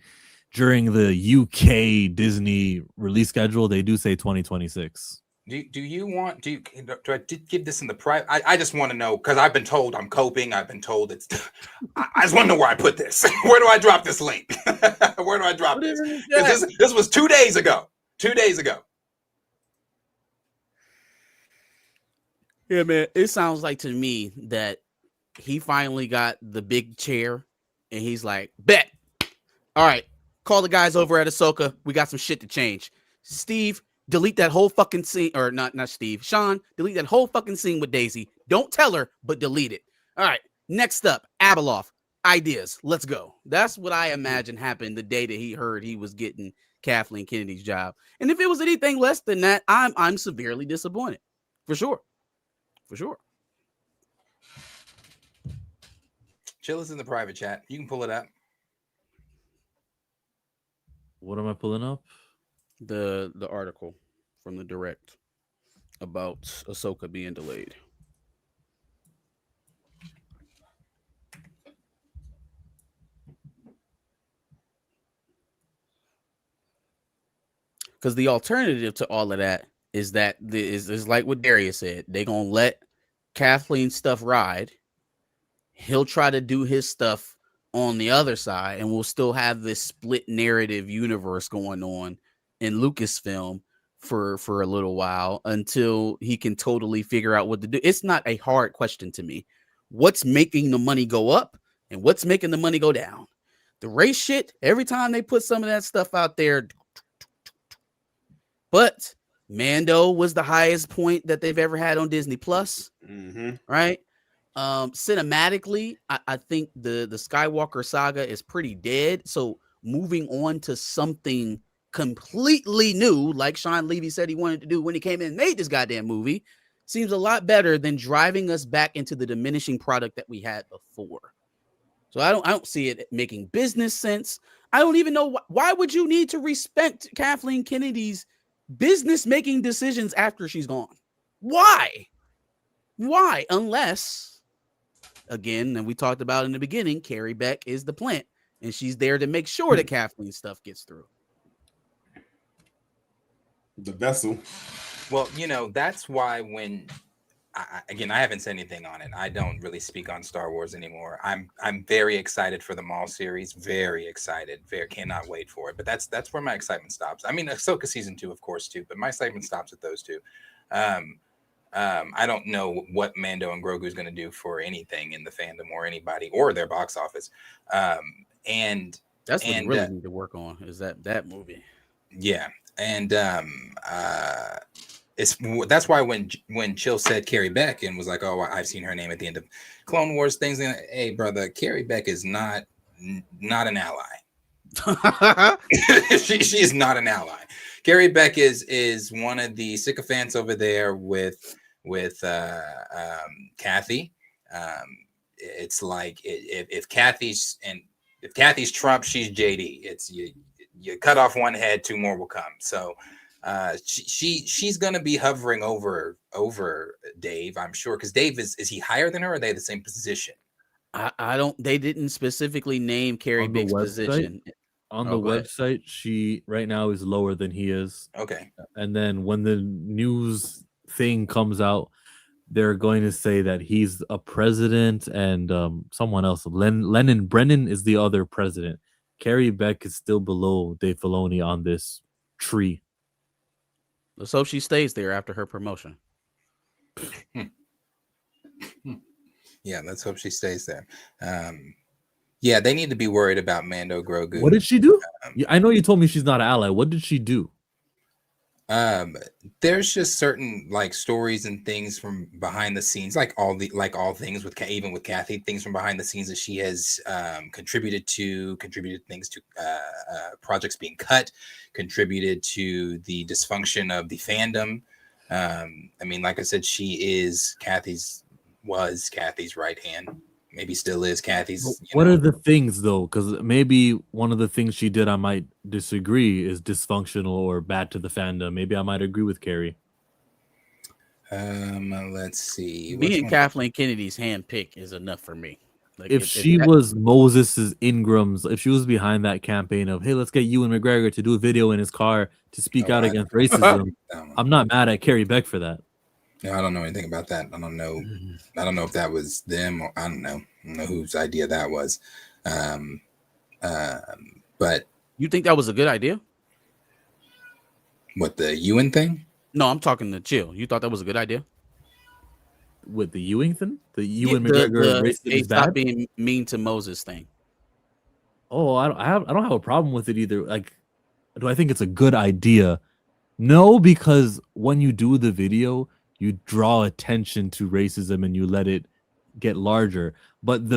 during the UK Disney release schedule, they do say 2026. Do you want? Do I give this in the private? I just want to know because I've been told I'm coping. I've been told it's. I just want to know where I put this. Where do I drop this link? Where do I drop this? This was 2 days ago. 2 days ago. Yeah, man. It sounds like to me that he finally got the big chair, and he's like, "Bet, all right, call the guys over at Ahsoka. We got some shit to change." Steve, delete that whole fucking scene, or not Steve. Sean, delete that whole fucking scene with Daisy. Don't tell her, but delete it. All right. Next up, Abeloth. Ideas. Let's go. That's what I imagine happened the day that he heard he was getting Kathleen Kennedy's job. And if it was anything less than that, I'm severely disappointed. For sure. For sure. Chill is in the private chat. You can pull it up. What am I pulling up? The article from the Direct about Ahsoka being delayed. Because the alternative to all of that is that is like what Darius said. They're gonna let Kathleen's stuff ride. He'll try to do his stuff on the other side, and we'll still have this split narrative universe going on in Lucasfilm for a little while until he can totally figure out what to do. It's not a hard question to me. What's making the money go up and what's making the money go down? The race shit, every time they put some of that stuff out there. But Mando was the highest point that they've ever had on Disney Plus, right? Cinematically, I think the Skywalker saga is pretty dead. So moving on to something completely new, like Sean Levy said he wanted to do when he came in and made this goddamn movie, seems a lot better than driving us back into the diminishing product that we had before. So I don't see it making business sense. I don't even know why would you need to respect Kathleen Kennedy's business making decisions after she's gone? Why? Unless, again, and we talked about in the beginning, Carrie Beck is the plant, and she's there to make sure that Kathleen's stuff gets through. The vessel. Well, that's why when I haven't said anything on it. I don't really speak on Star Wars anymore. I'm very excited for the Maul series. Very excited. Cannot wait for it. But that's where my excitement stops. I mean, Ahsoka season 2, of course, too. But my excitement stops at those two. I don't know what Mando and Grogu is going to do for anything in the fandom or anybody or their box office. And that's what you really need to work on is that movie. Yeah. And that's why when Chill said Carrie Beck and was like, oh, I've seen her name at the end of Clone Wars things. And, hey, brother, Carrie Beck is not an ally. she is not an ally. Carrie Beck is one of the sycophants over there with Kathy. It's like if Kathy's Trump, she's JD. It's you cut off one head, two more will come. So she's gonna be hovering over Dave, I'm sure, because Dave is he higher than her, or are they the same position? I don't. They didn't specifically name Carrie Beck's position. On the website, she right now is lower than he is. Okay. And then when the news thing comes out, they're going to say that he's a president and someone else. Lennon Brennan is the other president. Carrie Beck is still below Dave Filoni on this tree. Let's hope she stays there after her promotion. Yeah, let's hope she stays there. Yeah, they need to be worried about Mando Grogu. What did she do? I know you told me she's not an ally. What did she do? There's just certain like stories and things from behind the scenes, like all things with even with Kathy, things from behind the scenes that she has contributed things to projects being cut, contributed to the dysfunction of the fandom. I mean, like I said, she was Kathy's right hand. Maybe still is Kathy's. What are the things though? Because maybe one of the things she did, I might disagree, is dysfunctional or bad to the fandom. Maybe I might agree with Carrie. Let's see. Being Kathleen Kennedy's hand pick is enough for me. Like if she was Moses's Ingram's, if she was behind that campaign of, hey, let's get Ewan McGregor to do a video in his car to speak out against racism, I'm not mad at Carrie Beck for that. No, I don't know anything about that. I don't know. I don't know if that was them or I don't know whose idea that was. But you think that was a good idea? What, the Ewan thing? No, I'm talking to Chill. You thought that was a good idea? With the Ewing thing? The Ewan McGregor racism is bad? Stop being mean to Moses thing. Oh, I don't have a problem with it either. Like, do I think it's a good idea? No, because when you do the video, you draw attention to racism and you let it get larger. But the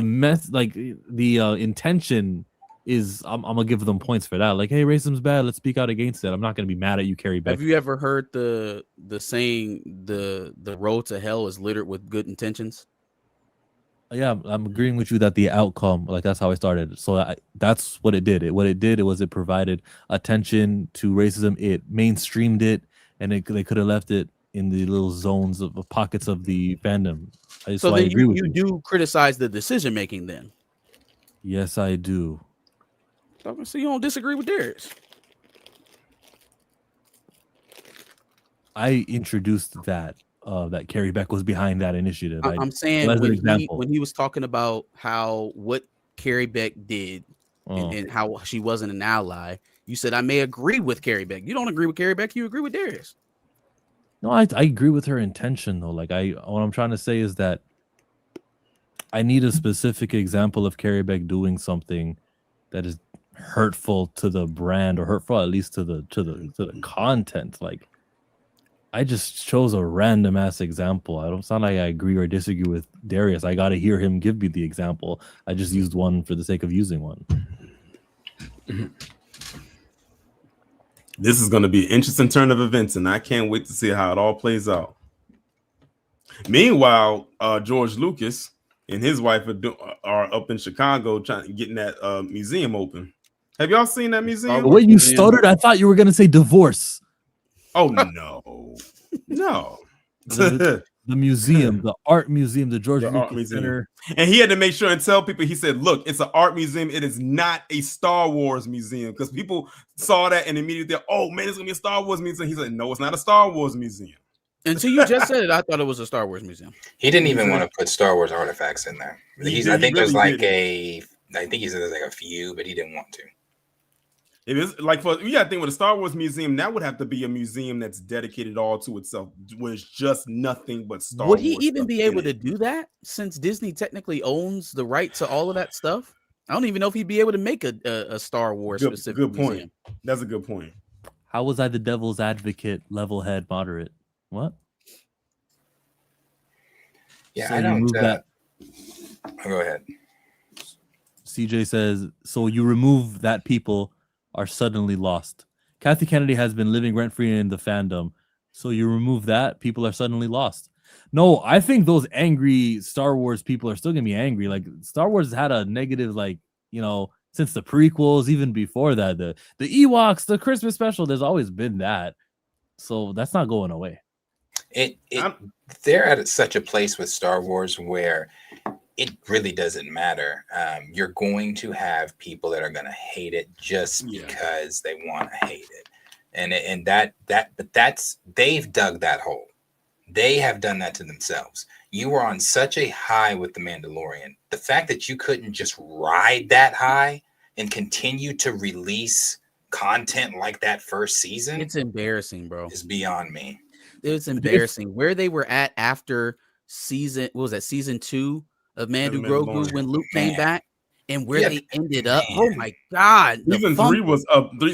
intention is, I'm gonna give them points for that. Like, hey, racism's bad. Let's speak out against it. I'm not gonna be mad at you, Carrie Beck. Have you ever heard the saying the road to hell is littered with good intentions? Yeah, I'm agreeing with you that the outcome, like that's how I started. So that's what it did. It provided attention to racism. It mainstreamed it, and they could have left it in the little zones of pockets of the fandom. So then you do criticize the decision making then? Yes, I do. So you don't disagree with Darius? I introduced that Carrie Beck was behind that initiative. I'm saying when he was talking about what Carrie Beck did and how she wasn't an ally, you said I may agree with Carrie Beck. You don't agree with Carrie Beck, you agree with Darius. No, I agree with her intention though. Like what I'm trying to say is that I need a specific example of Carrie Beck doing something that is hurtful to the brand or hurtful at least to the content. Like I just chose a random ass example. I don't sound like I agree or disagree with Darius. I got to hear him give me the example. I just used one for the sake of using one. This is going to be an interesting turn of events, and I can't wait to see how it all plays out. Meanwhile, George Lucas and his wife are up in Chicago getting that museum open. Have y'all seen that museum? The way you stuttered, I thought you were going to say divorce. Oh, no. No. The museum, the art museum, the George Lucas Center. And he had to make sure and tell people, he said, look, it's an art museum. It is not a Star Wars museum. Because people saw that and immediately, oh, man, it's going to be a Star Wars museum. He said, no, it's not a Star Wars museum. Until you just said it, I thought it was a Star Wars museum. He didn't even want to put Star Wars artifacts in there. I think there's like he said there's like a few, but he didn't want to. It is like you gotta think with a Star Wars museum, that would have to be a museum that's dedicated all to itself, where it's just nothing but Star Wars. Would he even be able to do that since Disney technically owns the right to all of that stuff? I don't even know if he'd be able to make a Star Wars specific good point. museum. That's a good point. How was I the devil's advocate, level head, moderate? What? Yeah, so I don't. That. Go ahead. CJ says, so you remove that people are suddenly lost. Kathy Kennedy has been living rent-free in the fandom. So you remove that, people are suddenly lost. No, I think those angry Star Wars people are still gonna be angry. Like Star Wars has had a negative, like, since the prequels, even before that, the Ewoks, the Christmas special, there's always been that. So that's not going away. They're at such a place with Star Wars where it really doesn't matter. You're going to have people that are going to hate it just because they want to hate it, and they've dug that hole. They have done that to themselves. You were on such a high with The Mandalorian. The fact that you couldn't just ride that high and continue to release content like that first season, it's embarrassing, bro. Is beyond me. It's embarrassing where they were at after season. What was that? Season 2 of Mandu Grogu when Luke came back, and where they ended up. Oh my God! Season 3 was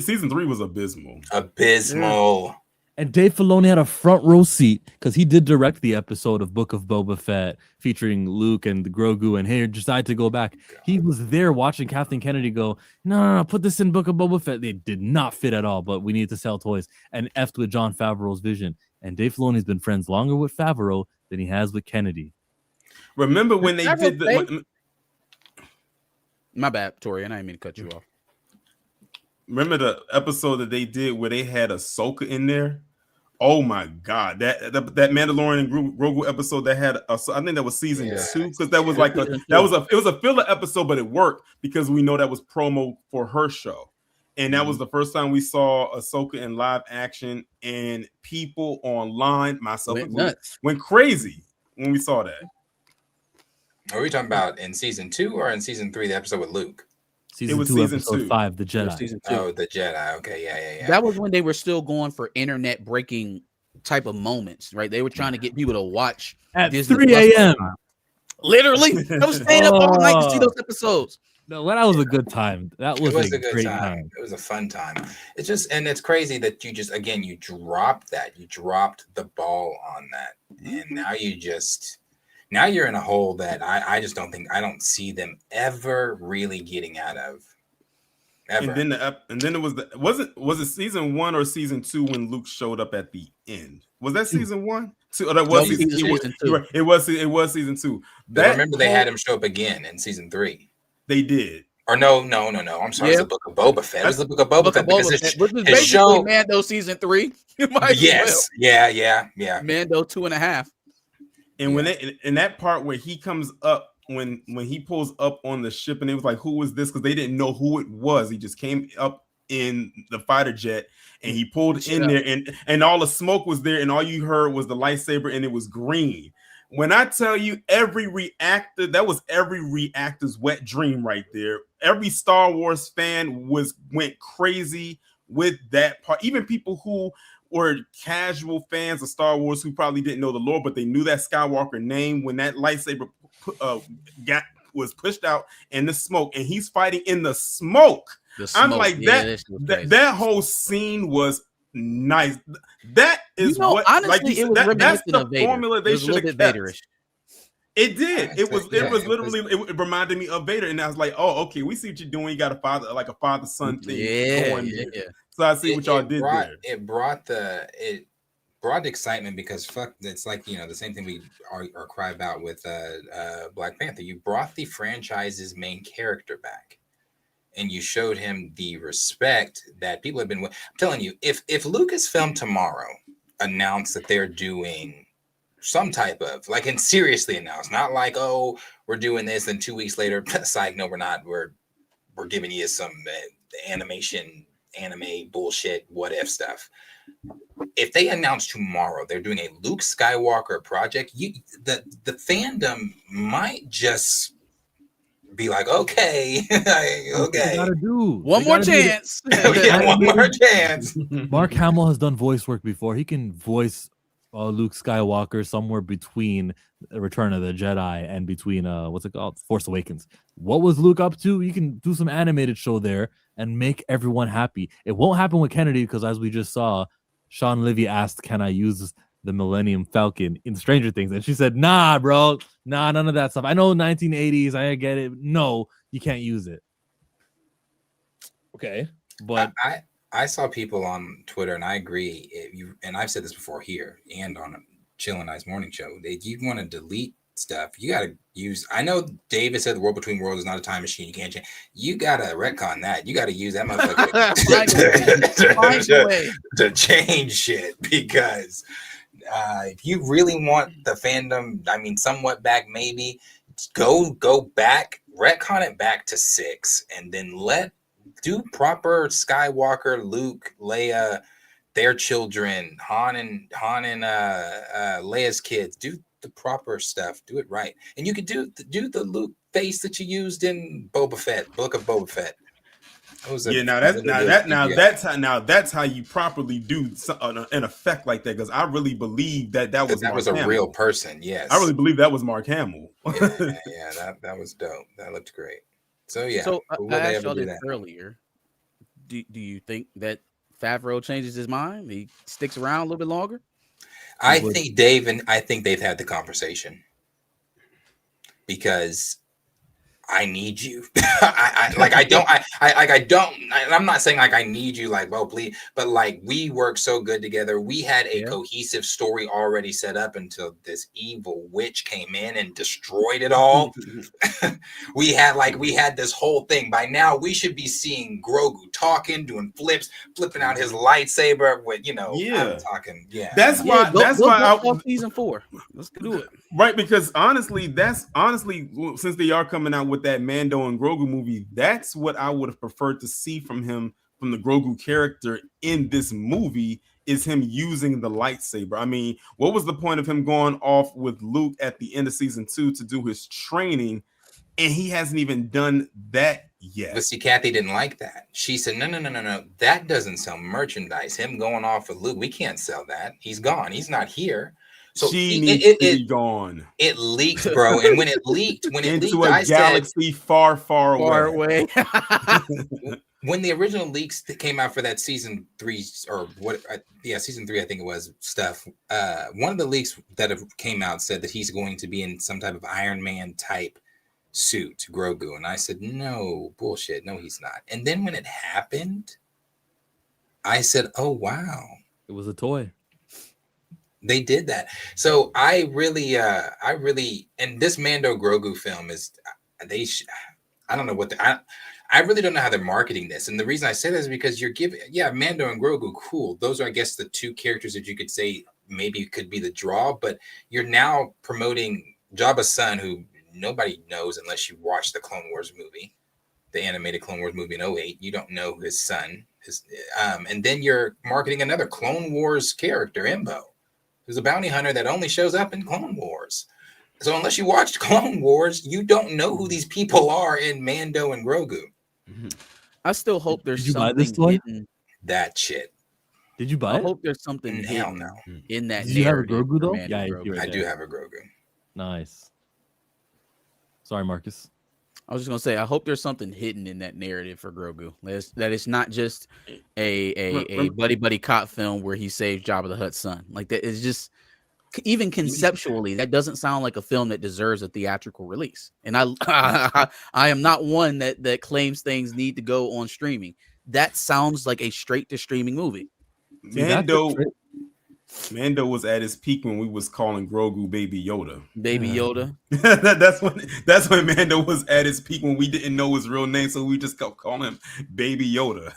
Season 3 was abysmal. Abysmal. And Dave Filoni had a front row seat because he did direct the episode of Book of Boba Fett featuring Luke and the Grogu, and he decided to go back. He was there watching Kathleen Kennedy go, no, put this in Book of Boba Fett. They did not fit at all, but we need to sell toys, and effed with Jon Favreau's vision. And Dave Filoni's been friends longer with Favreau than he has with Kennedy. Remember when they did My bad, Tori, and I didn't mean to cut you off. Remember the episode that they did where they had Ahsoka in there? Oh my God, that Mandalorian and Grogu episode that had I think that was season 2, because that was like it was a filler episode, but it worked because we know that was promo for her show, and that was the first time we saw Ahsoka in live action, and people online, myself went crazy when we saw that. Are we talking about in season 2 or in season 3, the episode with Luke? Season 2, episode 5, the Jedi. Season 2. Oh, the Jedi. Okay, yeah. That was when they were still going for internet breaking type of moments, right? They were trying to get people to watch at Disney 3 a.m. Literally, I was staying up all night to see those episodes. No, that was a good time. That was a great time. It was a fun time. It's just, and it's crazy that you just, again, you dropped that. You dropped the ball on that, and now you're in a hole that I don't see them ever really getting out of. Ever. And then it was it season 1 or season 2 when Luke showed up at the end? Was that season 1? 2? That was season 2. It was season 2. I remember they had him show up again in season 3. They did. Or no. I'm sorry. It's the Book of Boba Fett. It was the Book of Boba Fett because which was basically Mando season 3. Yes. Yeah. Mando 2.5. And when in that part where he comes up, when he pulls up on the ship, and it was like, who was this? Because they didn't know who it was. He just came up in the fighter jet, and he pulled in there, and all the smoke was there, and all you heard was the lightsaber, and it was green. When I tell you, that was every reactor's wet dream right there. Every Star Wars fan went crazy with that part. Even people who were casual fans of Star Wars who probably didn't know the lore, but they knew that Skywalker name. When that lightsaber was pushed out in the smoke, and he's fighting in the smoke. I'm like, that whole scene was nice. That is honestly, like you said, that's the formula they should have kept. It did. It was literally. It reminded me of Vader, and I was like, "Oh, okay, we see what you're doing. You got a father-son thing going there." So I see what y'all did there. It brought the excitement because it's like, the same thing we are cry about with Black Panther. You brought the franchise's main character back, and you showed him the respect that people have been. I'm telling you, if Lucasfilm tomorrow announced that they're doing some type of and seriously announced, not like, oh, we're doing this, and 2 weeks later, psych, no, we're not. We're giving you some anime bullshit, what if stuff. If they announce tomorrow they're doing a Luke Skywalker project, the fandom might just be like, okay, okay, gotta do one more chance. One more chance. Mark Hamill has done voice work before. He can voice Luke Skywalker somewhere between Return of the Jedi and between what's it called, Force Awakens. What was Luke up to? You can do some animated show there and make everyone happy. It won't happen with Kennedy because, as we just saw, Sean Livy asked, "Can I use the Millennium Falcon in Stranger Things?" And she said, "Nah, bro, none of that stuff. I know 1980s, I get it. No, you can't use it." Okay, but I saw people on Twitter, and I agree. And I've said this before here and on a Chill and Ice morning show. You want to delete stuff, you got to use. I know David said the world between worlds is not a time machine. You can't change. You got to retcon that. You got to use that motherfucker to change shit, because if you really want the fandom, somewhat back, maybe go back, retcon it back to 6, and then do proper Skywalker, Luke, Leia their children, Han and Leia's kids. Do the proper stuff. Do it right, and you could do the Luke face that you used in Boba Fett, Book of Boba Fett. That's how you properly do an effect like that, because I really believe that was a real person. Yes, I really believe that was Mark Hamill. that was dope. That looked great. So yeah. So I asked y'all this earlier. Do you think that Favreau changes his mind? He sticks around a little bit longer? I think they've had the conversation, because I need you. I'm not saying like I need you, like, well, please, but like we work so good together. We had a cohesive story already set up until this evil witch came in and destroyed it all. we had this whole thing. By now we should be seeing Grogu talking, doing flipping out his lightsaber with, I'm talking. Yeah. That's why season 4. Let's do it. Right, because honestly, since they are coming out with that Mando and Grogu movie, that's what I would have preferred to see from the Grogu character in this movie, is him using the lightsaber. I mean, what was the point of him going off with Luke at the end of season 2 to do his training, and he hasn't even done that yet? But see, Kathy didn't like that. She said, no, that doesn't sell merchandise. Him going off with Luke, we can't sell that. He's gone. He's not here. So she needs to be gone. It leaked, bro. And when it leaked, into a galaxy far, far away. When the original leaks that came out for that season 3 season 3, I think it was stuff. One of the leaks that came out said that he's going to be in some type of Iron Man type suit, Grogu. And I said, no, bullshit. No, he's not. And then when it happened, I said, oh, wow. It was a toy. They did that. So I really, and this Mando Grogu film is, I don't know what I really don't know how they're marketing this. And the reason I say that is because you're giving, Mando and Grogu, cool. Those are, I guess, the two characters that you could say maybe could be the draw, but you're now promoting Jabba's son, who nobody knows unless you watch the Clone Wars movie, the animated Clone Wars movie in 2008. You don't know his son. And then you're marketing another Clone Wars character, Embo, who's a bounty hunter that only shows up in Clone Wars. So unless you watched Clone Wars, you don't know who these people are in Mando and Grogu. Mm-hmm. I still hope there's something hidden. That shit. Did you buy it? I hope there's something hidden in that. Did you have a Grogu though? Yeah, I do have a Grogu. Nice. Sorry, Marcus. I was just gonna say, I hope there's something hidden in that narrative for Grogu. That it's not just a buddy cop film where he saves Jabba the Hutt's son. Like that is just, even conceptually, that doesn't sound like a film that deserves a theatrical release. And I am not one that claims things need to go on streaming. That sounds like a straight to streaming movie. Mando was at his peak when we was calling Grogu Baby Yoda. Baby Yoda. that's when Mando was at his peak, when we didn't know his real name, so we just kept calling him Baby Yoda.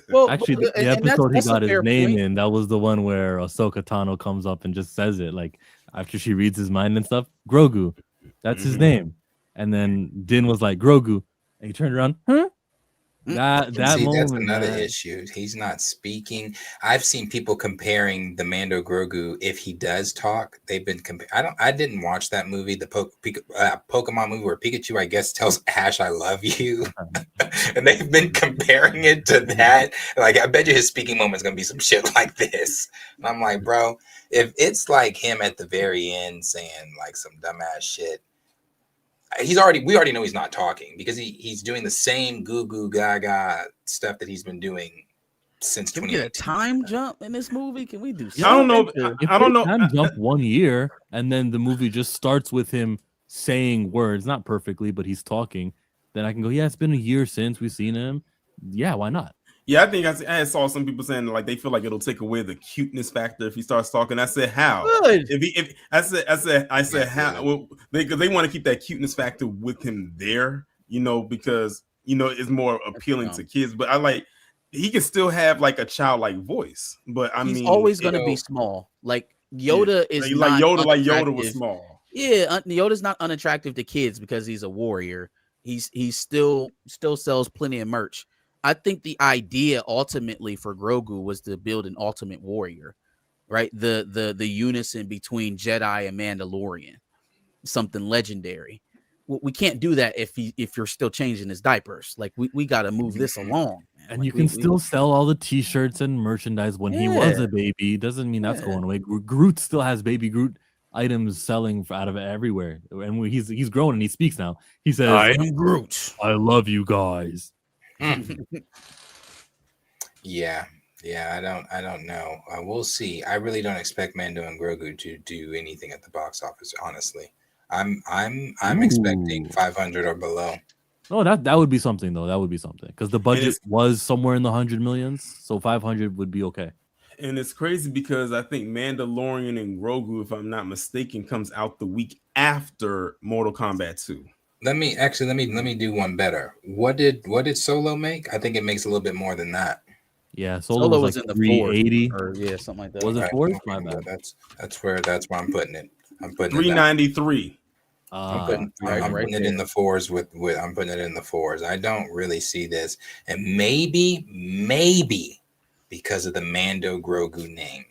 Well, actually, the episode he got his name in, that was the one where Ahsoka Tano comes up and just says it, like after she reads his mind and stuff. Grogu, that's his name. And then Din was like, Grogu, and he turned around, huh? That moment, that's another issue. He's not speaking. I've seen people comparing the Mando Grogu. If he does talk, they've been comparing. I didn't watch that movie, the Pokemon movie where Pikachu, I guess, tells Ash, "I love you," and they've been comparing it to that. Like, I bet you his speaking moment is gonna be some shit like this. And I'm like, bro, if it's like him at the very end saying like some dumbass shit. We already know he's not talking, because he's doing the same goo goo gaga stuff that he's been doing since 2018. Can we get a time jump in this movie? Can we do something? I don't know. I don't know. Time jump 1 year, and then the movie just starts with him saying words, not perfectly, but he's talking. Then I can go, yeah, it's been a year since we've seen him. Yeah, why not? Yeah, I think I saw some people saying like they feel like it'll take away the cuteness factor if he starts talking. I said how? Good. I said how? Well, they want to keep that cuteness factor with him there, because it's more appealing to kids. But he can still have like a childlike voice. But he's always going to be small. Like Yoda is like not Yoda was small. Yeah, Yoda's not unattractive to kids because he's a warrior. He's still sells plenty of merch. I think the idea ultimately for Grogu was to build an ultimate warrior, right? The unison between Jedi and Mandalorian, something legendary. We can't do that if you're still changing his diapers. Like we got to move this along, man. And like you can still sell all the T-shirts and merchandise when he was Yeah. a baby. Doesn't mean that's going away. Groot still has baby Groot items selling out of everywhere, and when he's grown and he speaks now. He says, I am Groot. I love you guys. Yeah, I don't know. We'll see. I really don't expect Mando and Grogu to do anything at the box office. Honestly, I'm expecting 500 or below. Oh, that would be something though. That would be something because the budget was somewhere in the 100 millions, so 500 would be okay. And it's crazy because I think Mandalorian and Grogu, if I'm not mistaken, comes out the week after Mortal Kombat 2. Let me do one better. What did Solo make? I think it makes a little bit more than that. Yeah, Solo was like in the 380 or something like that. Was it Right. 4? My bad. That's where I'm putting it. I'm putting 393. I'm putting it in the fours with I'm putting it in the fours. I don't really see this, and maybe because of the Mando Grogu name,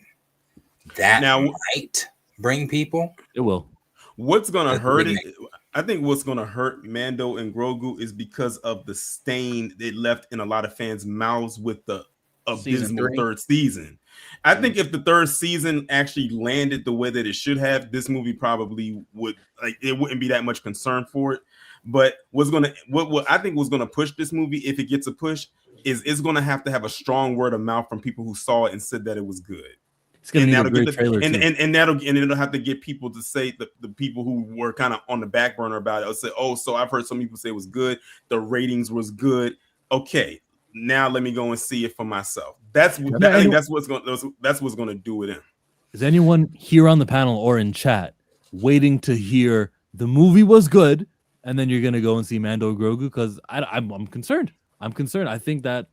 that might bring people. It will. What's gonna hurt it? I think what's gonna hurt Mando and Grogu is because of the stain it left in a lot of fans' mouths with the abysmal third season. I think if the third season actually landed the way that it should have, this movie probably would it wouldn't be that much concern for it. But what I think was gonna push this movie, if it gets a push, is it's gonna have to have a strong word of mouth from people who saw it and said that it was good. It's gonna need a great trailer and it'll have to get people to say the people who were kind of on the back burner about it will say, oh, so I've heard some people say it was good, the ratings was good. Okay, now let me go and see it for myself. I think that's what's gonna do it in. Is anyone here on the panel or in chat waiting to hear the movie was good and then you're gonna go and see Mando Grogu? Because I'm concerned. I think that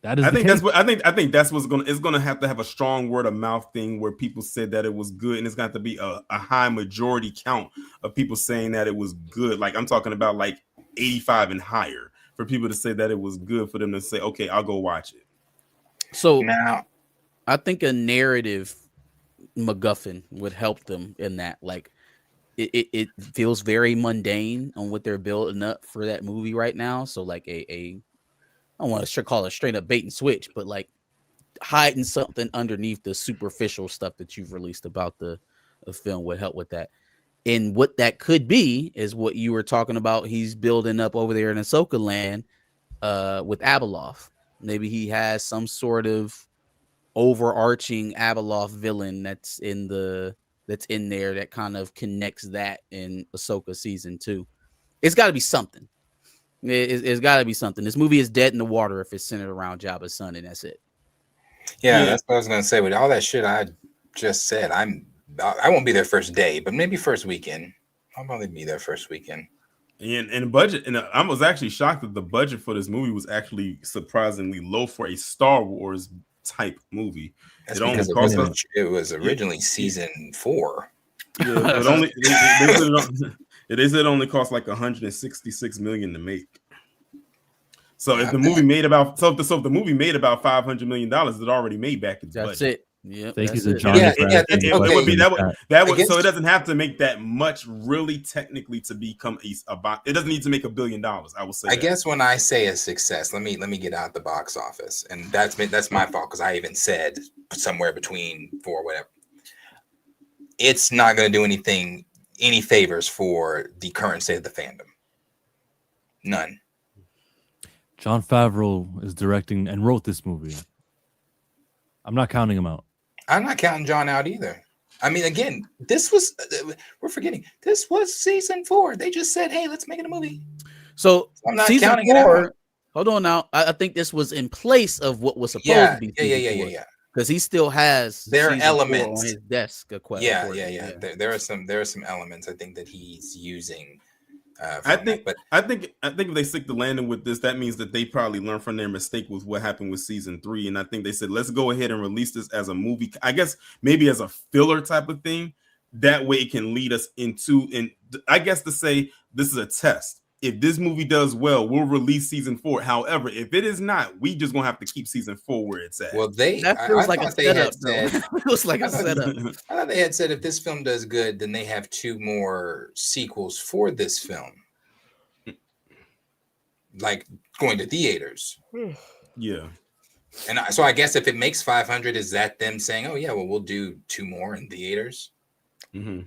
is. I think that's what's gonna have to have a strong word of mouth thing where people said that it was good, and it's got to be a high majority count of people saying that it was good. Like I'm talking about like 85 and higher for people to say that it was good for them to say, okay, I'll go watch it. So now, I think a narrative MacGuffin would help them in that. Like it feels very mundane on what they're building up for that movie right now. So like I don't want to call it straight up bait and switch, but like hiding something underneath the superficial stuff that you've released about the film would help with that. And what that could be is what you were talking about. He's building up over there in Ahsoka land with Abeloth. Maybe he has some sort of overarching Abeloth villain that's in there that kind of connects that in Ahsoka season 2. It's got to be something. It's got to be something. This movie is dead in the water if it's centered around Jabba's son, and that's it. Yeah, that's what I was gonna say. With all that shit I just said, I won't be there first day, but maybe first weekend. I'll probably be there first weekend. And budget, and I was actually shocked that the budget for this movie was actually surprisingly low for a Star Wars type movie. That's because it was originally season 4. Yeah, they said it only cost like 166 million to make. So if the movie made about the movie made about $500 million, it already made back its budget. That's it. Yeah, thank you to John. It would be that would so it doesn't have to make that much really technically to become about. It doesn't need to make $1 billion. I will say. I guess when I say a success, let me get out the box office, and that's my fault because I even said somewhere between 4 whatever. It's not going to do any favors for the current state of the fandom. None. Jon Favreau is directing and wrote this movie. I'm not counting him out. I'm not counting John out either. I mean, again, we're forgetting. This was season 4. They just said, hey, let's make it a movie. So I'm not season counting 4, it out. Hold on now. I think this was in place of what was supposed to be. Yeah. Because he still has there are elements on his desk. Yeah. There are some elements I think that he's using. I think if they stick the landing with this, that means that they probably learned from their mistake with what happened with season 3. And I think they said, let's go ahead and release this as a movie. I guess maybe as a filler type of thing. That way it can lead us into, and I guess to say this is a test. if this movie does well, we'll release season 4. However, if it is not, we just gonna have to keep season 4 where it's at. Well, that feels like a setup, though. Feels like a setup. I thought they had said if this film does good, then they have 2 more sequels for this film, like going to theaters. Yeah. And so I guess if it makes 500, is that them saying, "Oh yeah, well we'll do 2 more in theaters"? Mm-hmm.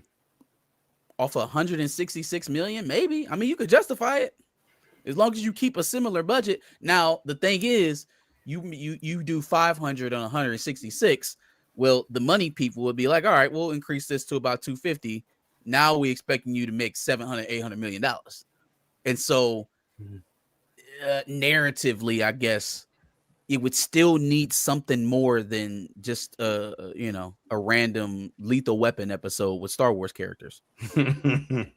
Off 166 million, maybe. I mean, you could justify it as long as you keep a similar budget. Now, the thing is, you do 500 on 166. Well, the money people would be like, all right, we'll increase this to about 250. Now we expecting you to make 700, 800 million dollars. And so narratively, I guess it would still need something more than just a random Lethal Weapon episode with Star Wars characters.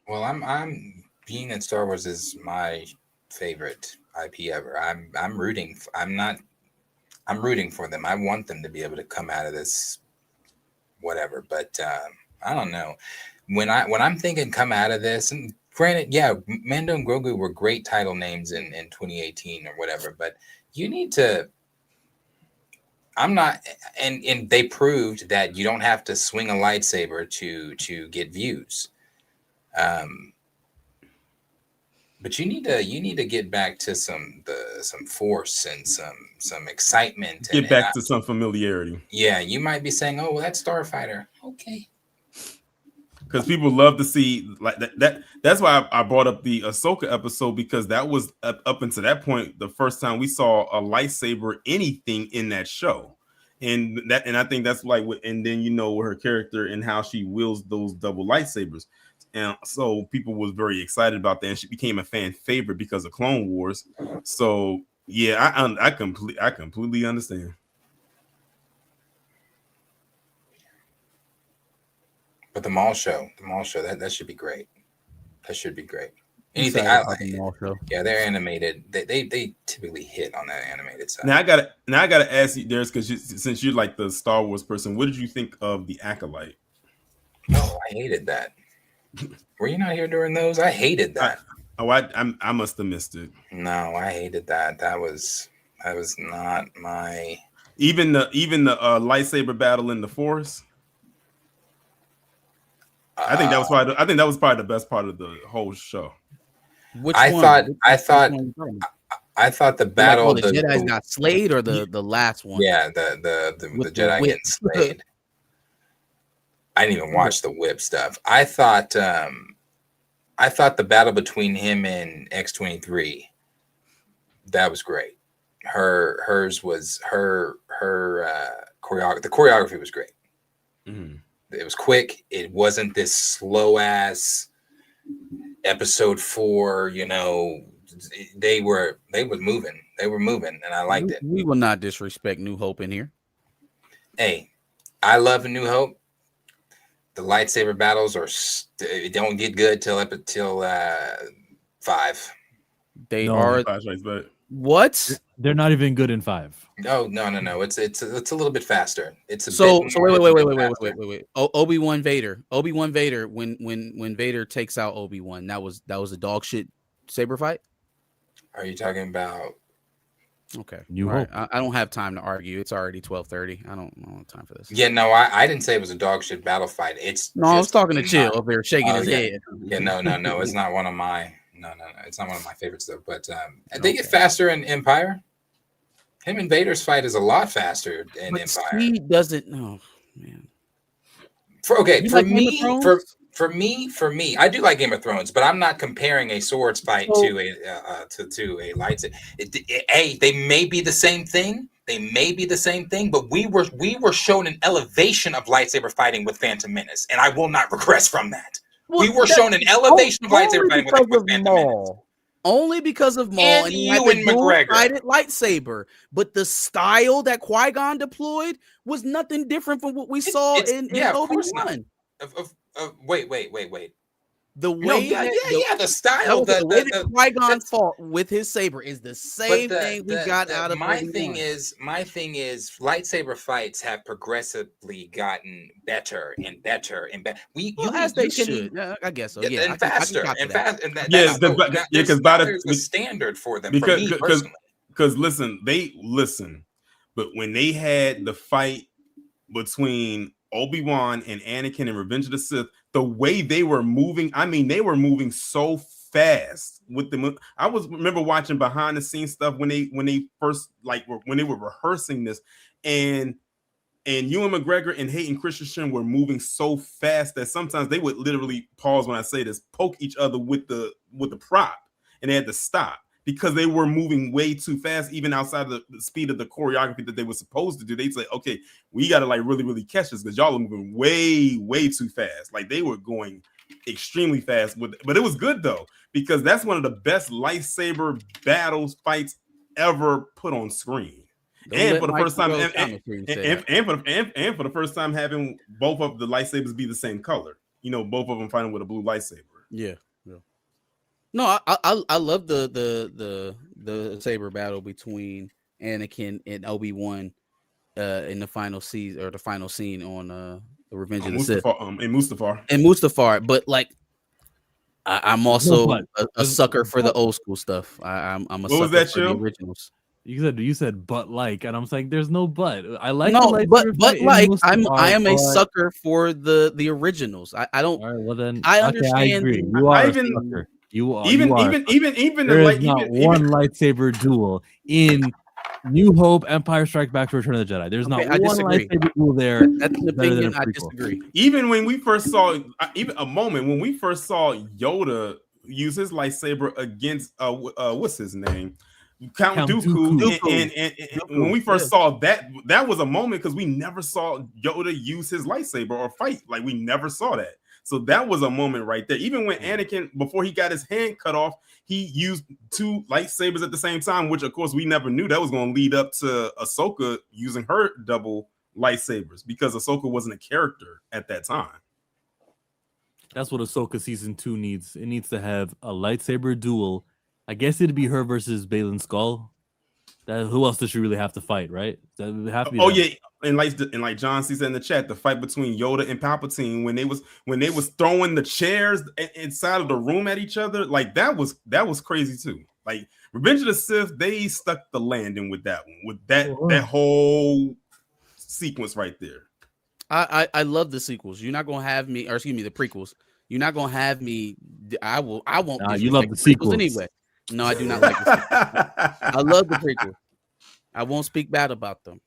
Well, I'm being that Star Wars is my favorite IP ever. I'm rooting for them. I want them to be able to come out of this whatever, but I don't know. When I'm thinking come out of this, and granted, yeah, Mando and Grogu were great title names in 2018 or whatever, but you need to. I'm not, and they proved that you don't have to swing a lightsaber to get views. But you need to get back to some force and some excitement. Get back to some familiarity. Yeah, you might be saying, "Oh, well, that's Starfighter." Okay. Because people love to see like that. That's why I brought up the Ahsoka episode, because that was up until that point the first time we saw a lightsaber anything in that show, and I think that's like, and then her character and how she wields those double lightsabers, and so people was very excited about that, and she became a fan favorite because of Clone Wars. So yeah, I completely understand. But the mall show, that should be great. That should be great. Anything the mall show. Yeah, they're animated. They typically hit on that animated side. Now I gotta ask you, Darius, because since you're like the Star Wars person, what did you think of the Acolyte? Oh, I hated that. Were you not here during those? I hated that. I must have missed it. No, I hated that. That was not my. Even the lightsaber battle in the Forest. I think that was probably the best part of the whole show. I thought the battle. Like, the Jedi's got slayed, or the last one. Yeah, the Jedi getting slayed. I didn't even watch the whip stuff. I thought the battle between him and X-23, that was great. Hers was her choreography. The choreography was great. Mm-hmm. It was quick. It wasn't this slow ass episode 4. They were moving. They were moving, and I liked it. We will not disrespect New Hope in here. Hey, I love A New Hope. The lightsaber battles don't get good till 5. They are. But what? They're not even good in 5. No. It's a little bit faster. It's so wait. Obi-Wan Vader. When Vader takes out Obi-Wan, that was a dog shit saber fight. Are you talking about? Okay. New Hope. Right. I don't have time to argue. It's already 12:30. I don't have time for this. Yeah, no, I didn't say it was a dog shit battle fight. I was talking to Chill over there shaking his head. Yeah, no. It's not one of my. No. It's not one of my favorites though. But they get faster in Empire. Him and Vader's fight is a lot faster in Empire. He doesn't. Oh man. For me, I do like Game of Thrones, but I'm not comparing a swords fight to a lightsaber. They may be the same thing. But we were shown an elevation of lightsaber fighting with Phantom Menace, and I will not regress from that. We were shown an elevation of lightsaber fighting with Phantom Menace. Only because of Maul and Ewan McGregor lightsaber, but the style that Qui-Gon deployed was nothing different from what we saw in Obi-Wan. Wait. The No, way the style, the way that Qui-Gon the- fought with his saber is the same But thing we got out of my Obi-Wan. thing is lightsaber fights have progressively gotten better and better and better. As they should. I guess so. Yeah, and faster I can and copy that. fast and Yeah, because by there's a standard for them. For because me personally, because listen, but when they had the fight between Obi-Wan and Anakin in Revenge of the Sith, the way they were moving, I mean, they were moving so fast with the. I remember watching behind the scenes stuff when they first when they were rehearsing this, and Ewan McGregor and Hayden Christensen were moving so fast that sometimes they would literally pause when I say this, poke each other with the prop, and they had to stop because they were moving way too fast, even outside the speed of the choreography that they were supposed to do. They'd say, okay, we got to really, really catch this because y'all are moving way, way too fast. Like they were going extremely fast but it was good though, because that's one of the best lightsaber battles fights ever put on screen. And for the first time, and for the first time having both of the lightsabers be the same color. Both of them fighting with a blue lightsaber. Yeah. No, I love the saber battle between Anakin and Obi-Wan in the final season or the final scene on the Revenge of the Sith. In Mustafar. But I'm also a sucker for the old school stuff. I'm a sucker for the originals. You said and I'm saying there's no but. I like I am a sucker for the originals. I don't. All right, well then I understand. I agree. You are a sucker. You are even there is not one lightsaber duel in New Hope, Empire Strikes Back, to Return of the Jedi. There's not one lightsaber duel there. That's an opinion. I disagree. Even when we first saw, when we first saw Yoda use his lightsaber against what's his name, Count Dooku. And when we first saw that was a moment because we never saw Yoda use his lightsaber or fight. Like we never saw that. So that was a moment right there. Even when Anakin, before he got his hand cut off, he used two lightsabers at the same time, which of course we never knew that was going to lead up to Ahsoka using her double lightsabers because Ahsoka wasn't a character at that time. That's what Ahsoka season 2 needs. It needs to have a lightsaber duel. I guess it'd be her versus Baylan Skull. Who else does she really have to fight, right? That would have to be yeah. And like John sees in the chat, the fight between Yoda and Palpatine when they was throwing the chairs inside of the room at each other, like that was crazy too. Like Revenge of the Sith, they stuck the landing with that one, with that whole sequence right there. I love the sequels. You're not gonna have me, or excuse me, the prequels. You're not gonna have me. I won't. You love the sequels anyway. No, I do not like the sequels. I love the prequels. I won't speak bad about them.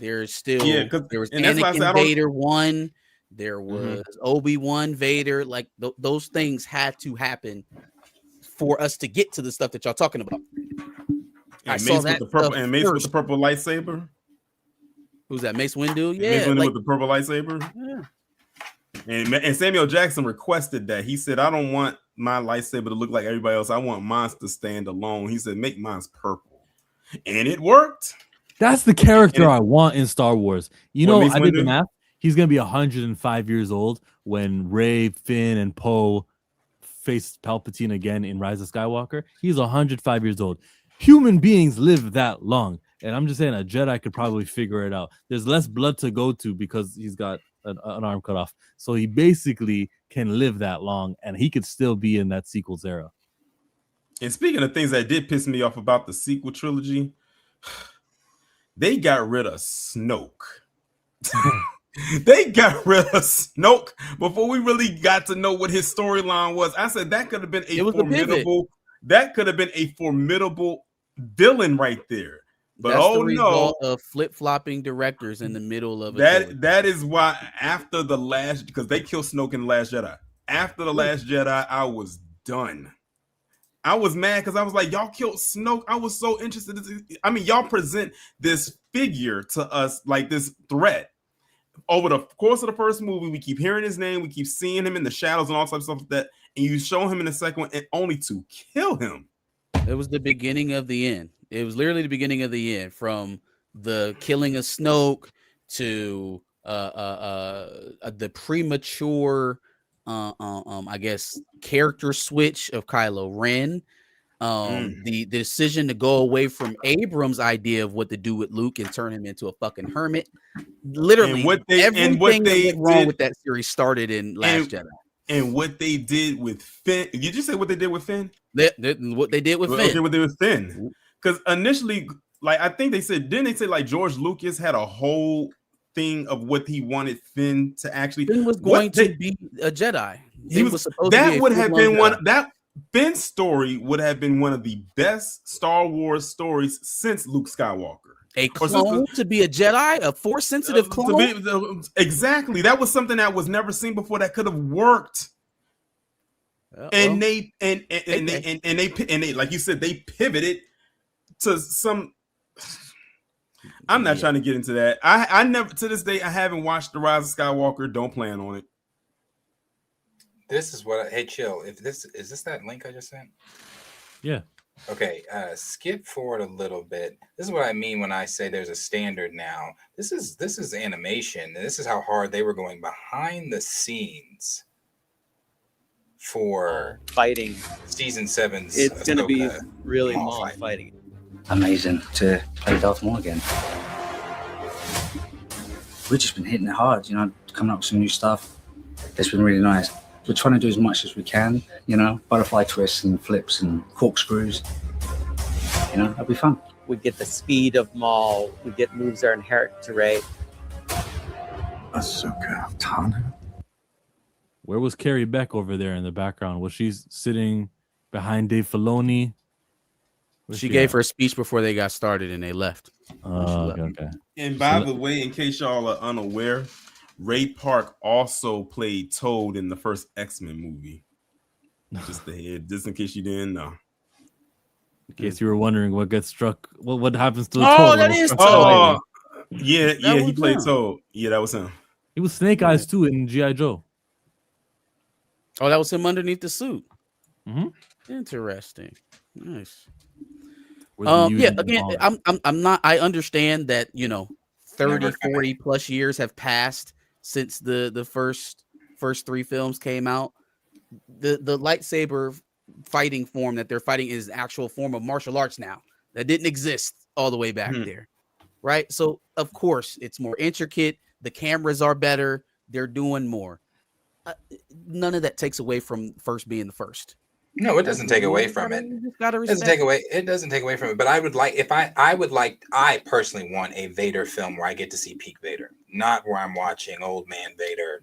There's still there was Anakin Vader 1, there was Obi-Wan Vader. Like those things had to happen for us to get to the stuff that y'all talking about. And Mace with the purple lightsaber. Who's that? Mace Windu? Yeah, Mace Windu with the purple lightsaber. Yeah. And Samuel Jackson requested that. He said, "I don't want my lightsaber to look like everybody else. I want mine to stand alone." He said, "Make mine purple," and it worked. That's the character I want in Star Wars. I did the math. He's gonna be 105 years old when Rey, Finn, and Poe face Palpatine again in Rise of Skywalker. He's 105 years old. Human beings live that long, and I'm just saying a Jedi could probably figure it out. There's less blood to go to because he's got an arm cut off, so he basically can live that long, and he could still be in that sequels era. And speaking of things that did piss me off about the sequel trilogy, they got rid of Snoke. They got rid of Snoke before we really got to know what his storyline was. I said that could have been a formidable villain right there. But that's the result of flip-flopping directors in the middle of it. That is why after the last, because they killed Snoke in the Last Jedi. After the Last Jedi, I was done. I was mad because I was like, y'all killed Snoke. I was so interested. Y'all present this figure to us like this threat. Over the course of the first movie, we keep hearing his name, we keep seeing him in the shadows and all types of stuff like that, and you show him in the second one, and only to kill him. It was the beginning of the end. It was literally the beginning of the end, from the killing of Snoke to the premature I guess character switch of Kylo Ren. The decision to go away from Abrams' idea of what to do with Luke and turn him into a fucking hermit. Literally, everything that went wrong with that series started in Last Jedi. And what they did with Finn. Did you say what they did with Finn? What they did with Finn. Okay, what they did with Finn. Because initially, like I think they said, didn't they say like George Lucas had a whole thing of what he wanted Finn to actually? Finn was going to be a Jedi. He was supposed that to be would have been Jedi. One that Finn's story would have been one of the best Star Wars stories since Luke Skywalker. A clone to be a Jedi, a force sensitive clone. Exactly, that was something that was never seen before that could have worked. And they like you said, they pivoted to some. I'm not trying to get into that. I never to this day I haven't watched The Rise of Skywalker. Don't plan on it. This is what. Hey, chill. If this is this that link I just sent? Yeah. Okay. Skip forward a little bit. This is what I mean when I say there's a standard now. This is animation. This is how hard they were going behind the scenes for fighting season 7's. It's going to be really Maul fighting. Amazing to play Darth Maul again. We've just been hitting it hard, you know, coming up with some new stuff. It's been really nice. We're trying to do as much as we can, you know, butterfly twists and flips and corkscrews. You know, that'll be fun. We get the speed of Maul. We get moves that are inherent to Rey. Ahsoka Tano. Where was Carrie Beck over there in the background? Was she sitting behind Dave Filoni? She gave her speech before they got started and they left. Okay. And by the way, in case y'all are unaware, Ray Park also played Toad in the first X-Men movie. Just in case you didn't know. In case you were wondering what gets struck, what happens to the Toad? Toad? That is Toad. Yeah, he played Toad. Yeah, that was him. He was Snake Eyes too in G.I. Joe. Oh, that was him underneath the suit. Mm-hmm. Interesting. Nice. Yeah, again, I'm not. I understand that 30, 40 plus years have passed since the first 3 films came out. The lightsaber fighting form that they're fighting is an actual form of martial arts now that didn't exist all the way back there, right? So of course it's more intricate. The cameras are better. They're doing more. None of that takes away from first being the first. No, it doesn't take away from it. It doesn't take away from it. But I would like, I personally want a Vader film where I get to see peak Vader, not where I'm watching old man Vader.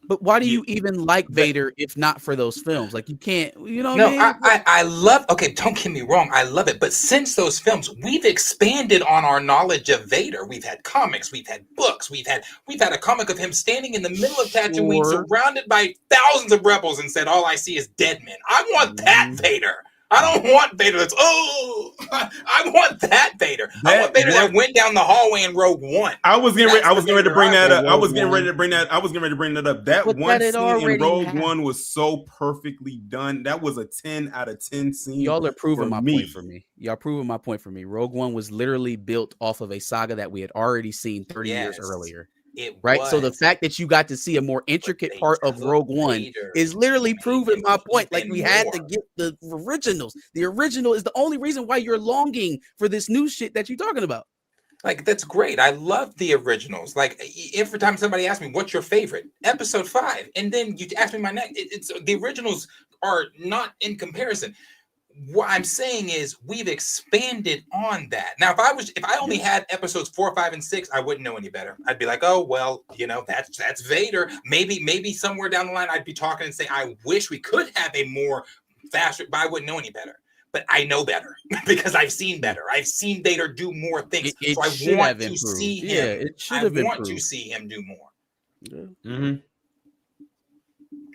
But why do you even like Vader if not for those films? Like you can't, I love. Okay, don't get me wrong, I love it. But since those films, we've expanded on our knowledge of Vader. We've had comics, we've had books, we've had a comic of him standing in the middle of Tatooine, surrounded by thousands of rebels, and said, "All I see is dead men." I want that Vader. I don't want Vader that's I want that Vader. I want Vader that went down the hallway in Rogue One. I was getting ready to bring that up. I was getting ready to bring that up. That one scene in Rogue One was so perfectly done. That was a 10 out of 10 scene. Y'all are proving my point for me. Y'all proving my point for me. Rogue One was literally built off of a saga that we had already seen 30 years earlier. So the fact that you got to see a more intricate part of Rogue One is literally proving my point. Like we had to get the originals. The original is the only reason why you're longing for this new shit that you're talking about. Like that's great. I love the originals. Like every time somebody asks me what's your favorite, Episode 5, and then you ask me my next. It's the originals are not in comparison. What I'm saying is we've expanded on that. Now, if I only had episodes 4, 5, and 6, I wouldn't know any better. I'd be like, oh well, that's Vader. Maybe somewhere down the line I'd be talking and say, I wish we could have a more faster, but I wouldn't know any better. But I know better because I've seen better. I've seen Vader do more things. So I want to see him. I want to see him do more. Mm-hmm.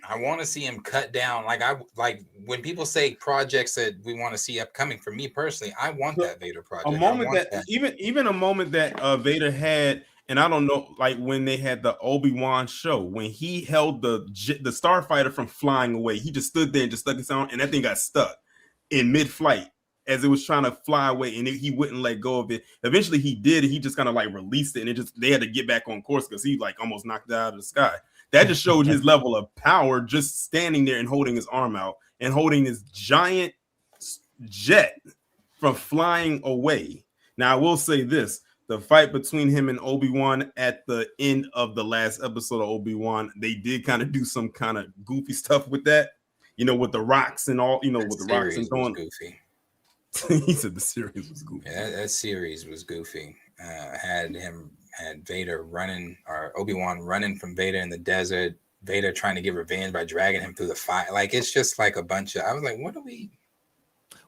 I want to see him cut down. Like when people say projects that we want to see upcoming, for me personally, I want that Vader project. A moment that even a moment that Vader had, and I don't know, like when they had the Obi-Wan show, when he held the starfighter from flying away, he just stood there and just stuck his arm, and that thing got stuck in mid-flight as it was trying to fly away, and he wouldn't let go of it. Eventually, he did. He just kind of like released it, and they had to get back on course because he like almost knocked it out of the sky. That just showed his level of power, just standing there and holding his arm out and holding this giant jet from flying away. Now, I will say this. The fight between him and Obi-Wan at the end of the last episode of Obi-Wan, they did kind of do some kind of goofy stuff with that, with the rocks and all, with the rocks and going goofy. He said the series was goofy. Yeah, that series was goofy. Had Vader running, or Obi-Wan running from Vader in the desert, Vader trying to get revenge by dragging him through the fire. Like, it's just like a bunch of, I was like, what are we?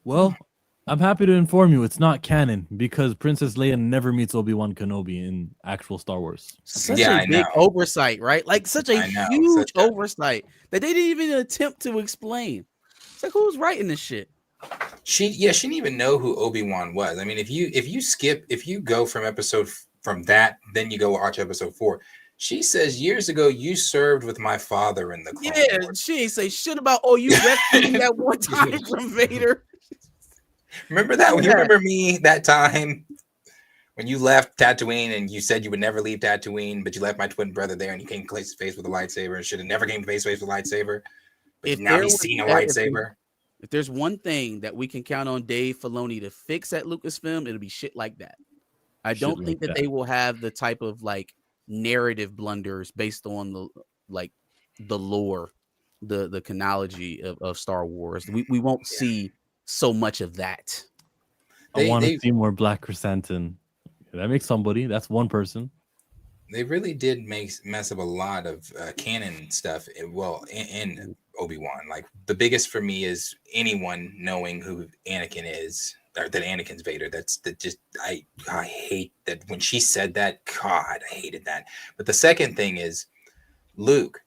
Well, I'm happy to inform you it's not canon because Princess Leia never meets Obi-Wan Kenobi in actual Star Wars. Such a big oversight, right? Like such a huge oversight that they didn't even attempt to explain. It's like, who's writing this shit? She didn't even know who Obi-Wan was. I mean, if you go from that, then you go watch episode 4. She says years ago you served with my father in the Clone Wars. She ain't say shit about you rescued me that one time from Vader. Remember that? You remember me that time when you left Tatooine and you said you would never leave Tatooine, but you left my twin brother there and you came face to face with a lightsaber and should have never came face to face with a lightsaber. But now he's seen a lightsaber. If there's one thing that we can count on Dave Filoni to fix at Lucasfilm, it'll be shit like that. I don't think that they will have the type of like narrative blunders based on the lore, the chronology of Star Wars. We won't see so much of that. I want to see more Black Chrysanthemum. That makes somebody. That's one person. They really did mess up a lot of canon stuff. In Obi-Wan, like the biggest for me is anyone knowing who Anakin is, or that Anakin's Vader. I hate that when she said that. God, I hated that. But the second thing is Luke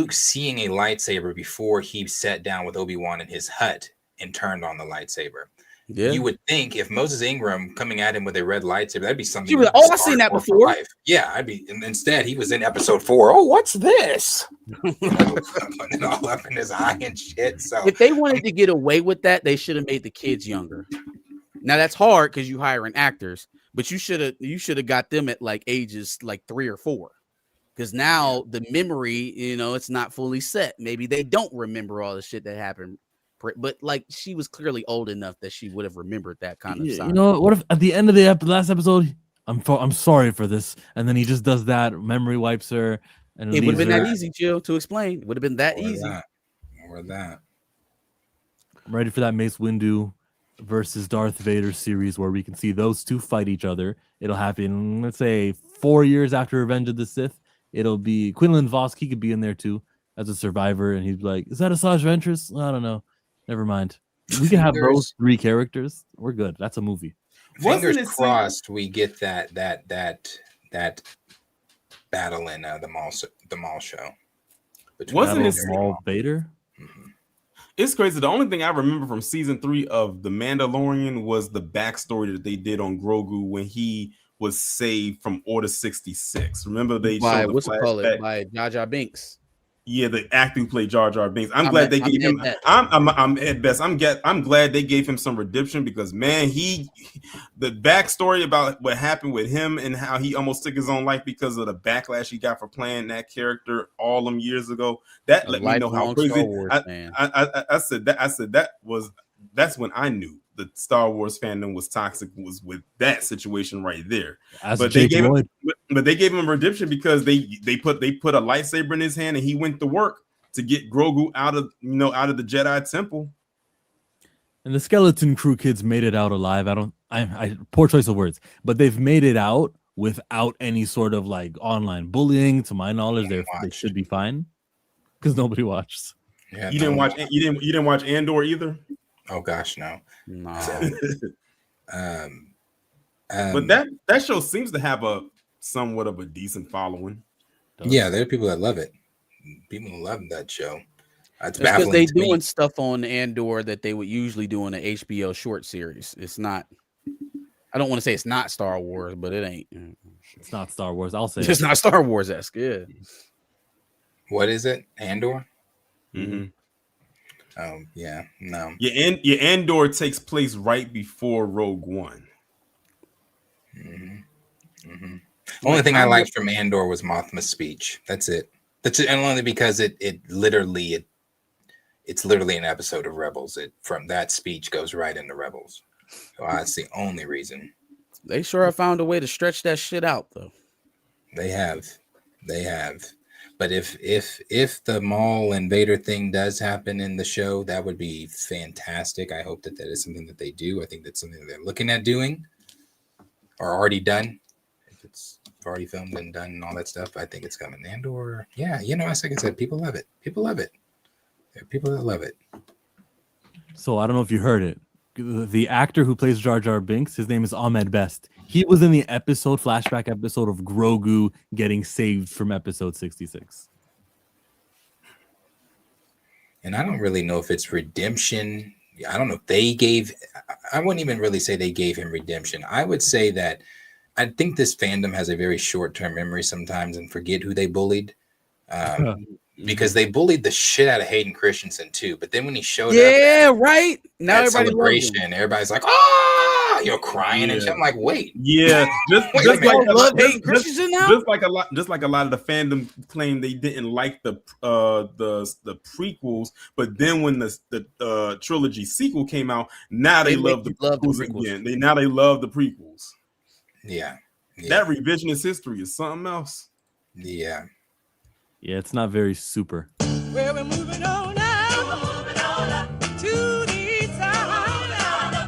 seeing a lightsaber before he sat down with Obi-Wan in his hut and turned on the lightsaber. Yeah. You would think if Moses Ingram coming at him with a red lightsaber, that'd be something. Like, I've seen that before. Yeah, instead he was in episode 4. Oh, what's this? Putting it all up in his eye and shit. So if they wanted to get away with that, they should have made the kids younger. Now that's hard because you hiring actors, but you should have got them at like ages like 3 or 4. Because now the memory, it's not fully set. Maybe they don't remember all the shit that happened. But like she was clearly old enough that she would have remembered that kind of stuff. What if at the end of the last episode, I'm sorry for this, and then he just does that, memory wipes her, and it would have been that easy, Jill, to explain. It would have been that easy. Or that. I'm ready for that Mace Windu versus Darth Vader series where we can see those two fight each other. It'll happen, let's say, 4 years after Revenge of the Sith. It'll be Quinlan Vosk. He could be in there too as a survivor, and he'd be like, "Is that Asajj Ventress? I don't know. Never mind. We can have those 3 characters. We're good. That's a movie." Fingers crossed we get that battle in the mall show. Wasn't it Maul Vader? Mm-hmm. It's crazy. The only thing I remember from season 3 of The Mandalorian was the backstory that they did on Grogu when he was saved from Order 66. Remember they showed the flashback by Jar Jar Binks. Yeah, the actor who played Jar Jar Binks. I'm glad they gave him. I'm Ed Best. I'm glad they gave him some redemption because man, the backstory about what happened with him and how he almost took his own life because of the backlash he got for playing that character all them years ago. That let me know how crazy. I said that's when I knew the Star Wars fandom was toxic, was with that situation right there. But they gave him redemption because they put a lightsaber in his hand and he went to work to get Grogu out of the Jedi Temple. And the Skeleton Crew kids made it out alive. I poor choice of words, but they've made it out without any sort of like online bullying. To my knowledge, they should be fine because nobody watched. Yeah, you didn't watch Andor either. Oh gosh, no. But that show seems to have a somewhat of a decent following. Yeah, there are people that love it. People love that show. It's because they're doing stuff on Andor that they would usually do in an HBO short series. It's not. I don't want to say it's not Star Wars, but it ain't. It's not Star Wars. I'll say it's not Star Wars-esque. Yeah. What is it? Andor? Mm-hmm. Yeah, no. Your Andor takes place right before Rogue One. Mm-hmm. Mm-hmm. Only thing I liked from Andor was Mothma's speech. That's it. That's and only because it's literally an episode of Rebels. It from that speech goes right into Rebels. So that's the only reason. They sure have found a way to stretch that shit out, though. They have. But if the Maul and Vader thing does happen in the show, that would be fantastic. I hope that is something that they do. I think that's something that they're looking at doing or already done. If it's already filmed and done and all that stuff, I think it's coming. Andor, yeah, as like I said, people love it. There are people that love it. So I don't know if you heard it. The actor who plays Jar Jar Binks, his name is Ahmed Best. He was in the flashback episode of Grogu getting saved from episode 66. And I don't really know if it's redemption. I don't know if I wouldn't even really say they gave him redemption. I would say that I think this fandom has a very short-term memory sometimes and forget who they bullied. Because they bullied the shit out of Hayden Christensen too. But then when he showed up, right now, everybody celebration, everybody's like, "Ah!" Crying and shit. I'm like, "Wait, just love Hayden Christensen now." Just like a lot of the fandom claim they didn't like the prequels, but then when the trilogy sequel came out, now they love the prequels again. They love the prequels. Yeah, that revisionist history is something else. Yeah. Yeah, it's not very super. Well, we're moving on now. To the side.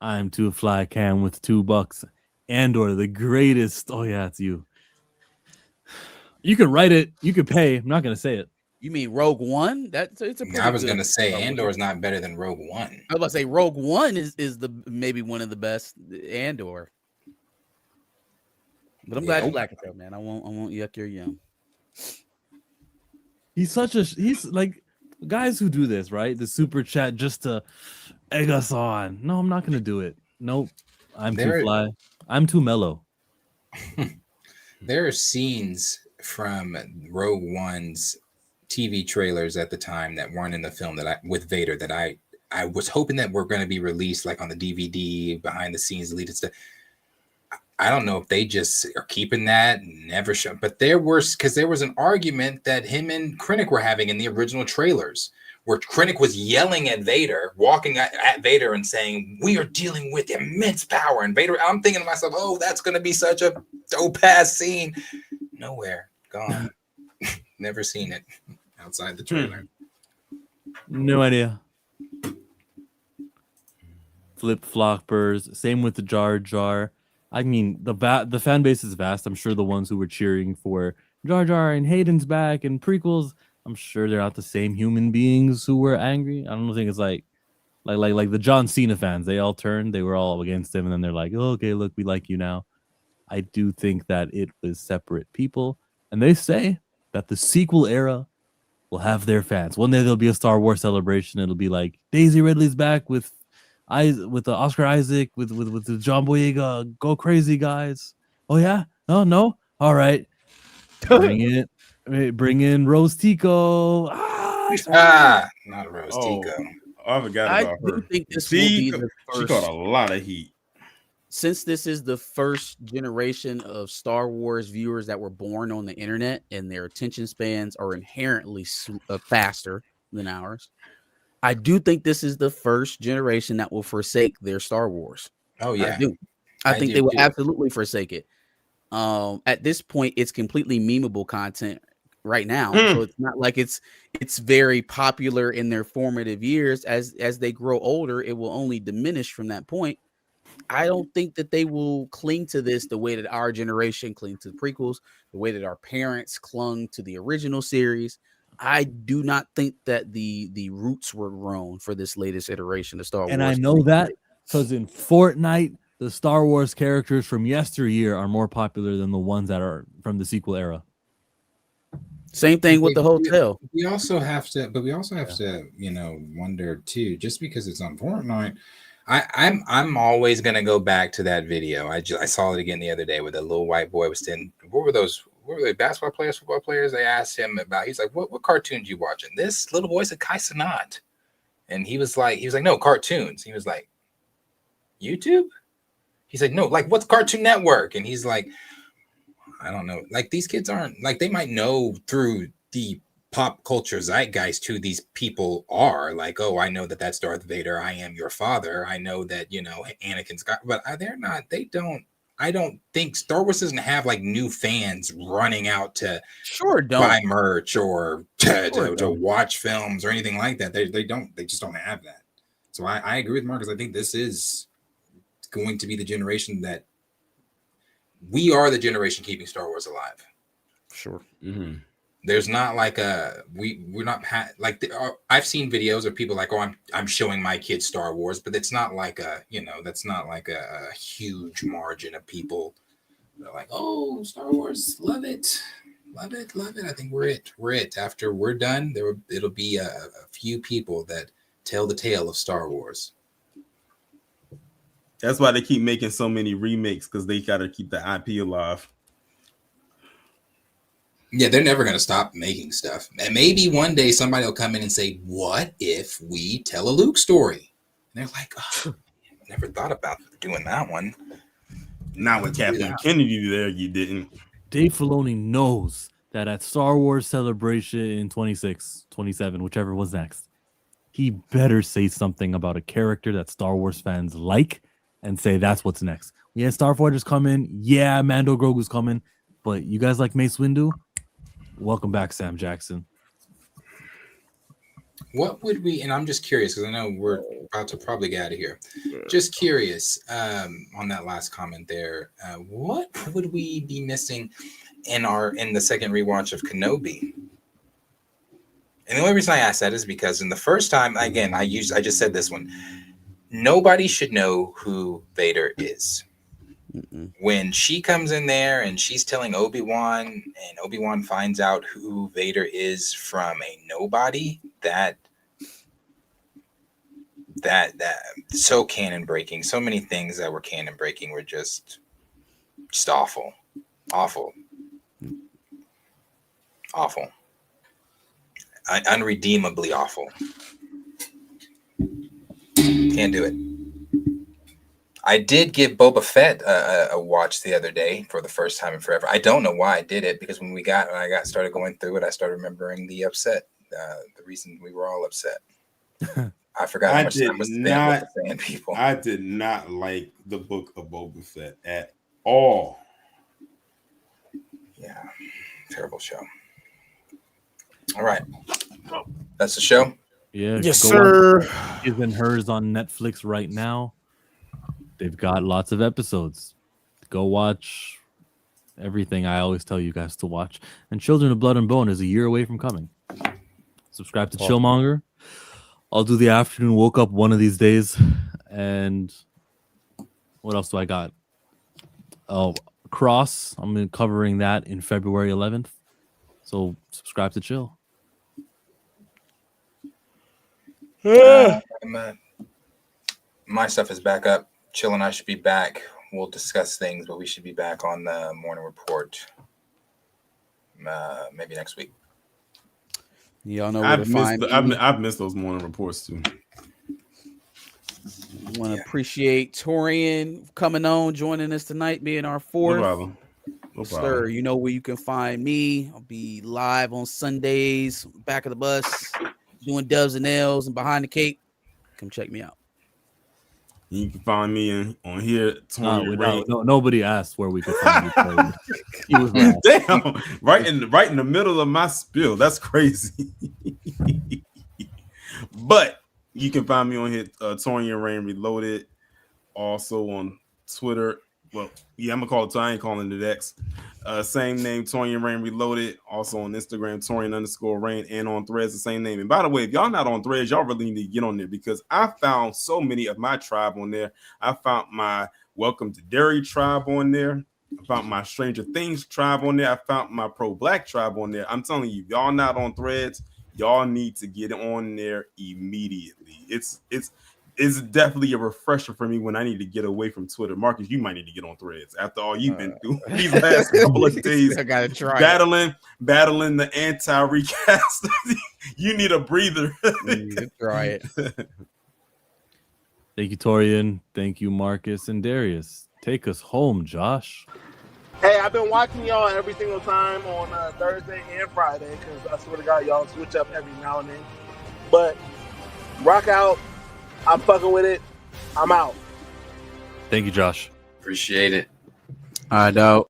I'm Too Fly Cam with $2. Andor, the greatest. Oh yeah, it's you. You can write it. You can pay. I'm not gonna say it. You mean Rogue One? I was gonna say Andor is not better than Rogue One. I was about to say Rogue One is maybe one of the best Andor. But I'm glad you like it though, man. I won't yuck your yum. He's like guys who do this, right? The super chat just to egg us on. No, I'm not gonna do it. Nope. I'm too fly. I'm too mellow. There are scenes from Rogue One's TV trailers at the time that weren't in the film with Vader that I was hoping that were going to be released like on the DVD behind the scenes deleted stuff. I don't know if they just are keeping that and never show, but there was an argument that him and Krennic were having in the original trailers where Krennic was yelling at Vader, walking at Vader and saying, "We are dealing with immense power." And Vader, I'm thinking to myself, oh, that's going to be such a dope ass scene. Nowhere, gone. Never seen it outside the trailer. No idea. Flip floppers. Same with the Jar Jar. I mean, the fan base is vast. I'm sure the ones who were cheering for Jar Jar and Hayden's back and prequels, I'm sure they're not the same human beings who were angry. I don't think it's like the John Cena fans. They all turned. They were all against him, and then they're like, oh, "Okay, look, we like you now." I do think that it was separate people, and they say that the sequel era will have their fans. One day there'll be a Star Wars celebration. It'll be like Daisy Ridley's back with the Oscar Isaac with the John Boyega. Go crazy, guys! Oh yeah, no, all right, bring in Rose Tico. Not Rose Tico. I forgot about her. Think this will be the first, she caught a lot of heat. Since this is the first generation of Star Wars viewers that were born on the internet and their attention spans are inherently faster than ours, I do think this is the first generation that will forsake their Star Wars. Oh yeah, I think they will absolutely forsake it. At this point, it's completely memeable content right now, so it's not like it's very popular in their formative years. As they grow older, it will only diminish from that point. I don't think that they will cling to this the way that our generation clung to the prequels, the way that our parents clung to the original series. I do not think that the roots were grown for this latest iteration of Star Wars. And I know that because in Fortnite, the Star Wars characters from yesteryear are more popular than the ones that are from the sequel era. Same thing with the hotel. We also have to, wonder too, just because it's on Fortnite. I'm always gonna go back to that video. I saw it again the other day where the little white boy was saying, what were they, basketball players, football players? They asked him about, he's like, what cartoons you watching? This little boy said Kai Cenat. And he was like, no, cartoons. He was like, YouTube? He's like, no, like what's Cartoon Network? And he's like, I don't know. Like these kids aren't like they might know through the pop culture zeitgeist who these people are. Like, oh, I know that that's Darth Vader. I am your father. I know that Anakin Scott, but they're not. They don't. I don't think Star Wars doesn't have like new fans running out to buy merch or to watch films or anything like that. They don't. They just don't have that. So I agree with Marcus. I think this is going to be the generation that we are the generation keeping Star Wars alive. Sure. Mm-hmm. There's not like we're not I've seen videos of people like, oh, I'm showing my kids Star Wars, but it's not like that's not like a huge margin of people. They're like, oh, Star Wars, love it. I think we're it. After we're done, it'll be a few people that tell the tale of Star Wars. That's why they keep making so many remakes, because they got to keep the IP alive. Yeah, they're never going to stop making stuff. And maybe one day somebody will come in and say, what if we tell a Luke story? And they're like, oh, I never thought about doing that one. Not with Kathleen Kennedy there, you didn't. Dave Filoni knows that at Star Wars Celebration in 26, 27, whichever was next, he better say something about a character that Star Wars fans like and say that's what's next. Yeah, Starfighters coming. Yeah, Mando Grogu's coming. But you guys like Mace Windu? Welcome back, Sam Jackson. What would we, and I'm just curious because I know we're about to probably get out of here. Just curious on that last comment there. What would we be missing in the second rewatch of Kenobi? And the only reason I ask that is because in the first time, again, I just said this one. Nobody should know who Vader is. When she comes in there and she's telling Obi-Wan, and Obi-Wan finds out who Vader is from a nobody, that so canon breaking. So many things that were canon breaking were just awful. Unredeemably awful. Can't do it. I did give Boba Fett a watch the other day for the first time in forever. I don't know why I did it, because when I started going through it, I started remembering the reason we were all upset. I forgot how much time was spent with the fan people. I did not like the book of Boba Fett at all. Yeah, terrible show. All right, that's the show. Yeah, yes, sir. His and Hers on Netflix right now. They've got lots of episodes. Go watch everything I always tell you guys to watch. And Children of Blood and Bone is a year away from coming. Subscribe to Chillmonger. I'll do the afternoon woke up one of these days. And what else do I got? Oh, Cross. I'm covering that in February 11th. So subscribe to Chill. My stuff is back up. Chill and I should be back. We'll discuss things, but we should be back on the morning report maybe next week. Y'all know where to find me. I've missed those morning reports too. I want to appreciate Torian coming on, joining us tonight, being our fourth. No problem. Sir, you know where you can find me. I'll be live on Sundays, back of the bus, doing dubs and L's and behind the cape. Come check me out. You can find me on here. Nobody asked where we could find you. Damn, right in the middle of my spiel. That's crazy. But you can find me on here, Torian Rain Reloaded. Also on Twitter. Well, yeah, I'm gonna call it. I ain't calling it X. Same name, Torian Rain Reloaded. Also on Instagram, Torian_Rain, and on Threads, the same name. And by the way, if y'all not on Threads, y'all really need to get on there, because I found so many of my tribe on there. I found my Welcome to Derry tribe on there. I found my Stranger Things tribe on there. I found my Pro-Black tribe on there. I'm telling you, if y'all not on Threads, y'all need to get on there immediately. It's definitely a refresher for me when I need to get away from Twitter. Marcus, you might need to get on Threads after all you've been through these last couple of days. I gotta try battling the anti-recast. You need a breather. Try it. Thank you, Torian. Thank you, Marcus and Darius. Take us home, Josh. Hey, I've been watching y'all every single time on Thursday and Friday because I swear to God, y'all switch up every now and then. But rock out. I'm fucking with it. I'm out. Thank you, Josh. Appreciate it. All right, dog.